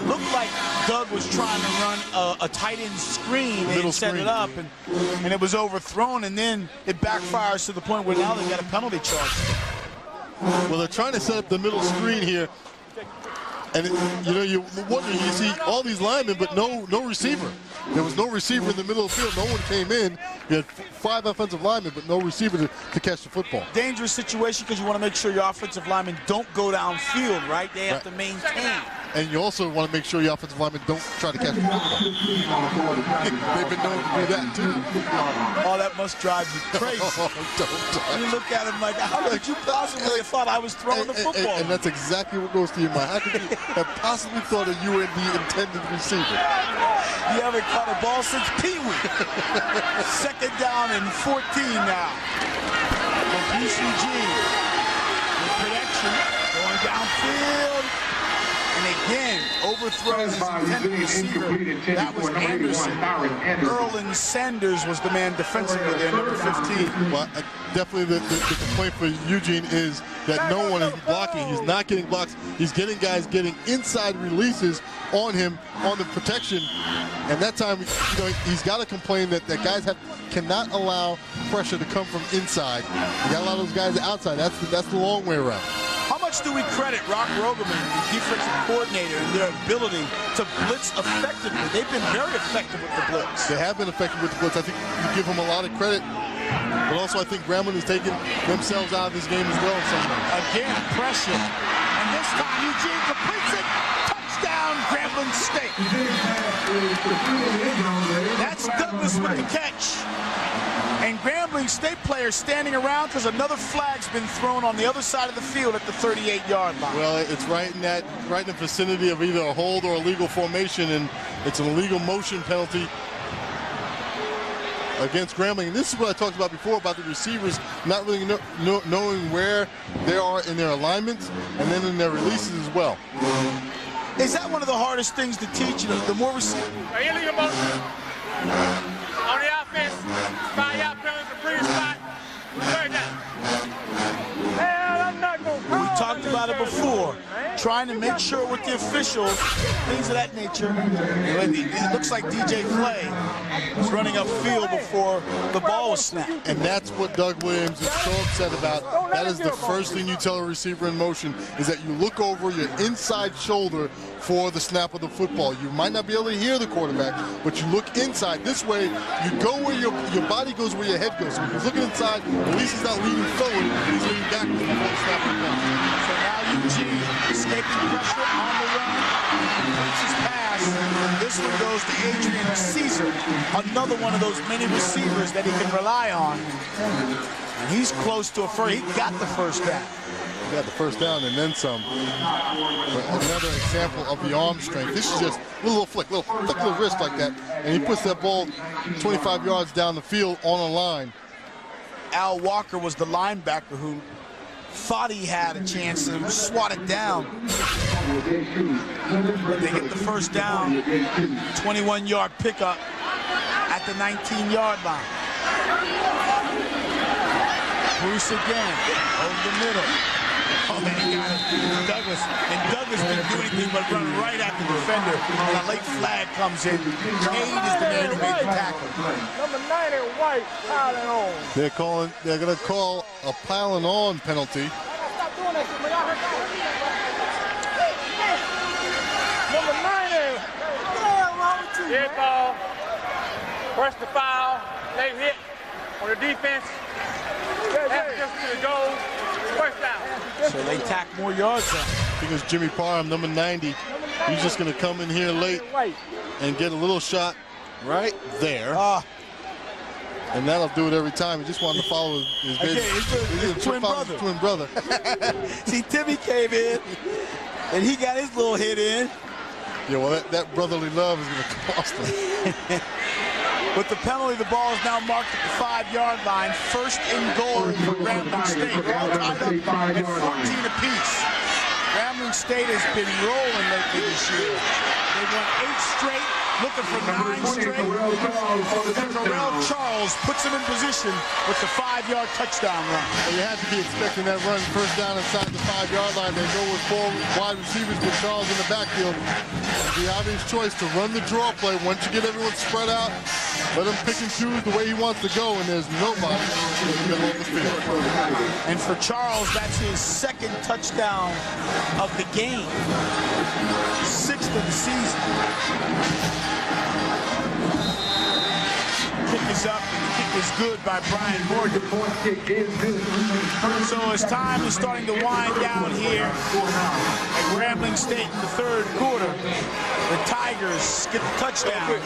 Speaker 1: looked like Doug was trying to run a tight end screen and set it up, and it was overthrown, and then it backfires to the point where now they got a penalty charge.
Speaker 2: Well, they're trying to set up the middle screen here, and you wonder, you see all these linemen, but no receiver. There was no receiver in the middle of the field. No one came in. You had 5 offensive linemen, but no receiver to catch the football. Dangerous situation because you want to make sure your offensive linemen don't go downfield, right? They have to maintain. And you also want to make sure your offensive linemen don't try to catch the football. They've been known to do that, too.
Speaker 1: Oh, that must drive you crazy. You look at him like, how could you possibly have thought I was throwing the football?
Speaker 2: And that's exactly what goes through your mind. How could you have possibly thought that you were the intended receiver?
Speaker 1: You haven't caught a ball since Pee-wee. Second down and 14 now. For Bruce Eugene. With protection, going downfield. And again, overthrows his intended receiver. That was Anderson. Erland Sanders was the man defensively there, number 15.
Speaker 2: Well, definitely the complaint for Eugene is that no one is blocking. He's not getting blocks. He's getting guys getting inside releases on him on the protection. And that time, he's got to complain that guys have cannot allow pressure to come from inside. You got a lot of those guys outside. That's the long way around.
Speaker 1: How much do we credit Rock Rogerman, the defensive coordinator, and their ability to blitz effectively? They've been very effective with the blitz.
Speaker 2: They have been effective with the blitz. I think you give them a lot of credit. But also, I think Grambling has taken themselves out of this game as well in some ways.
Speaker 1: Again, pressure. And this time, Eugene completes it. Touchdown, Grambling State. That's Douglas with the catch. And Grambling State players standing around because another flag's been thrown on the other side of the field at the 38-yard line.
Speaker 2: Well, it's right in the vicinity of either a hold or a legal formation, and it's an illegal motion penalty against Grambling. And this is what I talked about before about the receivers not really knowing where they are in their alignments and then in their releases as well.
Speaker 1: Is that one of the hardest things to teach? The more receivers.
Speaker 6: Illegal motion on the offense. 5-yard penalty for previous spot. Third down.
Speaker 1: We talked about it before. Trying to make sure with the officials, things of that nature. It looks like DJ Clay was running upfield before the ball was snapped.
Speaker 2: And that's what Doug Williams is so upset about. That is the first thing you tell a receiver in motion, is that you look over your inside shoulder for the snap of the football. You might not be able to hear the quarterback, but you look inside. This way, you go where your body goes where your head goes. So if he's looking inside, at least he's not leaning forward, he's leaning backwards before the snap of the ball.
Speaker 1: So now Eugene escaping pressure on the run. Completes his pass. This one goes to Adrian Caesar, another one of those many receivers that he can rely on. And he's close to a first. He got the first down.
Speaker 2: He got the first down and then some. But another example of the arm strength. This is just a little flick of the wrist like that, and he puts that ball 25 yards down the field on a line.
Speaker 1: Al Walker was the linebacker who thought he had a chance to swat it down. But they get the first down. 21-yard pickup at the 19-yard line. Bruce again over the middle. Oh, man, he got it. Douglas. And Douglas didn't do anything but run right at the defender. And a late flag comes in. Cade is the man who made the tackle.
Speaker 6: Number 90, White, piling on.
Speaker 2: They're going to call a piling on penalty.
Speaker 6: Stop doing that shit, man. Y'all heard that? Number 90. Dead ball. Press the foul. Late hit on the defense. That's just to the goal. First down.
Speaker 1: So they tack more yards up.
Speaker 2: I think it's Jimmy Parham, number 90. He's just going to come in here late and get a little shot right there. And that'll do it every time. He just wanted to follow his
Speaker 1: twin
Speaker 2: brother.
Speaker 1: See, Timmy came in, and he got his little hit in.
Speaker 2: Yeah, well, that brotherly love is going to cost him.
Speaker 1: With the penalty, the ball is now marked at the 5-yard line. First and goal for Grambling State. All tied up at 14 apiece. Grambling State has been rolling lately this year. They've won 8 straight, looking for 9 straight. And Correll Charles puts him in position with the 5-yard touchdown run.
Speaker 2: Well, you have to be expecting that run first down inside the 5-yard line. They go with 4 wide receivers with Charles in the backfield. The obvious choice to run the draw play. Once you get everyone spread out, let him pick and choose the way he wants to go, and there's nobody in the middle of the field.
Speaker 1: And for Charles, that's his 2nd touchdown of the game. 6th of the season. Kick is up, and the kick is good by Brian Morgan. So as time is starting to wind down here at Grambling State in the 3rd quarter, the Tigers get the touchdown.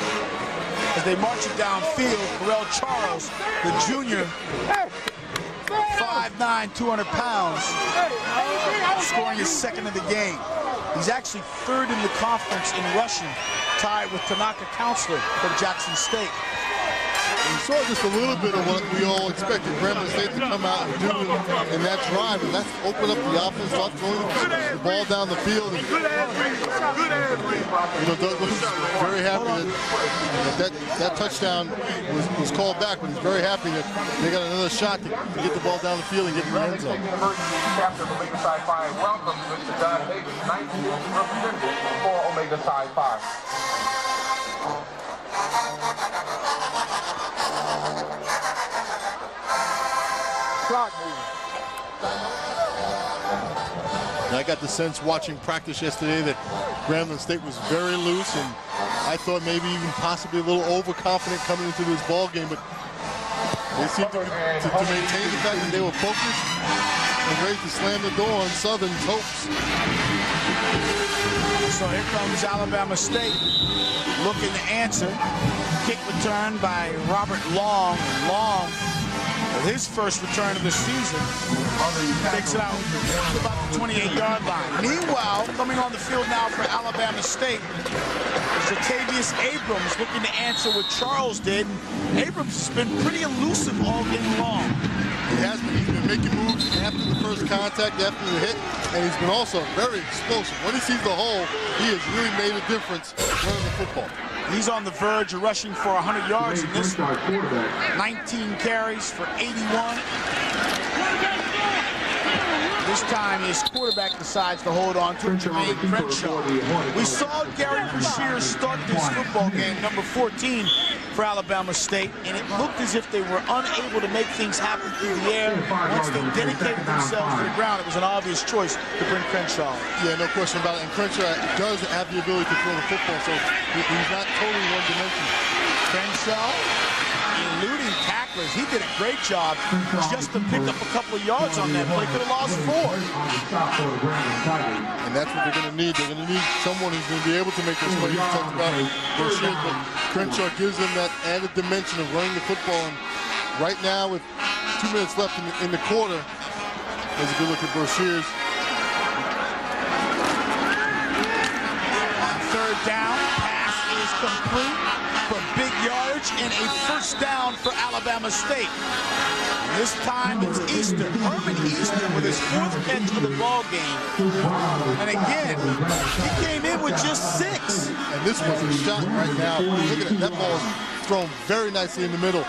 Speaker 1: As they march it downfield, Correll Charles, the junior, 5'9", 200 pounds, scoring his 2nd of the game. He's actually 3rd in the conference in rushing, tied with Tanaka Counselor from Jackson State.
Speaker 2: We saw just a little bit of what we all expected Grambling State to come out and do in that drive, and that's open up the offense, start throwing the ball down the field. And, Doug was very happy that touchdown was called back, but he's very happy that they got another shot to get the ball down the field and get in the end zone.
Speaker 5: Captain of Omega Psi Phi, welcome Mr. John Davis, 19th representative for Omega Psi Phi.
Speaker 6: clock moving.
Speaker 2: And I got the sense watching practice yesterday that Grambling State was very loose, and I thought maybe even possibly a little overconfident coming into this ball game, but they seemed to maintain the fact that they were focused and ready to slam the door on Southern's hopes.
Speaker 1: So here comes Alabama State looking to answer. Kick return by Robert Long. Long, with his first return of the season, takes it out to about the 28-yard line. Meanwhile, coming on the field now for Alabama State is Jatavius Abrams looking to answer what Charles did. Abrams has been pretty elusive all game long.
Speaker 2: He has been. He's been making moves after the first contact, after the hit, and he's been also very explosive. When he sees the hole, he has really made a difference running the football.
Speaker 1: He's on the verge of rushing for 100 yards in this one. 19 carries for 81. This time his quarterback decides to hold on to Jermaine Crenshaw. We saw Gary Brashear start this football game, number 14 for Alabama State, and it looked as if they were unable to make things happen through the air. Once they dedicated themselves to the ground, it was an obvious choice to bring Crenshaw.
Speaker 2: Yeah, no question about it. And Crenshaw does have the ability to throw the football, so he's not totally one-dimensional.
Speaker 1: Crenshaw eluding tacklers. He did a great job just to pick up a couple of yards on that play. Could have lost 4.
Speaker 2: And that's what they're going to need. They're going to need someone who's going to be able to make those plays. You talked about Brashear, but Crenshaw gives them that added dimension of running the football. And right now, with 2 minutes left in the quarter, there's a good look at Brashear's.
Speaker 1: Third down, pass is complete for big yardage and a first down for Alabama State. And this time it's Easter, Herman Easter, with his 4th catch of the ball game. And again, he came in with just 6.
Speaker 2: And this was a shot right now. Look at it, that ball is thrown very nicely in the middle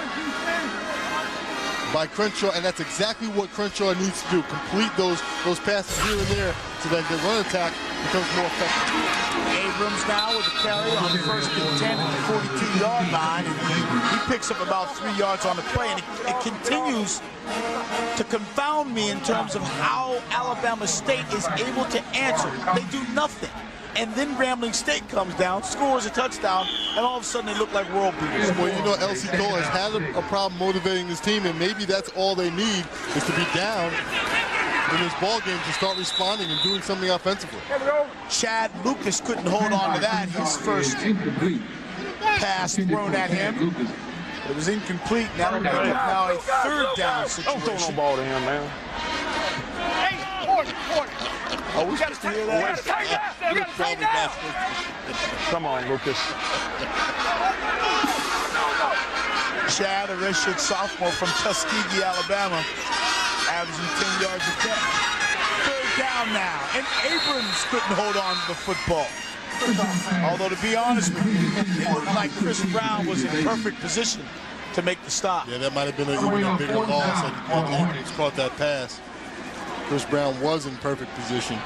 Speaker 2: by Crenshaw, and that's exactly what Crenshaw needs to do. Complete those passes here and there so that the run attack becomes more effective.
Speaker 1: Abrams now with a carry on 1st and 10 at the 42-yard line, and he picks up about 3 yards on the play, and it continues to confound me in terms of how Alabama State is able to answer. They do nothing. And then Grambling State comes down, scores a touchdown, and all of a sudden they look like world beaters.
Speaker 2: Well, you know, L.C. Cole has had a problem motivating his team, and maybe that's all they need is to be down in this ball game to start responding and doing something offensively.
Speaker 1: Chad Lucas couldn't hold on to that. His first pass thrown at him. It was incomplete. Now they're making now a 3rd down situation.
Speaker 3: Don't throw no ball to him, man.
Speaker 1: Oh, we got to hear that.
Speaker 3: Come on, Lucas.
Speaker 1: Chad, a redshirt sophomore from Tuskegee, Alabama, averaging 10 yards a catch. 3rd down now, and Abrams couldn't hold on to the football. Although, to be honest with you, it looked like Chris Brown was in perfect position to make the stop.
Speaker 2: Yeah, that might have been a bigger loss had Abrams caught that pass. Chris Brown was in perfect position.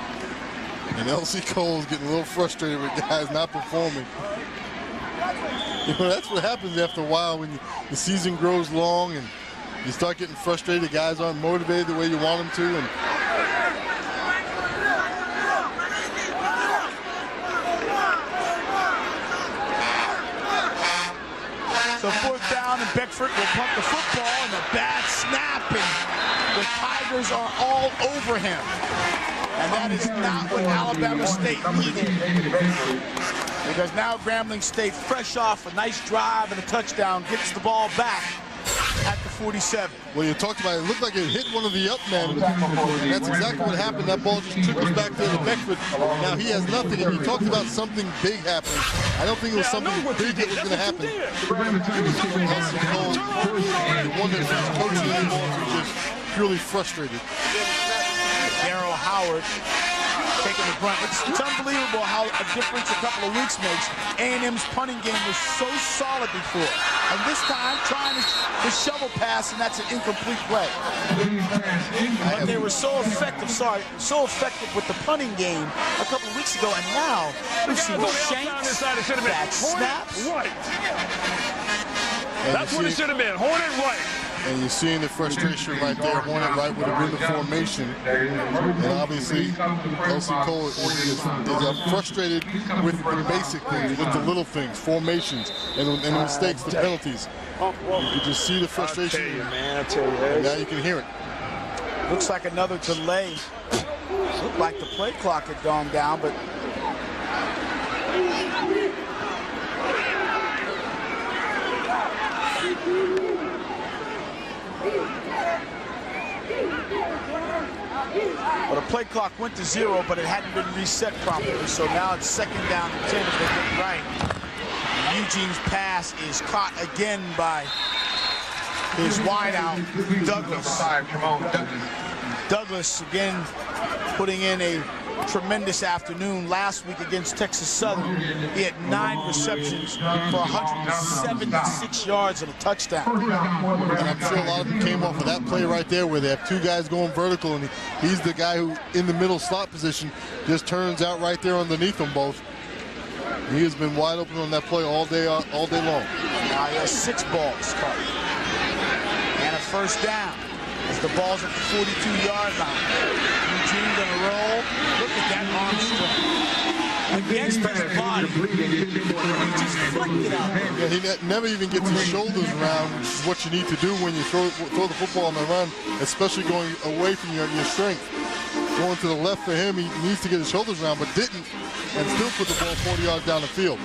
Speaker 2: And L.C. Cole's getting a little frustrated with guys not performing. You know, that's what happens after a while when the season grows long and you start getting frustrated. Guys aren't motivated the way you want them to. And
Speaker 1: so 4th down, and Beckford will punt the football, and a bad snap, and the Tigers are all over him. And that is not what Alabama State needed. Because now Grambling State, fresh off a nice drive and a touchdown, gets the ball back at the 47.
Speaker 2: Well, you talked about it. It looked like it hit one of the up men. And that's exactly what happened. That ball just trickles back there to Beckford. Now he has nothing, and you talked about something big happening. I don't think it was something big that was going to happen. It was L.C. Cole, the one that was coaching anymore, was just purely frustrated.
Speaker 1: Darryl Howard taking the brunt. It's unbelievable how a difference a couple of weeks makes. A&M's punting game was so solid before. And this time, trying to shovel pass, and that's an incomplete play. But they were so effective, with the punting game a couple of weeks ago, and now we've seen shanks, bad snaps.
Speaker 3: Right. That's what it should have been. Hornet right.
Speaker 2: And you're seeing the frustration right there. Hornet right with a window formation. And obviously, LC Cole is frustrated with the basic things, with the little things, formations, and the mistakes, the penalties. You just see the frustration.
Speaker 3: I tell you, man, I tell you.
Speaker 2: And now you can hear it.
Speaker 1: Looks like another delay. Looked like the play clock had gone down, but the play clock went to 0, but it hadn't been reset properly. So now it's 2nd down and 10 if they get it right. Eugene's pass is caught again by his wideout, Douglas. Douglas again putting in a tremendous afternoon. Last week against Texas Southern, he had 9 receptions for 176 yards and a touchdown.
Speaker 2: And I'm sure a lot of them came off of that play right there where they have 2 guys going vertical, and he's the guy who, in the middle slot position, just turns out right there underneath them both. He has been wide open on that play all day long.
Speaker 1: Now he has 6 balls caught. And a first down as the ball's at the 42-yard line. Eugene gonna roll. Look at that arm strength. Against his body. He just flicked it out there.
Speaker 2: Yeah, he never even gets his shoulders around, which is what you need to do when you throw the football on the run, especially going away from your strength. Going to the left for him, he needs to get his shoulders around, but didn't, and still put the ball 40 yards down the field.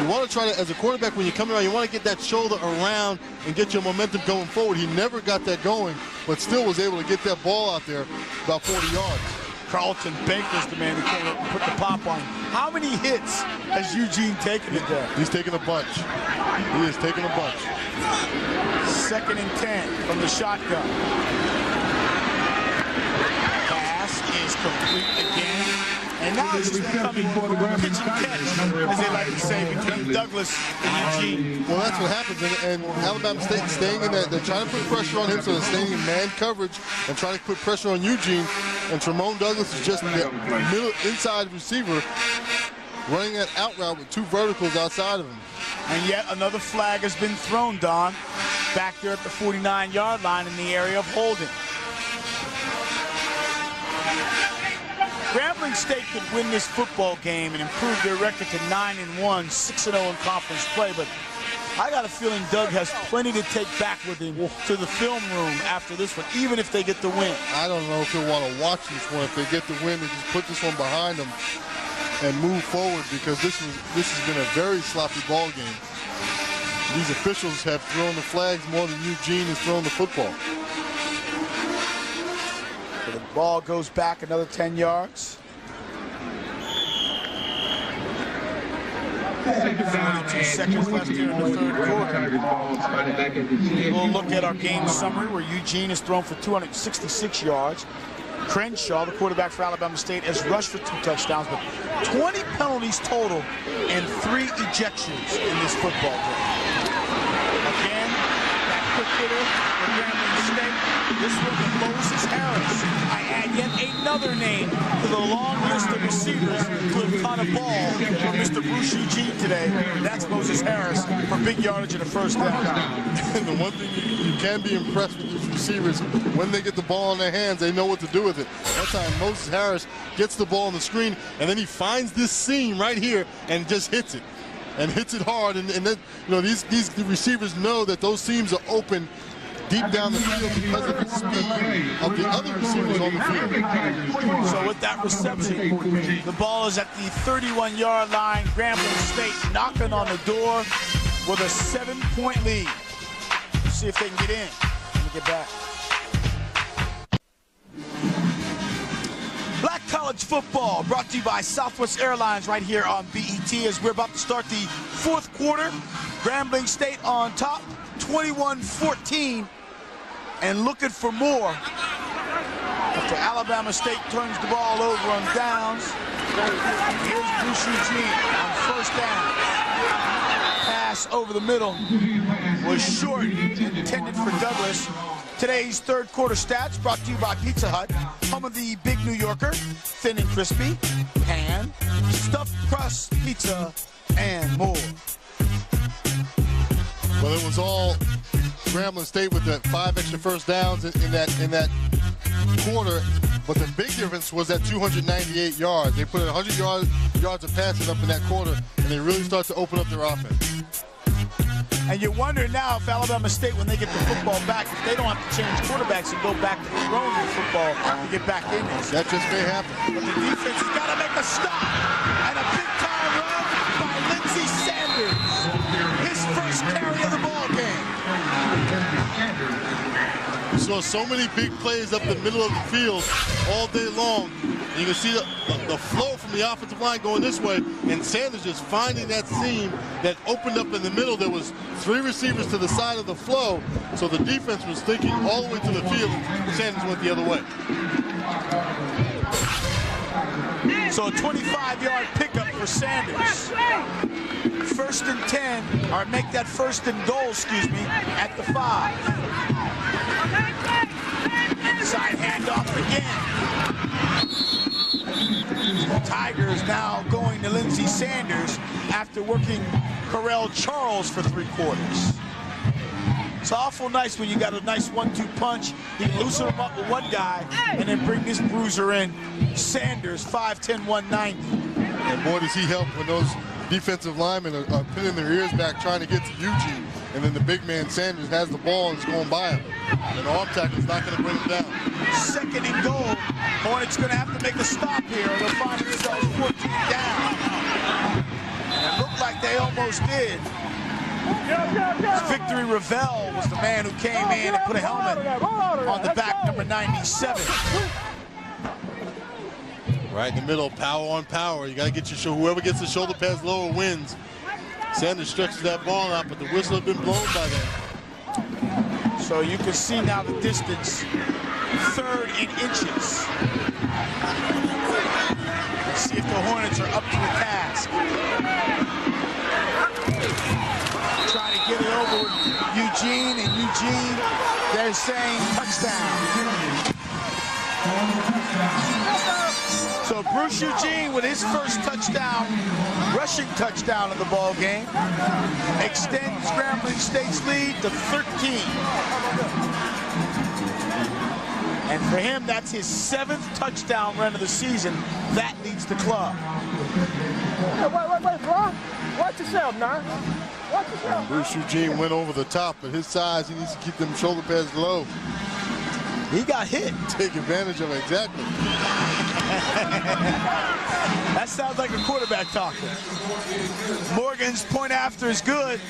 Speaker 2: You want to try to, as a quarterback, when you come around, you want to get that shoulder around and get your momentum going forward. He never got that going, but still was able to get that ball out there about 40 yards.
Speaker 1: Carlton Baker's the man who came up and put the pop on him. How many hits has Eugene taken today?
Speaker 2: He's taking a bunch. He is taking a bunch.
Speaker 1: 2nd and 10 from the shotgun. Pass is complete again. And now it's just becoming pitch and catch, as they like to say, between Douglas and Eugene.
Speaker 2: Well, that's what happens, and Alabama State staying in that. They're trying to put pressure on him, so they're staying in man coverage and trying to put pressure on Eugene. And Tremont Douglas is just the middle inside receiver, running that out route with 2 verticals outside of him.
Speaker 1: And yet another flag has been thrown, Don, back there at the 49-yard line in the area of holding. Grambling State could win this football game and improve their record to 9-1, 6-0 in conference play, but I got a feeling Doug has plenty to take back with him to the film room after this one, even if they get the win.
Speaker 2: I don't know if he'll want to watch this one. If they get the win, they just put this one behind them and move forward, because this has been a very sloppy ball game. These officials have thrown the flags more than Eugene has thrown the football.
Speaker 1: So the ball goes back another 10 yards. 42 seconds left here in the 3rd quarter. We'll look at our game summary where Eugene has thrown for 266 yards. Crenshaw, the quarterback for Alabama State, has rushed for 2 touchdowns, but 20 penalties total and 3 ejections in this football game. Again, that quick hitter for Grambling State. This one to Moses Harris. I add yet another name to the long list of receivers who have caught a ball for Mr. Bruce Eugene today. That's Moses Harris for big yardage and a first down.
Speaker 2: And the one thing you can be impressed with these receivers, when they get the ball in their hands, they know what to do with it. That time, Moses Harris gets the ball on the screen, and then he finds this seam right here and just hits it. And hits it hard, and then, you know, these receivers know that those seams are open deep down the field because of the speed of the other receivers on the field.
Speaker 1: So with that reception, the ball is at the 31-yard line. Grambling State knocking on the door with a 7-point lead. Let's see if they can get in. Let me get back. Black College Football brought to you by Southwest Airlines right here on BET as we're about to start the 4th quarter. Grambling State on top, 21-14, and looking for more. After Alabama State turns the ball over on downs, here's Bruce Eugene on first down. Pass over the middle was short, intended for Douglas. Today's 3rd quarter stats brought to you by Pizza Hut, home of the Big New Yorker, thin and crispy, pan, stuffed crust pizza, and more.
Speaker 2: Well, it was all Grambling State with the 5 extra first downs in that quarter, but the big difference was that 298 yards. They put 100 yards of passing up in that quarter, and they really start to open up their offense.
Speaker 1: And you wonder now if Alabama State, when they get the football back, if they don't have to change quarterbacks and go back to throwing the football to get back in this.
Speaker 2: That just may happen.
Speaker 1: But the defense has got to make a stop. And a big-time run by Lindsey Sanders. His first carry of the ball game.
Speaker 2: So many big plays up the middle of the field all day long. You can see the flow from the offensive line going this way, and Sanders just finding that seam that opened up in the middle. There was 3 receivers to the side of the flow, so the defense was thinking all the way to the field, and Sanders went the other way.
Speaker 1: So a 25-yard pickup for Sanders. 1st and 10, or make that 1st and goal, excuse me, at the 5. Inside handoff again. Tigers now going to Lindsey Sanders after working Correll Charles for 3 quarters. It's awful nice when you got a nice 1-2 punch. You can loosen him up with one guy and then bring this bruiser in. Sanders, 5'10", 190.
Speaker 2: And boy, does he help when those defensive linemen are pinning their ears back trying to get to Eugene. And then the big man Sanders has the ball and is going by him. And the arm tackle is not going to bring him down.
Speaker 1: 2nd and goal. Hornets going to have to make a stop here, or they'll find themselves 14 down. And it looked like they almost did. Victory Ravel was the man who came in and put a helmet on the back, number 97.
Speaker 2: Right in the middle, power on power. You got to get your shoulder. Whoever gets the shoulder pads lower wins. Sanders stretches that ball out, but the whistle had been blown by then.
Speaker 1: So you can see now the distance, 3rd in inches. Let's see if the Hornets are up to the task. Try to get it over with Eugene, and Eugene, they're saying touchdown. So Bruce Eugene with his first touchdown, rushing touchdown of the ball game, extends Grambling State's lead to 13. And for him, that's his 7th touchdown run of the season. That leads the club.
Speaker 6: Wait, bro. Watch yourself, now. Watch yourself.
Speaker 2: Bruce Eugene went over the top, but his size, he needs to keep them shoulder pads low.
Speaker 1: He got hit.
Speaker 2: Take advantage of it, exactly.
Speaker 1: That sounds like a quarterback talking. Morgan's point after is good.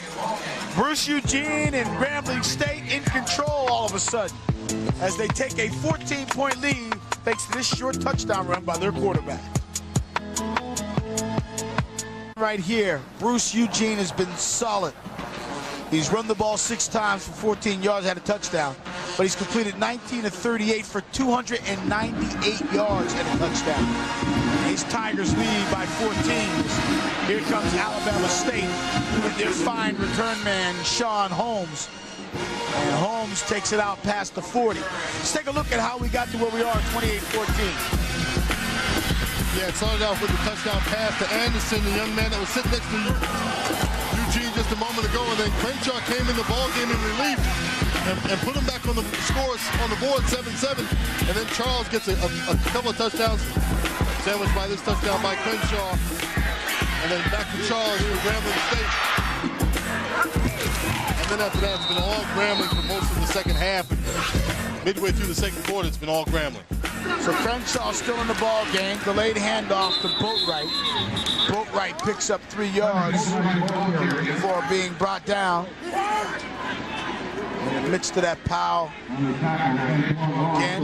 Speaker 1: Bruce Eugene and Grambling State in control all of a sudden as they take a 14-point lead thanks to this short touchdown run by their quarterback. Right here, Bruce Eugene has been solid. He's run the ball 6 times for 14 yards, had a touchdown, but he's completed 19 of 38 for 298 yards and a touchdown. These Tigers lead by 14. Here comes Alabama State with their fine return man, Sean Holmes. And Holmes takes it out past the 40. Let's take a look at how we got to where we are, 28-14.
Speaker 2: Yeah, it started off with the touchdown pass to Anderson, the young man that was sitting next to Eugene just a moment ago, and then Crenshaw came in the ball game in relief and put him back on the scores on the board, 7-7. And then Charles gets a couple of touchdowns, sandwiched by this touchdown by Crenshaw. And then back to Charles here at Grambling State. And then after that, it's been all Grambling for most of the second half. Midway through the second quarter, it's been all Grambling.
Speaker 1: So Crenshaw still in the ball game. Delayed handoff to Boatwright. Boatwright picks up 3 yards before being brought down. In the midst of that pile, again,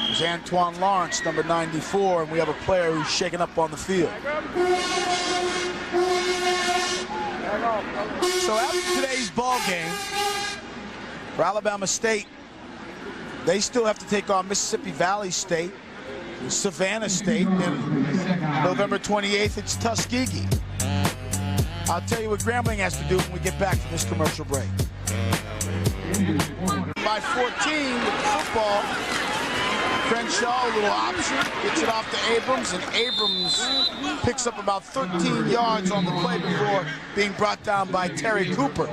Speaker 1: is Antoine Lawrence, number 94, and we have a player who's shaken up on the field. So after today's ball game, for Alabama State, they still have to take on Mississippi Valley State, Savannah State, and November 28th, it's Tuskegee. I'll tell you what Grambling has to do when we get back from this commercial break. By 14 with the football, Crenshaw, a little option, gets it off to Abrams, and Abrams picks up about 13 yards on the play before being brought down by Terry Cooper.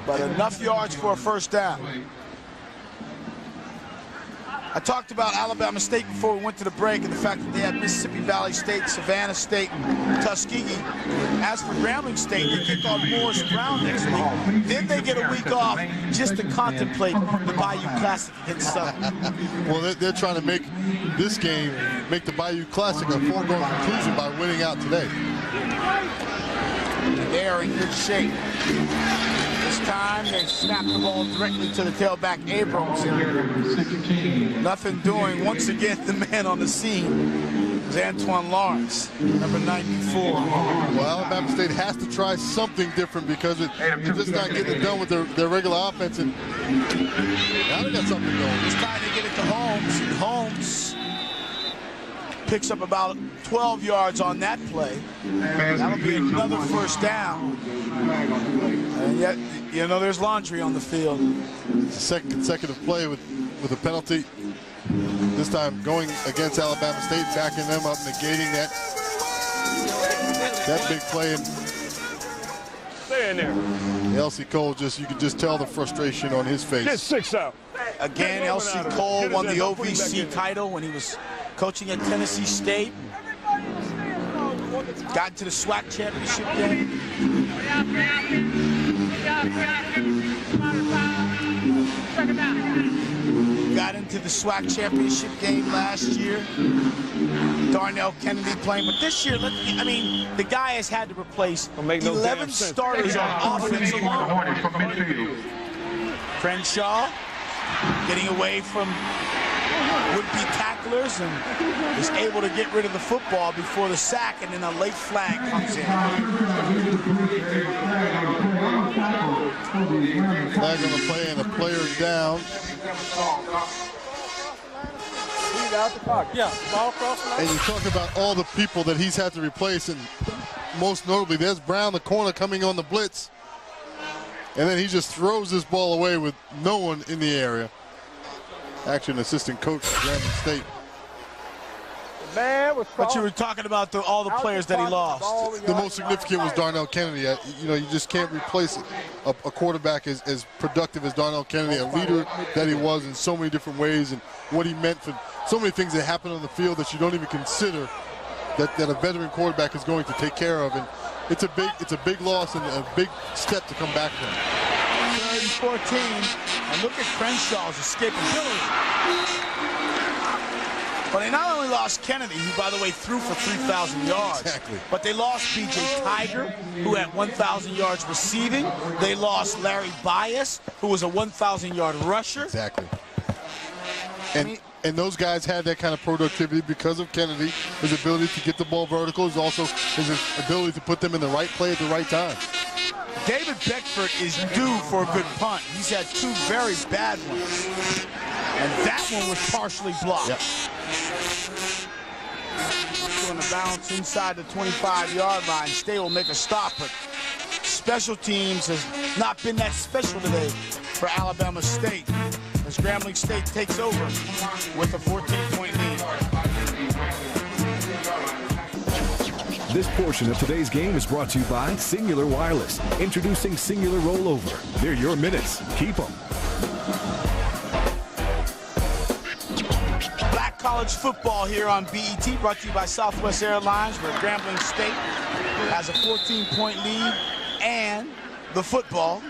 Speaker 1: but enough yards for a first down. I talked about Alabama State before we went to the break and the fact that they had Mississippi Valley State, Savannah State, and Tuskegee. As for Grambling State, they kick off Morris Brown next week. Then they get a week off just to contemplate the Bayou Classic against Southern.
Speaker 2: Well, they're trying to make this game, make the Bayou Classic a foregone conclusion by winning out today.
Speaker 1: They're in good shape. This time they snap the ball directly to the tailback Abrams. Nothing doing. Once again, the man on the scene is Antoine Lawrence, number 94.
Speaker 2: Well, Alabama State has to try something different because they're just not getting it done with their regular offense. And now they got something going.
Speaker 1: It's time to get it to Holmes. And Holmes picks up about 12 yards on that play. That'll be another first down. And yet, you know, there's laundry on the field.
Speaker 2: It's the second consecutive play with a penalty. This time going against Alabama State, backing them up, negating that big play. And
Speaker 3: Stay in there.
Speaker 2: L.C. Cole, you can just tell the frustration on his face.
Speaker 3: Get 6 out.
Speaker 1: Again, L.C. Cole won the OVC title when he was coaching at Tennessee State. Got into the SWAC championship game. Got into the SWAC championship game last year. Darnell Kennedy playing, but this year, I mean, the guy has had to replace 11 starters on offense alone. Crenshaw getting away from would-be tacklers and is able to get rid of the football before the sack, and then a late flag comes in.
Speaker 2: Flag on the play and a player down. And you talk about all the people that he's had to replace, and most notably, there's Brown, the corner, coming on the blitz. And then he just throws this ball away with no one in the area. Actually, an assistant coach for Grambling State.
Speaker 1: But you were talking about all the players that he lost.
Speaker 2: The most significant was Darnell Kennedy. You know, you just can't replace a quarterback as productive as Darnell Kennedy, a leader that he was in so many different ways, and what he meant for so many things that happen on the field that you don't even consider that a veteran quarterback is going to take care of. And it's a big loss and a big step to come back from.
Speaker 1: 3rd and 14, and look at Crenshaw's escaping ability. But they not only lost Kennedy, who, by the way, threw for 3,000 yards, but they lost B.J. Tiger, who had 1,000 yards receiving. They lost Larry Bias, who was a 1,000-yard rusher.
Speaker 2: Exactly. And those guys had that kind of productivity because of Kennedy, his ability to get the ball vertical, is also his ability to put them in the right play at the right time.
Speaker 1: David Beckford is due for a good punt. He's had 2 very bad ones. And that one was partially blocked.
Speaker 2: Yep.
Speaker 1: Doing the bounce inside the 25-yard line. State will make a stop, but special teams has not been that special today for Alabama State, as Grambling State takes over with a 14-point lead.
Speaker 4: This portion of today's game is brought to you by Singular Wireless. Introducing Singular Rollover. They're your minutes. Keep them.
Speaker 1: Black college football here on BET, brought to you by Southwest Airlines, where Grambling State has a 14-point lead and the football.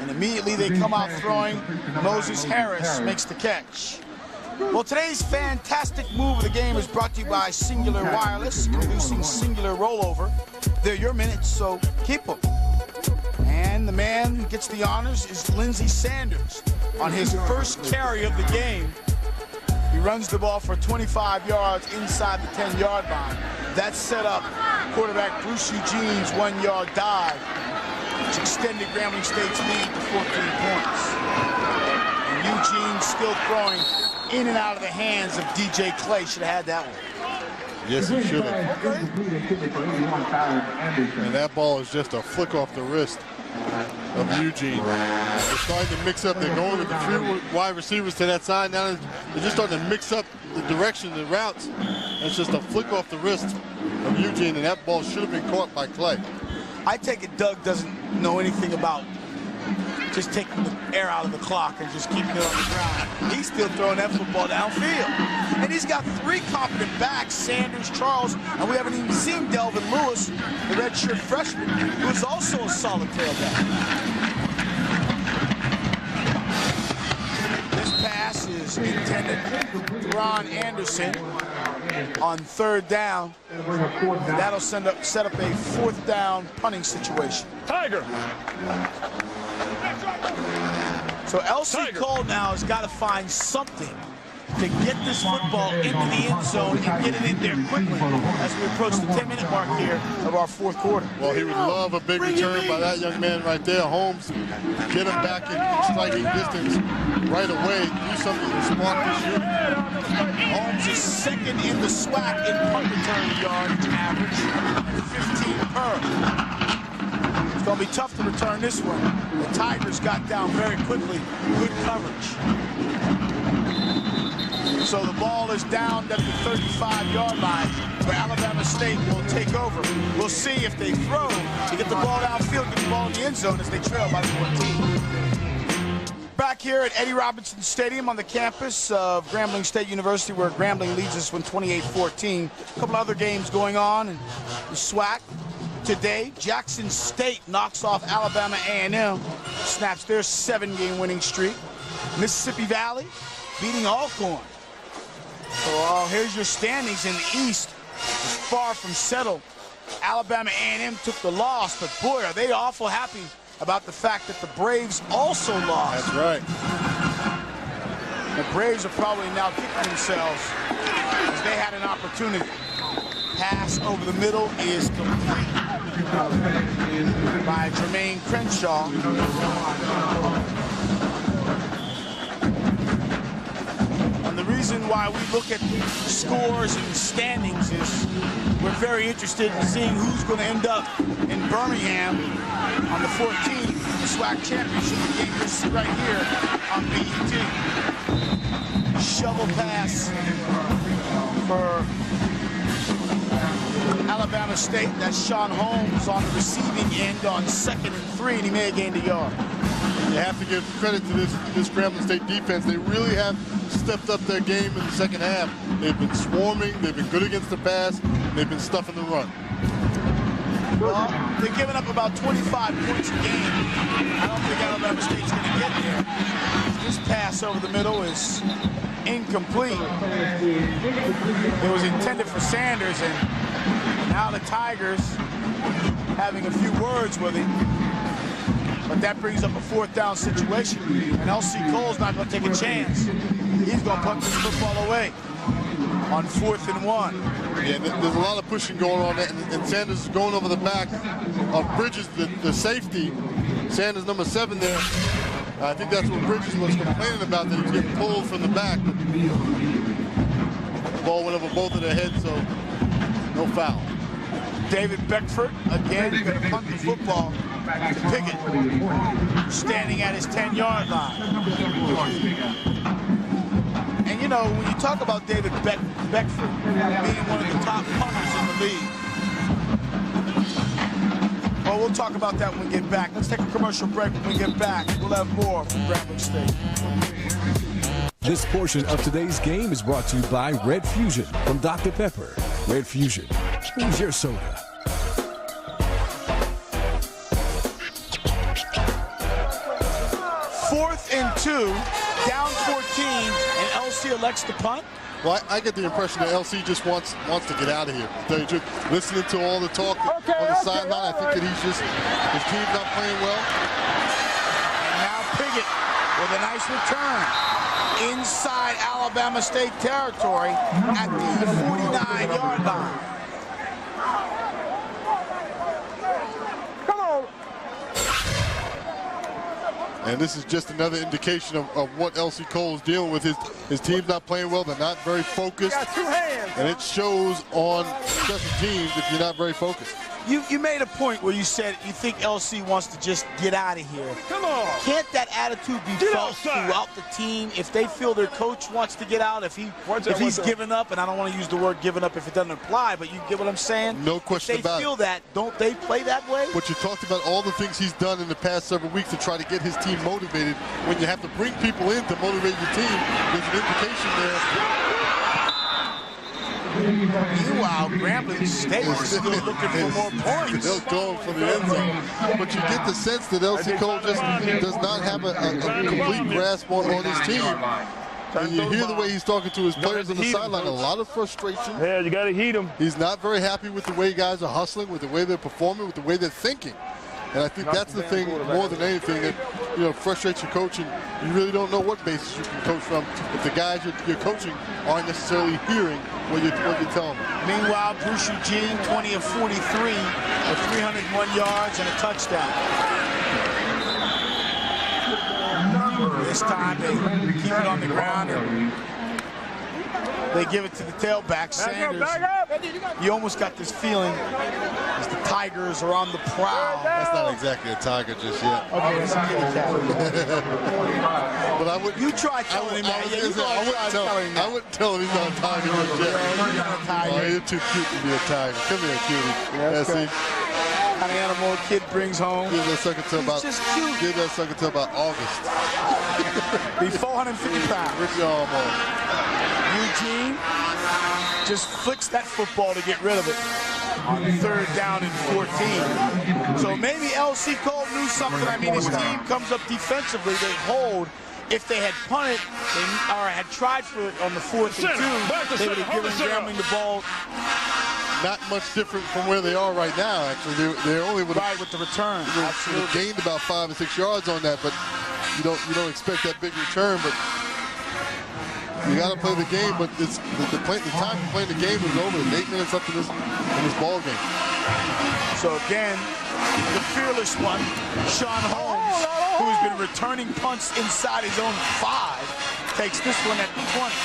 Speaker 1: And immediately they come out throwing. Moses Harris makes the catch. Well, today's fantastic move of the game is brought to you by Singular Wireless, introducing Singular Rollover. They're your minutes, so keep them. And the man who gets the honors is Lindsey Sanders. On his first carry of the game, he runs the ball for 25 yards inside the 10-yard line. That set up quarterback Bruce Eugene's 1-yard dive, which extended Grambling State's lead to 14 points. And Eugene still throwing in and out of the hands of DJ Clay. Should have had that one.
Speaker 2: Yes, he should have. And that ball is just a flick off the wrist of Eugene. They're starting to mix up. They're going with the 3 wide receivers to that side. Now they're just starting to mix up the direction, the routes. It's just a flick off the wrist of Eugene, and that ball should have been caught by Clay.
Speaker 1: I take it Doug doesn't know anything about just taking the air out of the clock and just keeping it on the ground. He's still throwing that football downfield. And he's got 3 competent backs, Sanders, Charles, and we haven't even seen Delvin Lewis, the redshirt freshman, who's also a solid tailback. Pass is intended to Ron Anderson on 3rd down. And that'll set up a 4th down punting situation.
Speaker 3: Tiger.
Speaker 1: So L.C. Cole now has got to find something to get this football into the end zone and get it in there quickly as we approach the 10-minute mark here of our 4th quarter.
Speaker 2: Well, he would love a big return by that young man right there, Holmes. Get him back in striking distance right away. Do something to spark this unit.
Speaker 1: Holmes is 2nd in the SWAC in punt return yardage average, 15 per. It's going to be tough to return this one. The Tigers got down very quickly. Good coverage. So the ball is down at the 35-yard line where Alabama State will take over. We'll see if they throw to get the ball downfield, get the ball in the end zone as they trail by 14. Back here at Eddie Robinson Stadium on the campus of Grambling State University, where Grambling leads this one 28-14. A couple other games going on in the SWAC. Today, Jackson State knocks off Alabama A&M, snaps their 7-game winning streak. Mississippi Valley beating Alcorn. So here's your standings in the East. It's far from settled. Alabama A&M took the loss, but boy, are they awful happy about the fact that the Braves also lost.
Speaker 2: That's right.
Speaker 1: The Braves are probably now kicking themselves as they had an opportunity. Pass over the middle is complete by Jermaine Crenshaw. And the reason why we look at scores and standings is we're very interested in seeing who's going to end up in Birmingham on the 14th, the SWAC championship game. You'll see right here on BET. Shovel pass for Alabama State. That's Sean Holmes on the receiving end on 2nd and 3, and he may have gained a yard.
Speaker 2: You have to give credit to this Grambling State defense. They really have stepped up their game in the second half. They've been swarming, they've been good against the pass, they've been stuffing the run.
Speaker 1: Well, they're giving up about 25 points a game. I don't think Alabama State's going to get there. This pass over the middle is incomplete. It was intended for Sanders, and now the Tigers having a few words with him. But that brings up a 4th down situation. And L.C. Cole's not going to take a chance. He's going to punt this football away on 4th and 1.
Speaker 2: Yeah, there's a lot of pushing going on there, and Sanders is going over the back of Bridges, the safety. Sanders, number 7 there. I think that's what Bridges was complaining about, that he was getting pulled from the back. The ball went over both of their heads, so no foul.
Speaker 1: David Beckford, again, going to punt the football to Pickett, standing at his 10-yard line. And, you know, when you talk about David Beckford being one of the top punters in the league, well, we'll talk about that when we get back. Let's take a commercial break. When we get back, we'll have more from Grambling State.
Speaker 4: This portion of today's game is brought to you by Red Fusion from Dr. Pepper. Red Fusion, who's your soda?
Speaker 1: Fourth and 2, down 14, and LC elects to punt.
Speaker 2: Well, I get the impression that LC just wants to get out of here. To tell you the truth, listening to all the talk on the sideline, I think that his team's not playing well.
Speaker 1: And now Pickett with a nice return inside Alabama State territory at the 49-yard line.
Speaker 2: And this is just another indication of what L.C. Cole is dealing with. His team's not playing well. They're not very focused. And it shows on special teams if you're not very focused.
Speaker 1: You made a point where you said you think LC wants to just get out of here.
Speaker 3: Come on.
Speaker 1: Can't that attitude be felt throughout the team if they feel their coach wants to get out, if he's given up, and I don't want to use the word given up if it doesn't apply, but you get what I'm saying?
Speaker 2: No question about it.
Speaker 1: If they feel that, don't they play that way?
Speaker 2: But you talked about all the things he's done in the past several weeks to try to get his team motivated. When you have to bring people in to motivate your team, there's an implication there.
Speaker 1: Meanwhile, Grambling State is still looking for more points.
Speaker 2: Still going for the end zone. But you get the sense that LC Cole just does not have a complete grasp on his team. And you hear the way he's talking to his players on the sideline, a lot of frustration.
Speaker 3: Yeah, you got to heat him.
Speaker 2: He's not very happy with the way guys are hustling, with the way they're performing, with the way they're thinking. And I think that's the thing more than anything that frustrates your coach, and you really don't know what basis you can coach from if the guys you're coaching aren't necessarily hearing what you're telling them.
Speaker 1: Meanwhile, Bruce Eugene, 20 of 43 with 301 yards and a touchdown. This time they keep it on the ground and they give it to the tailback, Sanders. You almost got this feeling as the Tigers are on the prowl.
Speaker 2: That's not exactly a Tiger just yet.
Speaker 1: Okay, it's a kitty cat.
Speaker 2: But I would.
Speaker 1: You try telling him that.
Speaker 2: I wouldn't tell him he's not a Tiger just yet. Oh, you're too cute to be a Tiger. Come here, cutie. Yeah, see?
Speaker 1: Kind of animal a kid brings home.
Speaker 2: Give that sucker till about.
Speaker 1: Just cute.
Speaker 2: Give that sucker till about August.
Speaker 1: Be 450 pounds.
Speaker 2: Rip your arm off.
Speaker 1: Eugene just flicks that football to get rid of it on 3rd down and 14. So maybe LC Cole knew something. I mean, his team comes up defensively. They hold. If they had punted or had tried for it on the 4th and 2, they would have given Grambling the ball.
Speaker 2: Not much different from where they are right now, actually. They only would have
Speaker 1: with the return.
Speaker 2: Gained about 5 or 6 yards on that, but you don't expect that big return. But you got to play the game. But the time to play the game is over. There's 8 minutes up in this ball game.
Speaker 1: So again, the fearless one, Sean Holmes, who has been returning punts inside his own 5, takes this one at the 20.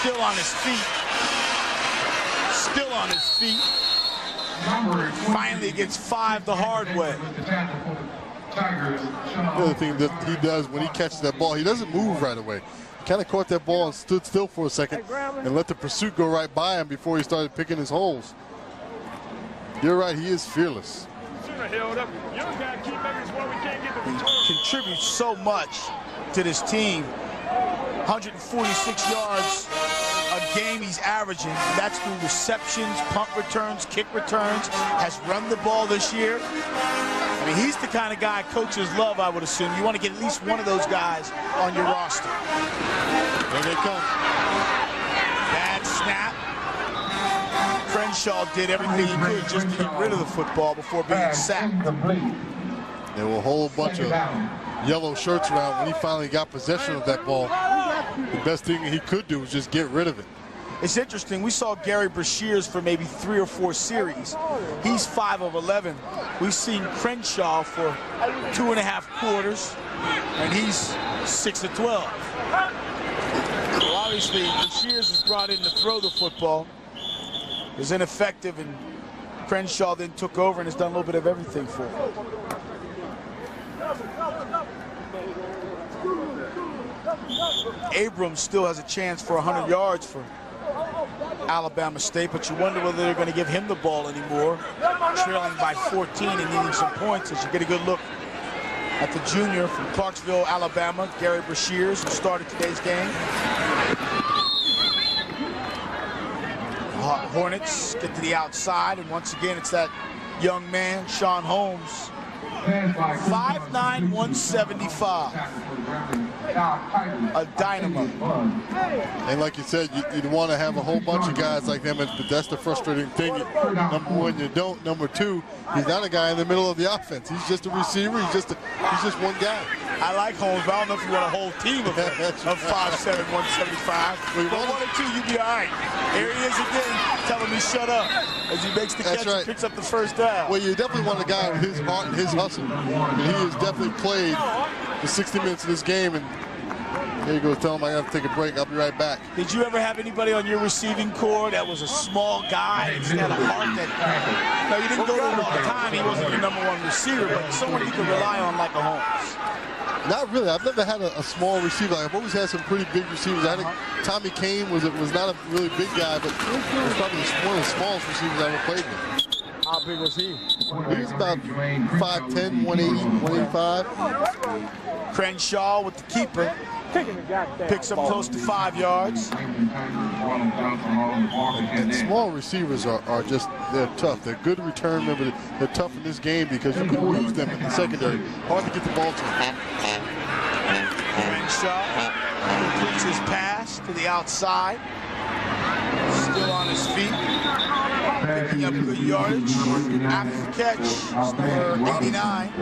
Speaker 1: Still on his feet. Still on his feet. Finally gets 5 the hard way.
Speaker 2: The other thing that he does when he catches that ball, he doesn't move right away. He kind of caught that ball and stood still for a second and let the pursuit go right by him before he started picking his holes. You're right, he is fearless.
Speaker 1: He contributes so much to this team. 146 yards a game he's averaging. That's through receptions, punt returns, kick returns. Has run the ball this year. I mean, he's the kind of guy coaches love, I would assume. You want to get at least one of those guys on your roster.
Speaker 2: There they come.
Speaker 1: Bad snap. Crenshaw did everything he could just to get rid of the football before being sacked.
Speaker 2: There were a whole bunch of yellow shirts around when he finally got possession of that ball. The best thing he could do was just get rid of it.
Speaker 1: It's interesting. We saw Gary Brashears for maybe 3 or 4 series. He's 5 of 11. We've seen Crenshaw for 2.5 quarters, and he's 6 of 12. So obviously, Brashears is brought in to throw the football. It was ineffective, and Crenshaw then took over and has done a little bit of everything for him. Abrams still has a chance for 100 yards for Alabama State, but you wonder whether they're going to give him the ball anymore. Trailing by 14 and needing some points as you get a good look at the junior from Clarksville, Alabama, Gary Brashears, who started today's game. Hornets get to the outside, and once again, it's that young man, Sean Holmes. 5'9", 175. A dynamo.
Speaker 2: And like you said, you'd want to have a whole bunch of guys like them, but that's the frustrating thing. Number one, you don't. Number two, he's not a guy in the middle of the offense. He's just a receiver. He's just one guy.
Speaker 1: I like Holmes, but I don't know if you want a whole team of 5'7", 175. But 1 or 2, you'd be all right. Here he is again, telling me shut up as he makes the catch and picks up the first down.
Speaker 2: Well, you definitely want a guy with his heart and his hustle. And he has definitely played the 60 minutes of this game, and Here he goes, tell him I got to take a break. I'll be right back.
Speaker 1: Did you ever have anybody on your receiving corps that was a small guy and had a heart that, no, you didn't go to him all the time. He wasn't your #1 receiver, but someone you could rely on like a Holmes?
Speaker 2: Not really. I've never had a small receiver. I've always had some pretty big receivers. I think Tommy Kane was not a really big guy, but he was probably one of the smallest receivers I ever played with.
Speaker 1: How big was he?
Speaker 2: He was about 5'10", 180, 185.
Speaker 1: Crenshaw with the keeper. Picks up close to 5 yards.
Speaker 2: And small receivers are just, they're tough. They're good return. Remember, they're tough in this game because you can lose them in the secondary. Hard to get the ball to them.
Speaker 1: Crenshaw completes his pass to the outside. Still on his feet. Picking up good yardage. After the catch, number 89.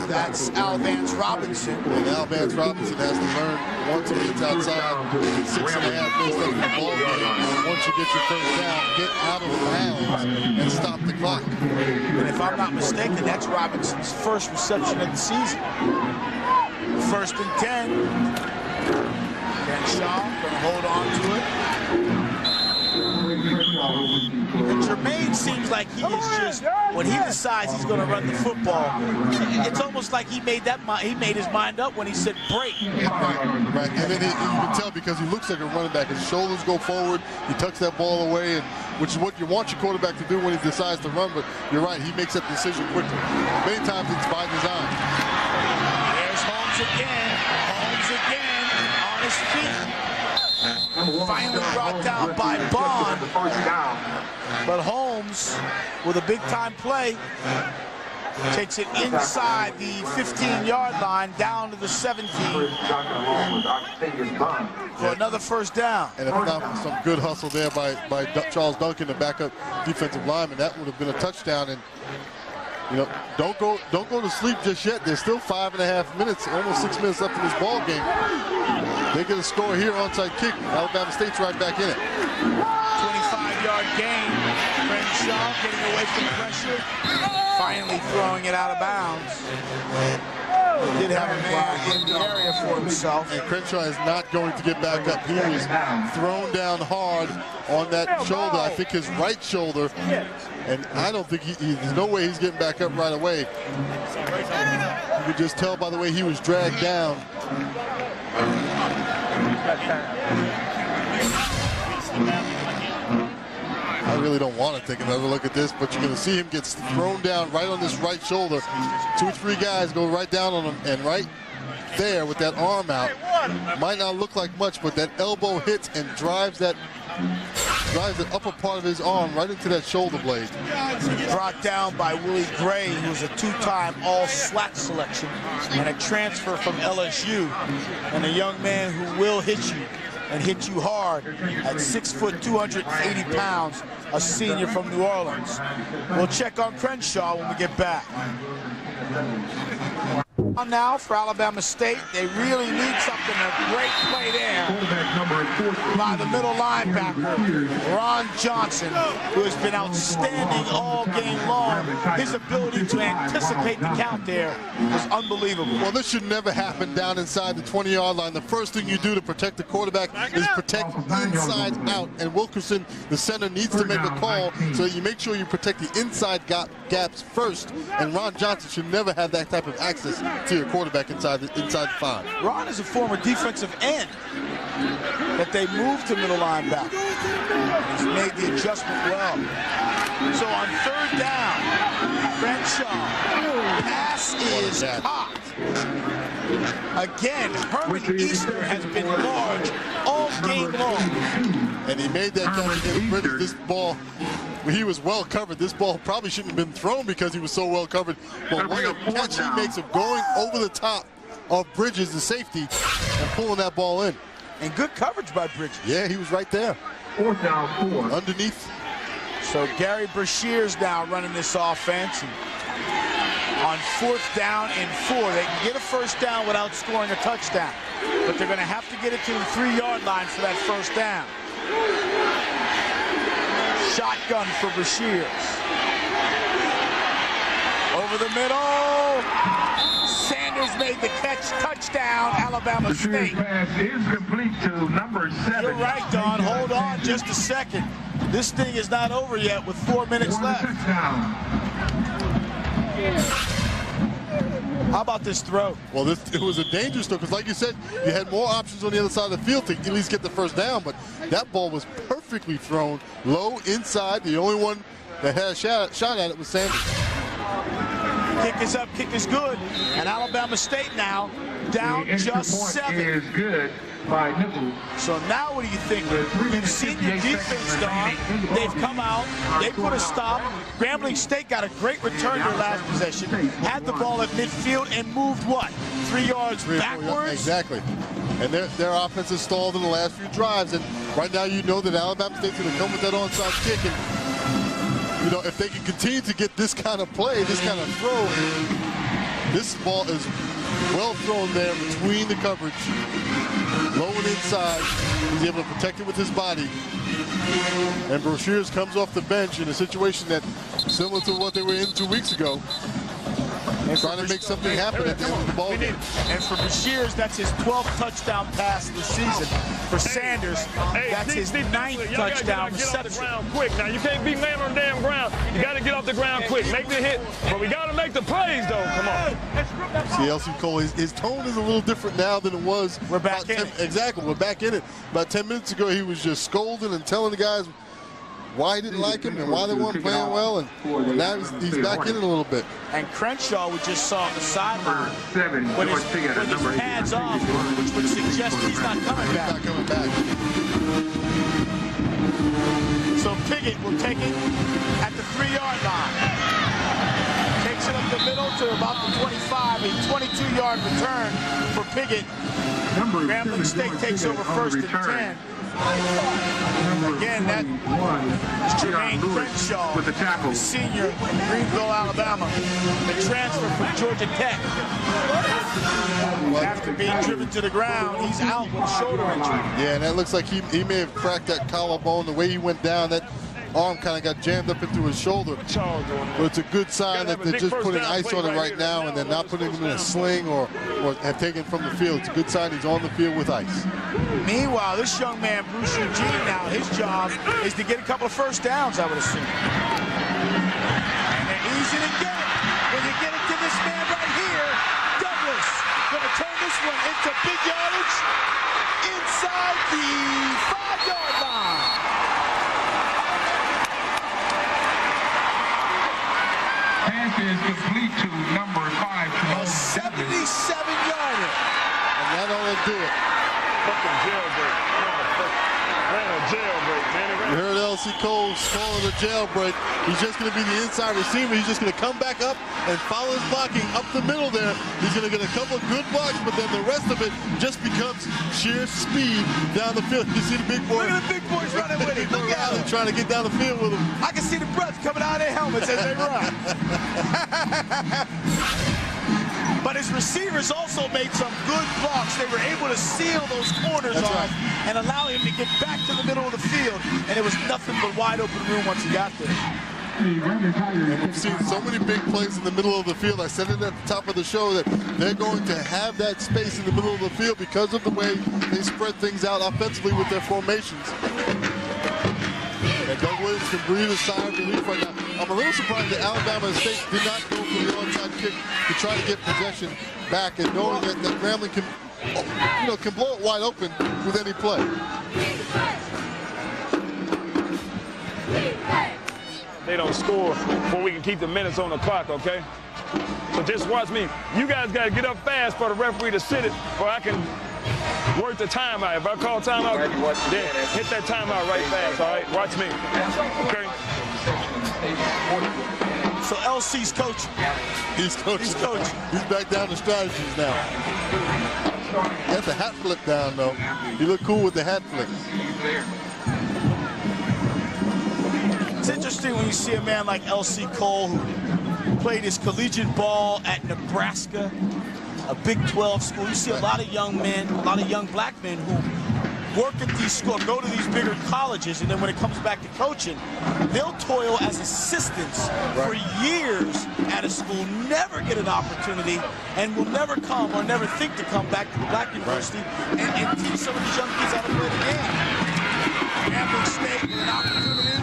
Speaker 1: That's Alvance Robinson.
Speaker 2: And Alvance Robinson has to learn once he gets outside, 6.5 minutes left in the ball game. Once you get your first down, get out of bounds and stop the clock.
Speaker 1: And if I'm not mistaken, that's Robinson's first reception of the season. 1st and 10. Crenshaw gonna hold on to it. And Jermaine seems like he is just, when he decides he's going to run the football, it's almost like he made his mind up when he said break.
Speaker 2: Right. And then you can tell because he looks like a running back. His shoulders go forward. He tucks that ball away, which is what you want your quarterback to do when he decides to run. But you're right, he makes that decision quickly. Many times it's by design.
Speaker 1: There's Holmes again on his feet. Finally brought down by Bond. But Holmes, with a big-time play, takes it inside the 15-yard line down to the 17 for another first down.
Speaker 2: And if not some good hustle there by Charles Duncan, the backup defensive lineman, that would have been a touchdown. And you know, don't go to sleep just yet. There's still 5.5 minutes, almost 6 minutes left in this ball game. They get a score here, onside kick. Alabama State's right back in it.
Speaker 1: 25-yard gain. Crenshaw getting away from pressure. Finally throwing it out of bounds. Did have a man in the area for himself.
Speaker 2: And Crenshaw is not going to get back up. He was thrown down hard on that shoulder, I think his right shoulder. And I don't think there's no way he's getting back up right away. You could just tell by the way he was dragged down. I really don't want to take another look at this, but you're going to see him get thrown down right on this right shoulder. 2 or 3 guys go right down on him, and right there with that arm out, might not look like much, but that elbow hits and drives the upper part of his arm right into that shoulder blade.
Speaker 1: Brought down by Willie Gray, who was a 2-time all-SWAC selection and a transfer from LSU, and a young man who will hit you and hit you hard at 6 foot, 280 pounds, a senior from New Orleans. We'll check on Crenshaw when we get back. Now for Alabama State, they really need something. A great play there by the middle linebacker, Ron Johnson, who has been outstanding all game long. His ability to anticipate the count there was unbelievable.
Speaker 2: Well, this should never happen down inside the 20-yard line. The first thing you do to protect the quarterback is protect inside out. And Wilkerson, the center, needs to make a call so that you make sure you protect the inside gaps first. And Ron Johnson should never have that type of access to your quarterback inside the 5.
Speaker 1: Ron is a former defensive end that they moved to middle linebacker. He's made the adjustment well. So on 3rd down, Crenshaw, pass is caught. Again, Herman Easter has been large all game long.
Speaker 2: And he made that catch against Bridges. This ball, he was well covered. This ball probably shouldn't have been thrown because he was so well covered. But what a catch he makes of going over the top of Bridges, the safety, and pulling that ball in.
Speaker 1: And good coverage by Bridges.
Speaker 2: Yeah, he was right there.
Speaker 5: 4th down, 4.
Speaker 2: Underneath.
Speaker 1: So Gary Brashear's now running this offense. And on 4th down and 4, they can get a first down without scoring a touchdown. But they're going to have to get it to the 3-yard line for that first down. Shotgun for Brashears. Over the middle. middle. Sanders made the catch. Touchdown, Alabama State.
Speaker 5: Pass is complete to number 7.
Speaker 1: You're right, Don. Hold on just a second. This thing is not over yet with 4 minutes left. How about this throw?
Speaker 2: Well, it was a dangerous throw because, like you said, you had more options on the other side of the field to at least get the first down, but that ball was perfectly thrown low inside. The only one that had a shot at it was Sanders.
Speaker 1: Kick is up, kick is good, and Alabama State now down just 7.
Speaker 5: Is good by Nickel.
Speaker 1: So now what do you think? You've seen your defense, Don. They've come out, they put a stop. Grambling State got a great return their last possession, had the ball at midfield and moved what? 3 yards backwards?
Speaker 2: Exactly. And their offense has stalled in the last few drives, and right now you know that Alabama State's going to come with that onside kick, and you know, if they can continue to get this kind of play, this kind of throw, this ball is well thrown there between the coverage, low and inside. He's able to protect it with his body. And Brashears comes off the bench in a situation that similar to what they were in 2 weeks ago. And trying to make something happen at the end of the ball game.
Speaker 1: And for Brashears, that's his 12th touchdown pass of the season. For Sanders, that's his 9th touchdown reception.
Speaker 3: Quick. Now, you can't be laying on the damn ground. You got to get off the ground quick. Make the hit. But we got to make the plays, though. Come on.
Speaker 2: See, LC Cole, his tone is a little different now than it was.
Speaker 1: We're back in it.
Speaker 2: Exactly. We're back in it. About 10 minutes ago, he was just scolding and telling the guys why he didn't like him and why they weren't playing well, and now he's back in it a little bit.
Speaker 1: And Crenshaw, we just saw on the sideline with his pads off, which would suggest he's not coming back.
Speaker 2: He's not coming back.
Speaker 1: So Piggott will take it at the 3-yard line. Takes it up the middle to about the 25, a 22-yard return for Piggott. Grambling State takes over first and 10. Again, that is Jermaine Crenshaw,
Speaker 5: with the tackle.
Speaker 1: The senior from Greenville, Alabama, the transfer from Georgia Tech. After being driven to the ground, he's out with shoulder injury.
Speaker 2: Yeah, and that looks like he may have cracked that collarbone. The way he went down, that arm kind of got jammed up into his shoulder. But it's a good sign that they're just putting ice on it right now and they're not putting him in a sling or have taken him from the field. It's a good sign he's on the field with ice.
Speaker 1: Meanwhile, this young man, Bruce Eugene, now his job is to get a couple of first downs, I would assume. And they're easy to get it. When you get it to this man right here, Douglas going to turn this one into big yardage inside the 5-yard line.
Speaker 5: Pass is complete to number 5.
Speaker 1: A 77-yarder.
Speaker 2: And that ought to do it.
Speaker 3: Fucking jailbreak. Ran a jailbreak, man.
Speaker 2: You heard LC Cole calling a jailbreak. He's just going to be the inside receiver. He's just going to come back up and follow his blocking up the middle there. He's going to get a couple of good blocks, but then the rest of it just becomes sheer speed down the field. You see the big boys.
Speaker 1: Look at the big boys running with him. Look at him.
Speaker 2: Trying to get down the field with him.
Speaker 1: I can see the breath coming out of their helmets as they run. But his receivers also made some good blocks. They were able to seal those corners off and allow him to get back to the middle of the field. And it was nothing but wide open room once he got there.
Speaker 2: And we've seen so many big plays in the middle of the field. I said it at the top of the show that they're going to have that space in the middle of the field because of the way they spread things out offensively with their formations. And Doug Williams can breathe a sigh of relief right now. I'm a little surprised that Alabama State did not go for the onside kick to try to get possession back, and knowing that Grambling can, can blow it wide open with any play.
Speaker 3: They don't score before we can keep the minutes on the clock, okay? So just watch me. You guys got to get up fast for the referee to sit it, or I can work the timeout. If I call timeout, then hit that timeout right fast, all right? Watch me, okay?
Speaker 1: So LC's coaching.
Speaker 2: He's coaching.
Speaker 1: He's coaching.
Speaker 2: He's back down to strategies now. He got the hat flip down, though. He looked cool with the hat flip.
Speaker 1: It's interesting when you see a man like LC Cole, who played his collegiate ball at Nebraska, a Big 12 school. You see a lot of young men, a lot of young black men who work at these schools, go to these bigger colleges, and then when it comes back to coaching, they'll toil as assistants for years at a school, never get an opportunity, and will never come or never think to come back to the Black University and teach some of these young kids how to play the game. Grambling State with an opportunity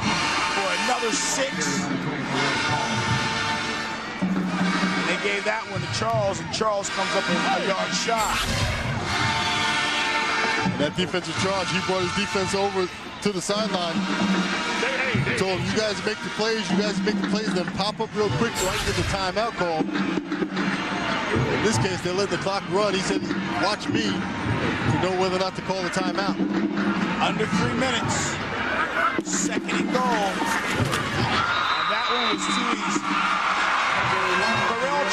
Speaker 1: for another 6. They gave that one to Charles, and Charles comes up with a yard shot.
Speaker 2: And that defensive charge, he brought his defense over to the sideline. Told him, you guys make the plays, then pop up real quick so I can get the timeout call. In this case, they let the clock run. He said, watch me to know whether or not to call the timeout.
Speaker 1: Under 3 minutes. 2nd and goal. And that one was too easy.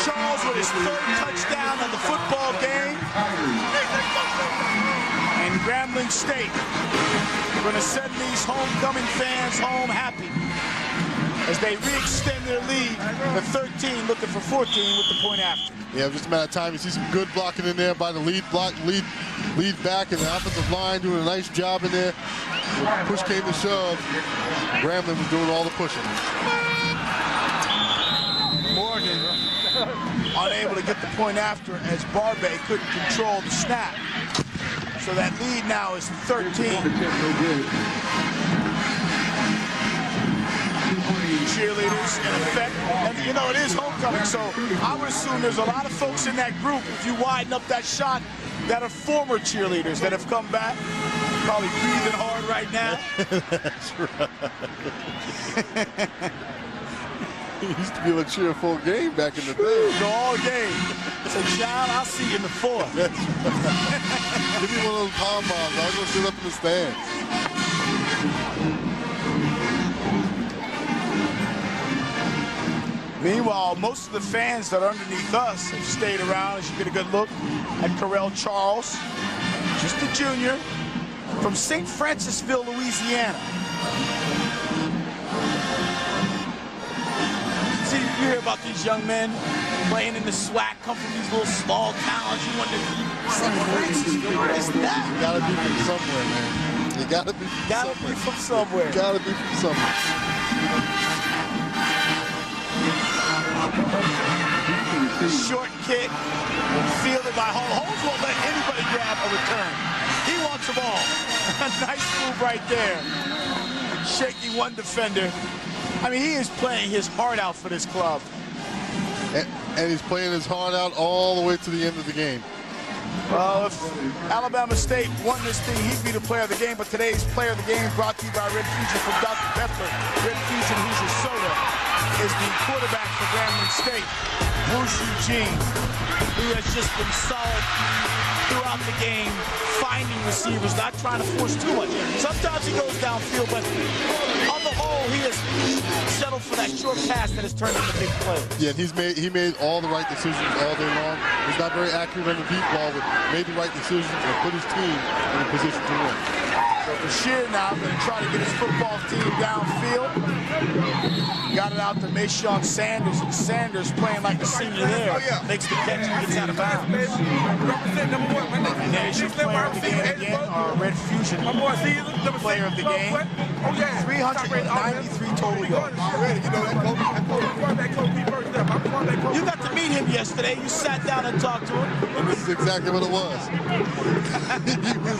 Speaker 1: Charles with his 3rd touchdown of the football game. And Grambling State going to send these homecoming fans home happy as they re-extend their lead to 13, looking for 14 with the point after.
Speaker 2: Yeah, just a matter of time. You see some good blocking in there by the lead back, and the offensive line doing a nice job in there. When push came to shove, Grambling was doing all the pushing.
Speaker 1: Morgan unable to get the point after as Barbe couldn't control the snap. So that lead now is 13. Cheerleaders in effect. And you know, it is homecoming, so I would assume there's a lot of folks in that group, if you widen up that shot, that are former cheerleaders that have come back. Probably breathing hard right now.
Speaker 2: That's right. It used to be a cheerful game back in the day.
Speaker 1: Go all game. So, John, I'll see you in the 4th.
Speaker 2: That's right. Give me one of those palm bombs. I'll go sit up in the stands.
Speaker 1: Meanwhile, most of the fans that are underneath us have stayed around as you get a good look at Correll Charles, just a junior, from St. Francisville, Louisiana. See, you hear about these young men playing in the SWAC, come from these little small towns. You wonder, St. Francisville, what is that?
Speaker 2: You gotta be from somewhere, man. You gotta be from somewhere.
Speaker 1: You gotta be from somewhere. Short kick, fielded by Holmes. Holmes won't let anybody grab a return. He wants them all. A nice move right there. Shaking one defender. I mean, he is playing his heart out for this club.
Speaker 2: And he's playing his heart out all the way to the end of the game.
Speaker 1: Well, if Alabama State won this thing, he'd be the player of the game. But today's player of the game brought to you by Red Fusion from Dr. Pepper. Red Fusion Hoosier Soda is the quarterback for Grambling State, Bruce Eugene, who has just been solid throughout the game, finding receivers, not trying to force too much. Sometimes he goes downfield, but on the whole, he has settled for that short pass that has turned into big plays.
Speaker 2: Yeah, and he made all the right decisions all day long. He's not very accurate on the deep ball, but made the right decisions and put his team in a position to win.
Speaker 1: So Bashir now going to try to get his football team downfield. Got it out to Mayshawn Sanders, and Sanders playing like a senior there. Makes the catch and gets out of bounds. And there's your player of the game again, our Red Fusion player of the game. 393 total yards. You got to meet him yesterday. You sat down and talked to him.
Speaker 2: This is exactly what it was. he was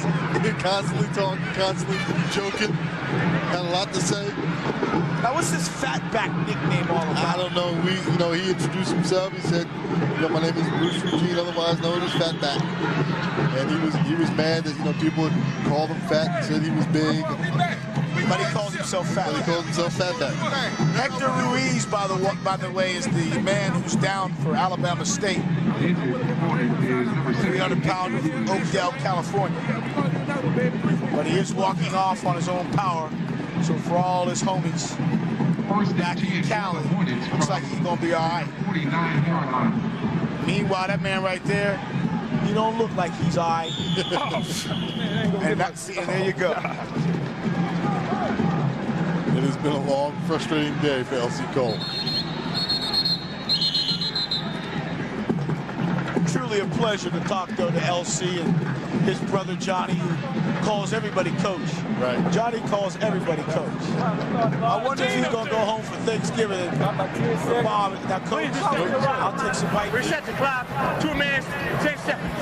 Speaker 2: constantly talking, constantly joking. Had a lot to say.
Speaker 1: Now, what's this fatback nickname all about?
Speaker 2: I don't know. He introduced himself. He said, my name is Bruce Eugene, otherwise known as Fatback. And he was mad that people would call him fat and said he was big.
Speaker 1: But he calls himself Fatback.
Speaker 2: But he calls himself Fatback.
Speaker 1: Hector Ruiz, by the way, is the man who's down for Alabama State. 300-pounder from Oakdale, California. But he is walking off on his own power. So for all his homies back in Cali, looks like he's going to be all right. Meanwhile, that man right there, he don't look like he's all right. and there you go.
Speaker 2: It has been a long, frustrating day for LC Cole. Truly
Speaker 1: a pleasure to talk, though, to LC and his brother Johnny, who calls everybody coach.
Speaker 2: Right.
Speaker 1: Johnny calls everybody coach. I wonder if he's gonna go home for Thanksgiving and Bob. Now, coach, I'll take some bite.
Speaker 6: Reset the clock, 2 minutes, 10 seconds.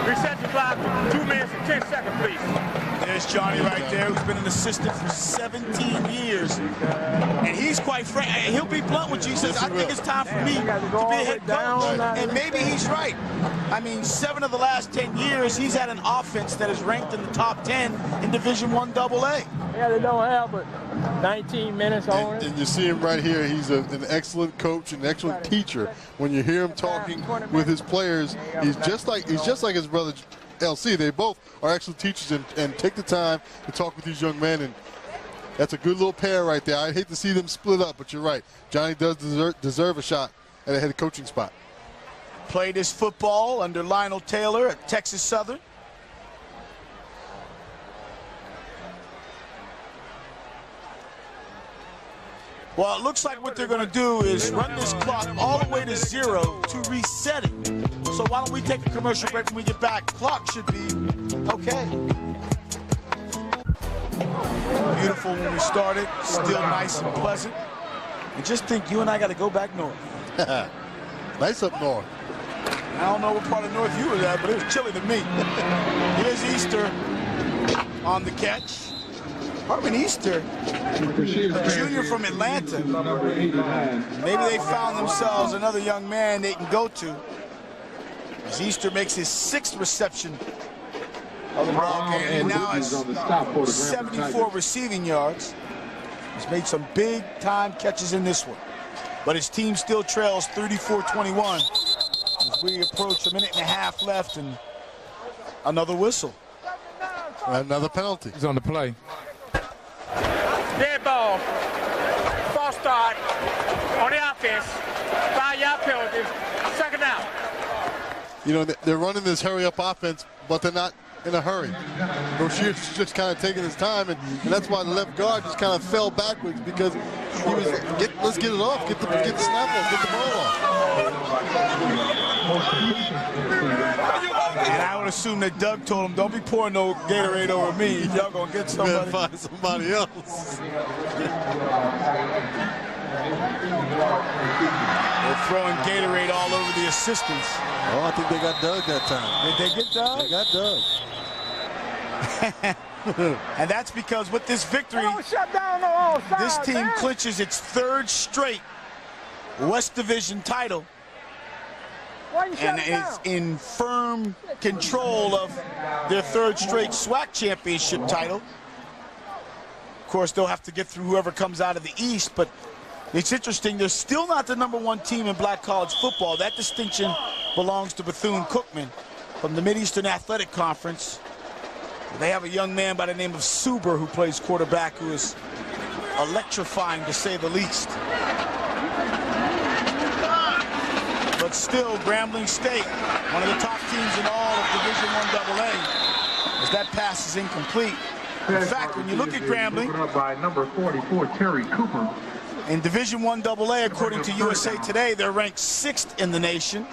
Speaker 6: Reset the clock, 2 minutes and 10 seconds, please.
Speaker 1: There's Johnny right there, who's been an assistant for 17 years. And he's quite frank. He'll be blunt with you. He says, I think it's time for me to be a head coach. And maybe he's right. I mean, 7 of the last 10 years, he's had an offense that is ranked in the top 10 in Division I AA.
Speaker 6: Yeah, they don't have but 19 minutes on it.
Speaker 2: And you see him right here. He's an excellent coach, an excellent teacher. When you hear him talking with his players, he's just like his brother LC. They both are excellent teachers and take the time to talk with these young men. And that's a good little pair right there. I'd hate to see them split up, but you're right. Johnny does deserve a shot at a head coaching spot.
Speaker 1: Played his football under Lionel Taylor at Texas Southern. Well, it looks like what they're going to do is run this clock all the way to 0 to reset it. So why don't we take a commercial break? When we get back, clock should be okay. Beautiful when we started, still nice and pleasant. And just think, you and I got to go back north.
Speaker 2: Nice up north.
Speaker 1: I don't know what part of north you were at, but it was chilly to me. Here's Easter on the catch. Harvin Easter, junior from Atlanta. Maybe they found themselves another young man they can go to. As Easter makes his 6th reception of the ball game, and now has 74 receiving yards. He's made some big-time catches in this one. But his team still trails 34-21 as we approach a minute and a half left and another whistle.
Speaker 2: Another penalty.
Speaker 7: He's on the play.
Speaker 6: Dead ball. False start on the offense. 5-yard penalty. Second out.
Speaker 2: You know, they're running this hurry-up offense, but they're not in a hurry. Rochier's just kind of taking his time, and that's why the left guard just kind of fell backwards, because he was, let's get it off, get the snap off, get the ball off.
Speaker 1: And I would assume that Doug told him, don't be pouring no Gatorade over me. Y'all gonna get somebody.
Speaker 2: Find somebody else.
Speaker 1: They're throwing Gatorade all over the assistants.
Speaker 2: Oh, I think they got Doug that time.
Speaker 1: Did they get Doug?
Speaker 2: They got Doug.
Speaker 1: And that's because with this victory, this team clinches its 3rd straight West Division title and is in firm control of their 3rd straight SWAC championship title. Of course, they'll have to get through whoever comes out of the East, but it's interesting, they're still not the #1 team in black college football. That distinction belongs to Bethune-Cookman from the Mid-Eastern Athletic Conference. They have a young man by the name of Suber who plays quarterback, who is electrifying to say the least. But still, Grambling State, one of the top teams in all of Division I AA, as that pass is incomplete. In fact, when you look at Grambling,
Speaker 5: by number 44, Terry Cooper.
Speaker 1: in Division I AA, according to USA Today, they're ranked 6th in the nation.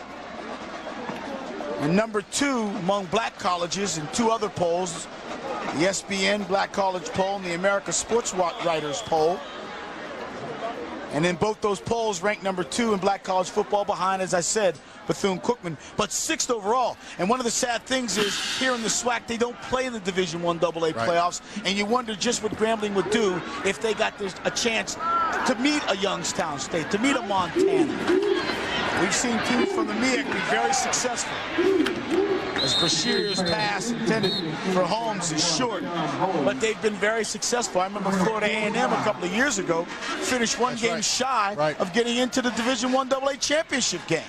Speaker 1: And number 2 among black colleges in 2 other polls, the SBN Black College Poll and the America Sports Writers Poll. And in both those polls, ranked number 2 in black college football behind, as I said, Bethune-Cookman, but 6th overall. And one of the sad things is, here in the SWAC, they don't play in the Division I AA playoffs, and you wonder just what Grambling would do if they got a chance to meet a Youngstown State, to meet a Montana. We've seen teams from the MEAC be very successful. As Brashear's pass intended for Holmes is short, but they've been very successful. I remember Florida A&M a couple of years ago finished one game shy of getting into the Division I AA championship game.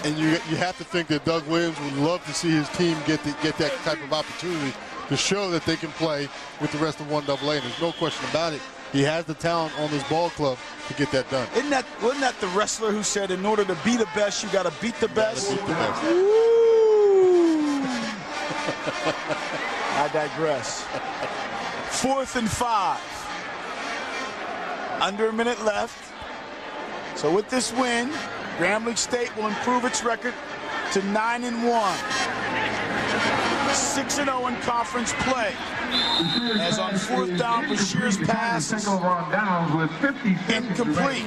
Speaker 2: And you have to think that Doug Williams would love to see his team get that type of opportunity to show that they can play with the rest of 1AA. And there's no question about it. He has the talent on this ball club to get that done.
Speaker 1: Wasn't that the wrestler who said, in order to be the best, you got to beat the best?
Speaker 2: Beat the best.
Speaker 1: I digress. 4th and 5. Under a minute left. So with this win, Grambling State will improve its record to 9-1. 6-0 in conference play. As on 4th down, Bashir's pass is incomplete.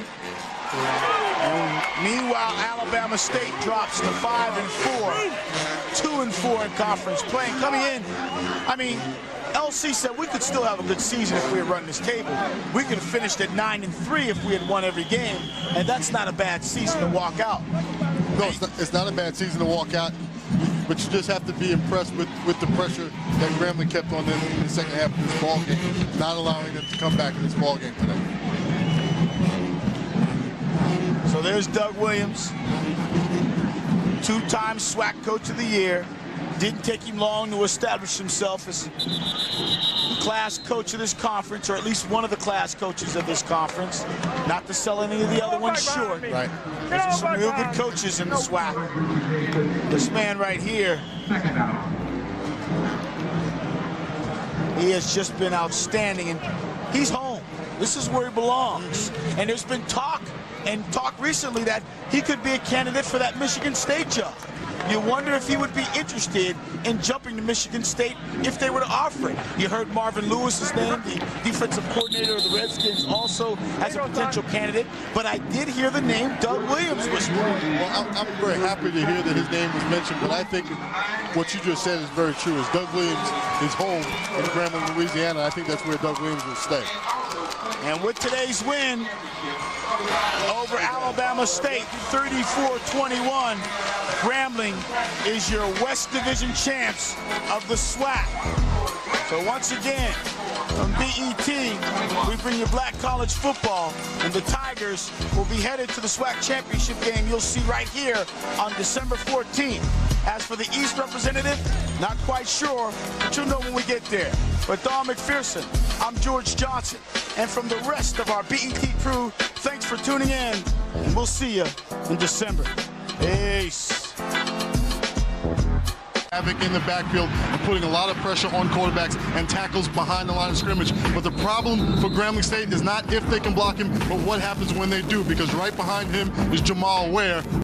Speaker 1: And meanwhile, Alabama State drops to 5-4, 2-4 in conference play. And coming in, I mean, LC said we could still have a good season if we had run this table. We could have finished at 9-3 if we had won every game, and that's not a bad season to walk out.
Speaker 2: No, it's not a bad season to walk out, but you just have to be impressed with the pressure that Grambling kept on them in the second half of this ball game, not allowing them to come back in this ball game today.
Speaker 1: So there's Doug Williams, 2-time SWAC Coach of the Year. Didn't take him long to establish himself as the class coach of this conference, or at least one of the class coaches of this conference. Not to sell any of the other ones short.
Speaker 2: Right.
Speaker 1: There's some real good coaches in the SWAC. This man right here, he has just been outstanding, and he's home. This is where he belongs. And there's been talk recently that he could be a candidate for that Michigan State job. You wonder if he would be interested in jumping to Michigan State if they were to offer it. You heard Marvin Lewis's name, the defensive coordinator of the Redskins, also as a potential candidate. But I did hear the name Doug Williams whispered.
Speaker 2: Well, I'm very happy to hear that his name was mentioned, but I think what you just said is very true. Is Doug Williams is home in Grambling, Louisiana. I think that's where Doug Williams will stay.
Speaker 1: And with today's win over Alabama State, 34-21, Grambling is your West Division champs of the SWAC. So once again, from BET, we bring you black college football, and the Tigers will be headed to the SWAC championship game you'll see right here on December 14th. As for the East representative, not quite sure, but you'll know when we get there. With Don McPherson, I'm George Johnson, and from the rest of our BET crew, thanks for tuning in, and we'll see you in December. Peace.
Speaker 2: Havoc in the backfield, putting a lot of pressure on quarterbacks and tackles behind the line of scrimmage. But the problem for Grambling State is not if they can block him, but what happens when they do, because right behind him is Jamal Ware,